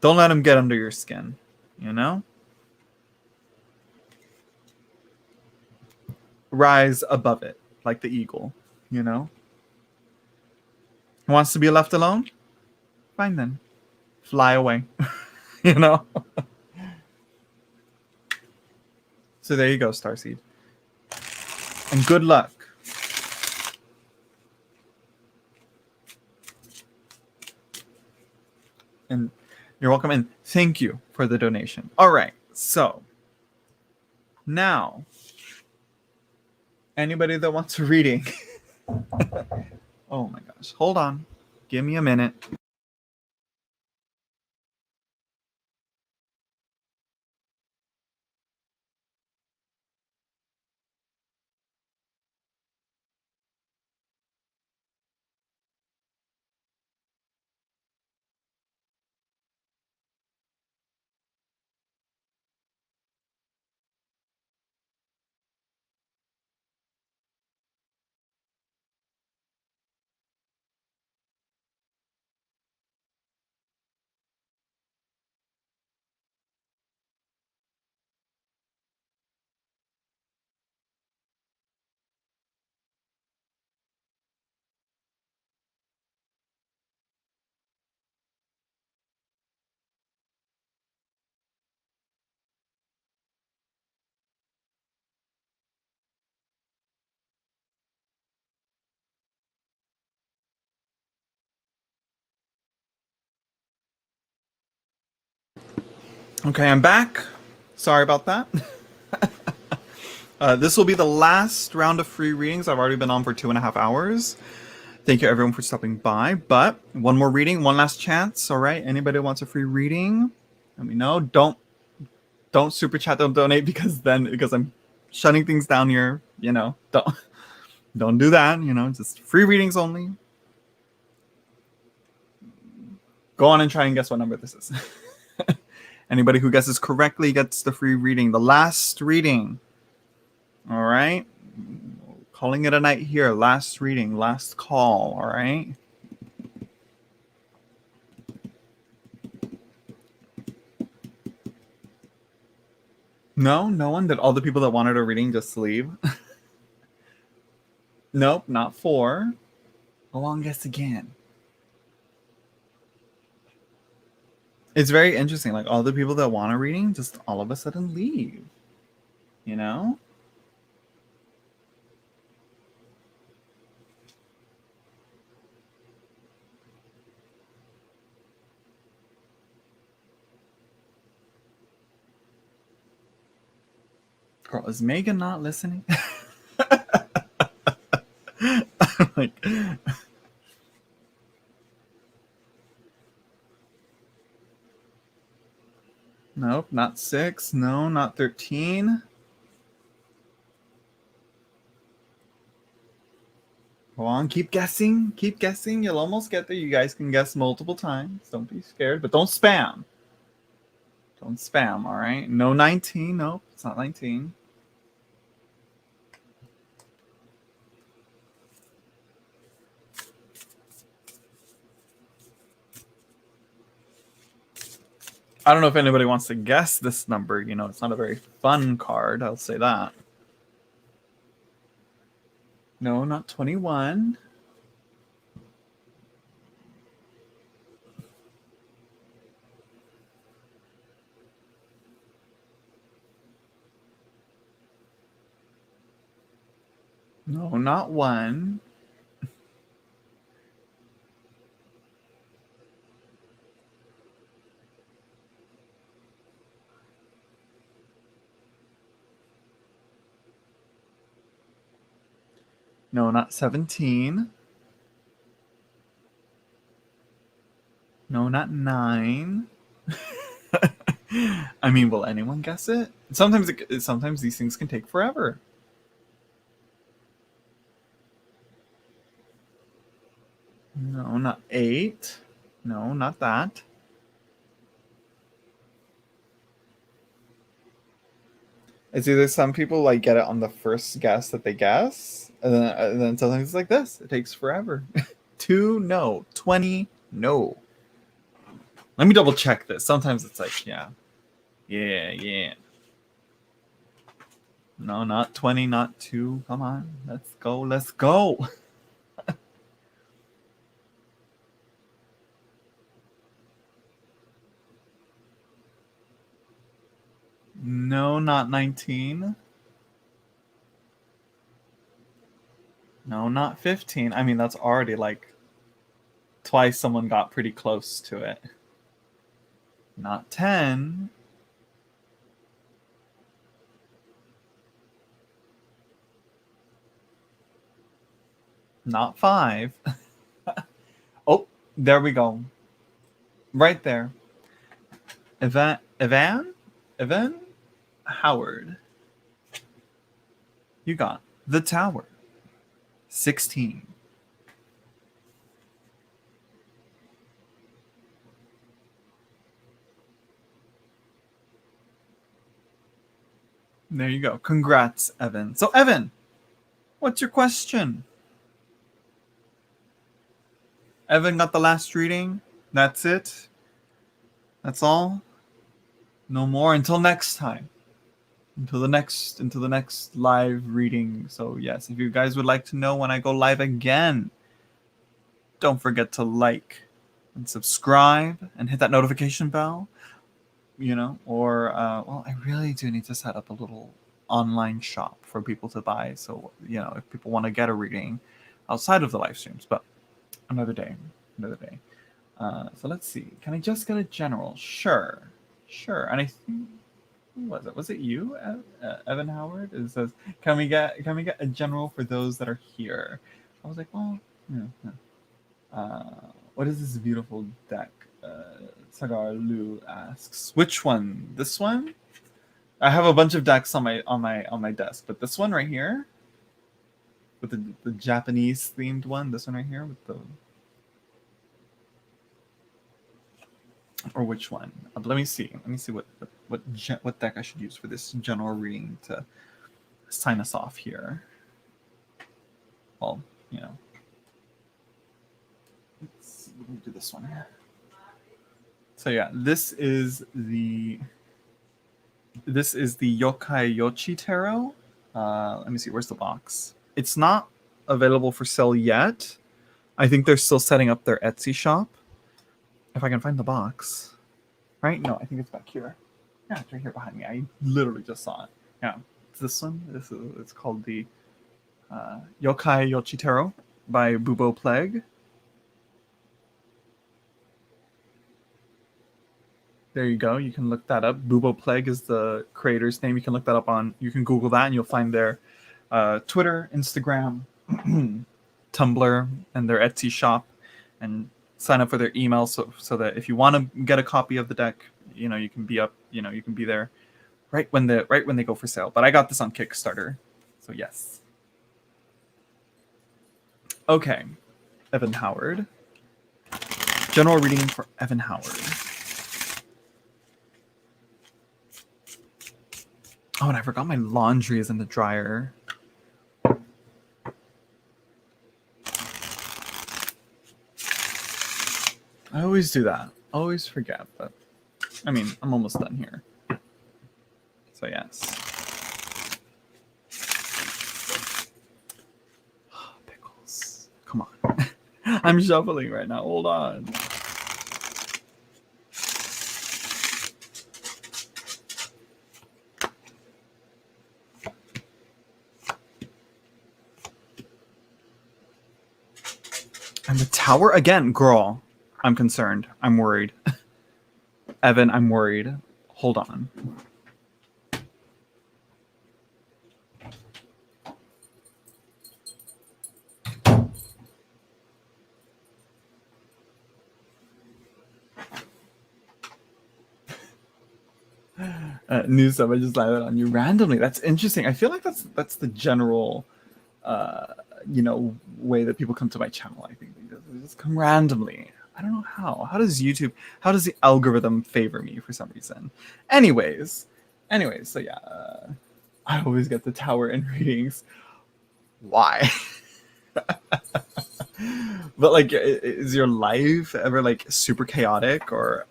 A: Don't let them get under your skin, you know? Rise above it, like the eagle, you know? Wants to be left alone? Fine then. Fly away, you know? So there you go, Starseed. And good luck. And you're welcome, and thank you for the donation. All right, so now anybody that wants a reading. Oh my gosh, hold on, give me a minute. Okay, I'm back. Sorry about that. This will be the last round of free readings. I've already been on for 2.5 hours. Thank you everyone for stopping by. But one more reading, one last chance. All right, anybody wants a free reading? Let me know. Don't super chat, don't donate, because I'm shutting things down here. You know, don't do that. You know, just free readings only. Go on and try and guess what number this is. Anybody who guesses correctly gets the free reading, the last reading. All right, calling it a night here. Last reading, last call. All right. No one. Did all the people that wanted a reading just leave? Nope, not 4. Go on, guess again. It's very interesting. Like, all the people that want a reading just all of a sudden leave. You know? Girl, is Megan not listening? Like, nope, not 6. No, not 13. Go on, keep guessing. Keep guessing. You'll almost get there. You guys can guess multiple times. Don't be scared, but don't spam. Don't spam, all right? No 19. Nope, it's not 19. I don't know if anybody wants to guess this number. You know, it's not a very fun card. I'll say that. No, not 21. No, not 1. No, not 17. No, not 9. I mean, will anyone guess it? Sometimes these things can take forever. No, not 8. No, not that. It's either some people like get it on the first guess that they guess, and then sometimes it's like this. It takes forever. 2, no. 20, no. Let me double check this. Sometimes it's like, yeah. Yeah. No, not 20, not 2. Come on. Let's go. No, not 19. No, not 15. I mean, that's already like twice someone got pretty close to it. Not 10. Not 5. Oh, there we go. Right there. Evan Howard. You got The Tower. 16. There you go. Congrats, Evan. So, Evan, what's your question? Evan got the last reading. That's it. That's all. No more until next time. Until the next live reading. So yes, if you guys would like to know when I go live again, don't forget to like and subscribe and hit that notification bell. Or well, I really do need to set up a little online shop for people to buy. So if people want to get a reading outside of the live streams, but another day. So let's see. Can I just get a general? Sure. And I think, who was it? Was it you, Evan Howard? It says, can we get a general for those that are here? I was like, well, what is this beautiful deck? Sagar Lu asks, which one? This one? I have a bunch of decks on my desk, but this one right here, with the Japanese themed one. This one right here with the. Or which one? Let me see what deck I should use for this general reading to sign us off here. Well, let's do this one. So yeah, this is the Yokai Yochi Tarot. Let me see, where's the box? It's not available for sale yet. I think they're still setting up their Etsy shop. If I can find the box. Right? No, I think it's back here. Yeah, it's right here behind me. I literally just saw it. Yeah, it's this one. It's called the Yokai Yochitaro by Bubo Plague. There you go. You can look that up. Bubo Plague is the creator's name. You can look that up you can Google that and you'll find their Twitter, Instagram, Tumblr, and their Etsy shop. And sign up for their email so that if you want to get a copy of the deck, you can be you can be there right when they go for sale. But I got this on Kickstarter, so yes. Okay, Evan Howard. General reading for Evan Howard. Oh, and I forgot my laundry is in the dryer. I always do that. Always forget, but I mean, I'm almost done here. So yes. Pickles. Come on. I'm shuffling right now. Hold on. And the tower again, girl. I'm concerned. I'm worried. Evan, I'm worried. Hold on. New stuff. I just landed on you randomly. That's interesting. I feel like that's the general, way that people come to my channel. I think They just come randomly. I don't know how. How does the algorithm favor me for some reason? Anyways, so yeah, I always get the tower in readings. Why? But like, is your life ever like super chaotic, or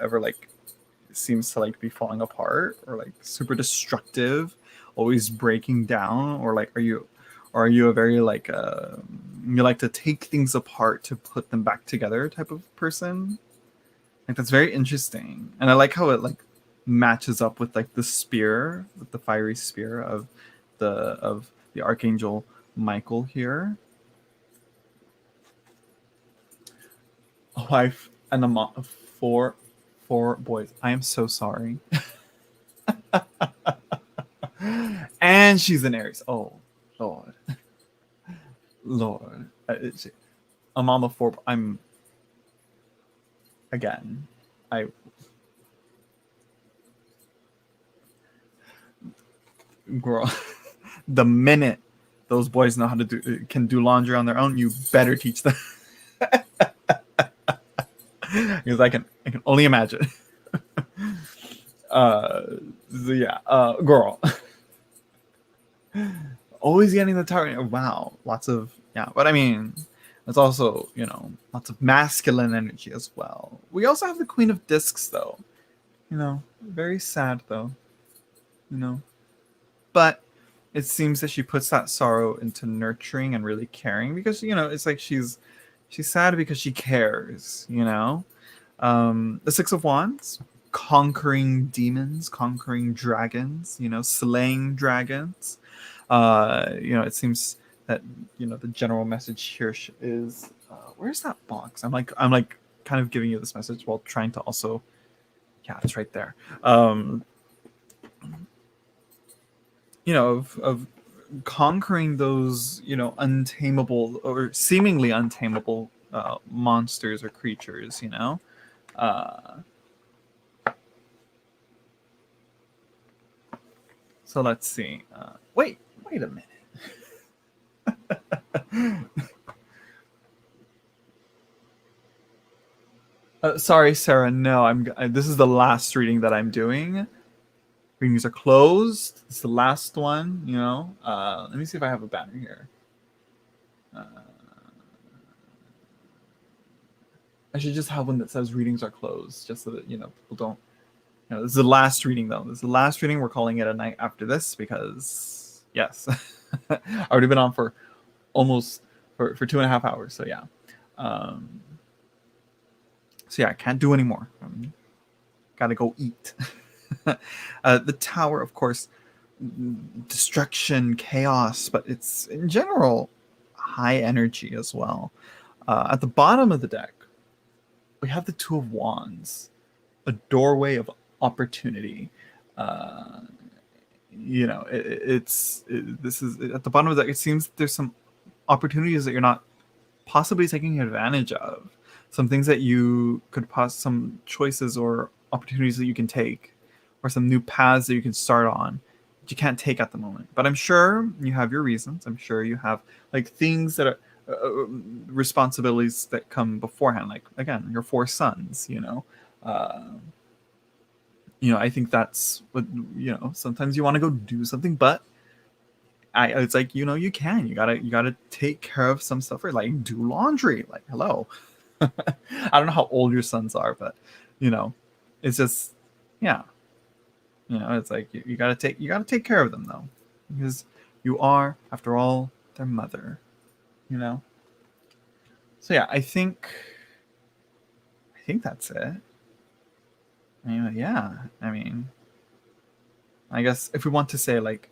A: ever like seems to like be falling apart, or like super destructive, always breaking down, or like are you a very like you like to take things apart to put them back together type of person? Like, that's very interesting, and I like how it like matches up with like the spear, with the fiery spear of the archangel Michael here. A wife and a mom of four boys. I am so sorry. And she's an Aries. Oh, Lord. Lord. A mom of four. Again, I. Girl, the minute those boys know how to can do laundry on their own, you better teach them. Because I can only imagine. So yeah, girl. Always getting the target. Wow, lots of but I mean, it's also lots of masculine energy as well. We also have the Queen of Discs though. Very sad though. But it seems that she puts that sorrow into nurturing and really caring, because it's like she's sad because she cares. The Six of Wands, conquering demons, conquering dragons, slaying dragons. It seems that the general message here is where's that box? I'm like kind of giving you this message while trying to also it's right there. Of conquering those untamable or seemingly untamable monsters or creatures. So let's see. Wait a minute. Sorry, Sarah. No, this is the last reading that I'm doing. Readings are closed. It's the last one. Let me see if I have a banner here. I should just have one that says readings are closed, just so that people don't. This is the last reading though. This is the last reading. We're calling it a night after this because yes, I've already been on for almost for 2.5 hours. So yeah. I can't do anymore. Gotta go eat. The tower, of course, destruction, chaos, but it's in general high energy as well. At the bottom of the deck, we have the Two of Wands, a doorway of opportunity. This is at the bottom of the deck. It seems there's some opportunities that you're not possibly taking advantage of. Some things that you could some choices or opportunities that you can take, or some new paths that you can start on that you can't take at the moment. But I'm sure you have your reasons. I'm sure you have like things that are responsibilities that come beforehand. Like again, your 4 sons. I think that's what sometimes you want to go do something, but it's like you gotta take care of some stuff, or like do laundry. Like hello. I don't know how old your sons are, but it's just it's like you gotta take care of them though, because you are after all their mother. So yeah, I think that's it. I guess if we want to say like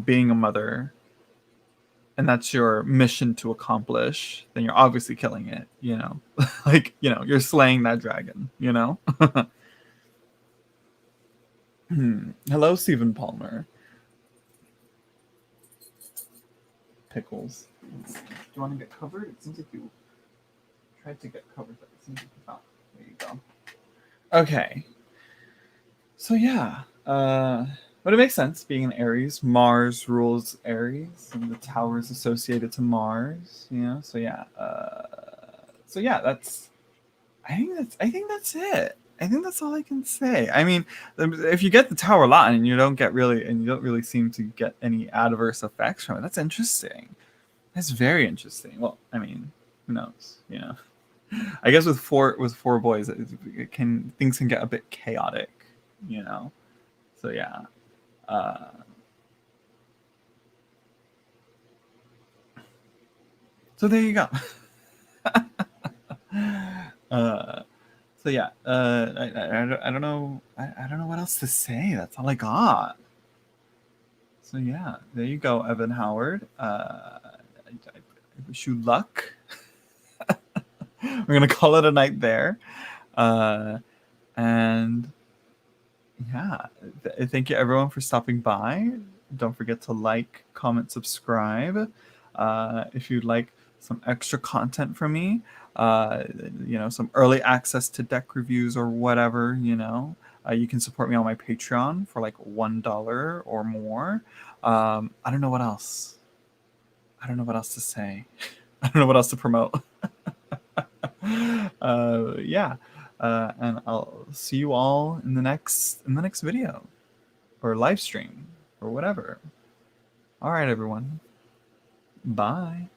A: being a mother, and that's your mission to accomplish, then you're obviously killing it. Like you're slaying that dragon. Hello, Stephen Palmer. Pickles. Do you want to get covered? It seems like you tried to get covered, but it seems like you found. There you go. Okay. So yeah. But it makes sense, being an Aries. Mars rules Aries, and the tower is associated to Mars. You know, so yeah. So yeah, that's. I think that's it. I think that's all I can say. I mean, if you get the tower a lot and you don't really seem to get any adverse effects from it, that's interesting. That's very interesting. Well, I mean, who knows? You know, I guess with four boys, things can get a bit chaotic. You know, so yeah. Uh, so there you go. uh, so yeah, I don't know. I don't know what else to say. That's all I got. So yeah, there you go, Evan Howard. I wish you luck. We're gonna call it a night there, uh, and yeah, thank you everyone for stopping by. Don't forget to like, comment, subscribe. If you'd like some extra content from me, uh, some early access to deck reviews or whatever, you can support me on my Patreon for like $1 or more. I don't know what else. I don't know what else to say. I don't know what else to promote. Yeah, and I'll see you all in the next video or live stream or whatever. All right, everyone. Bye.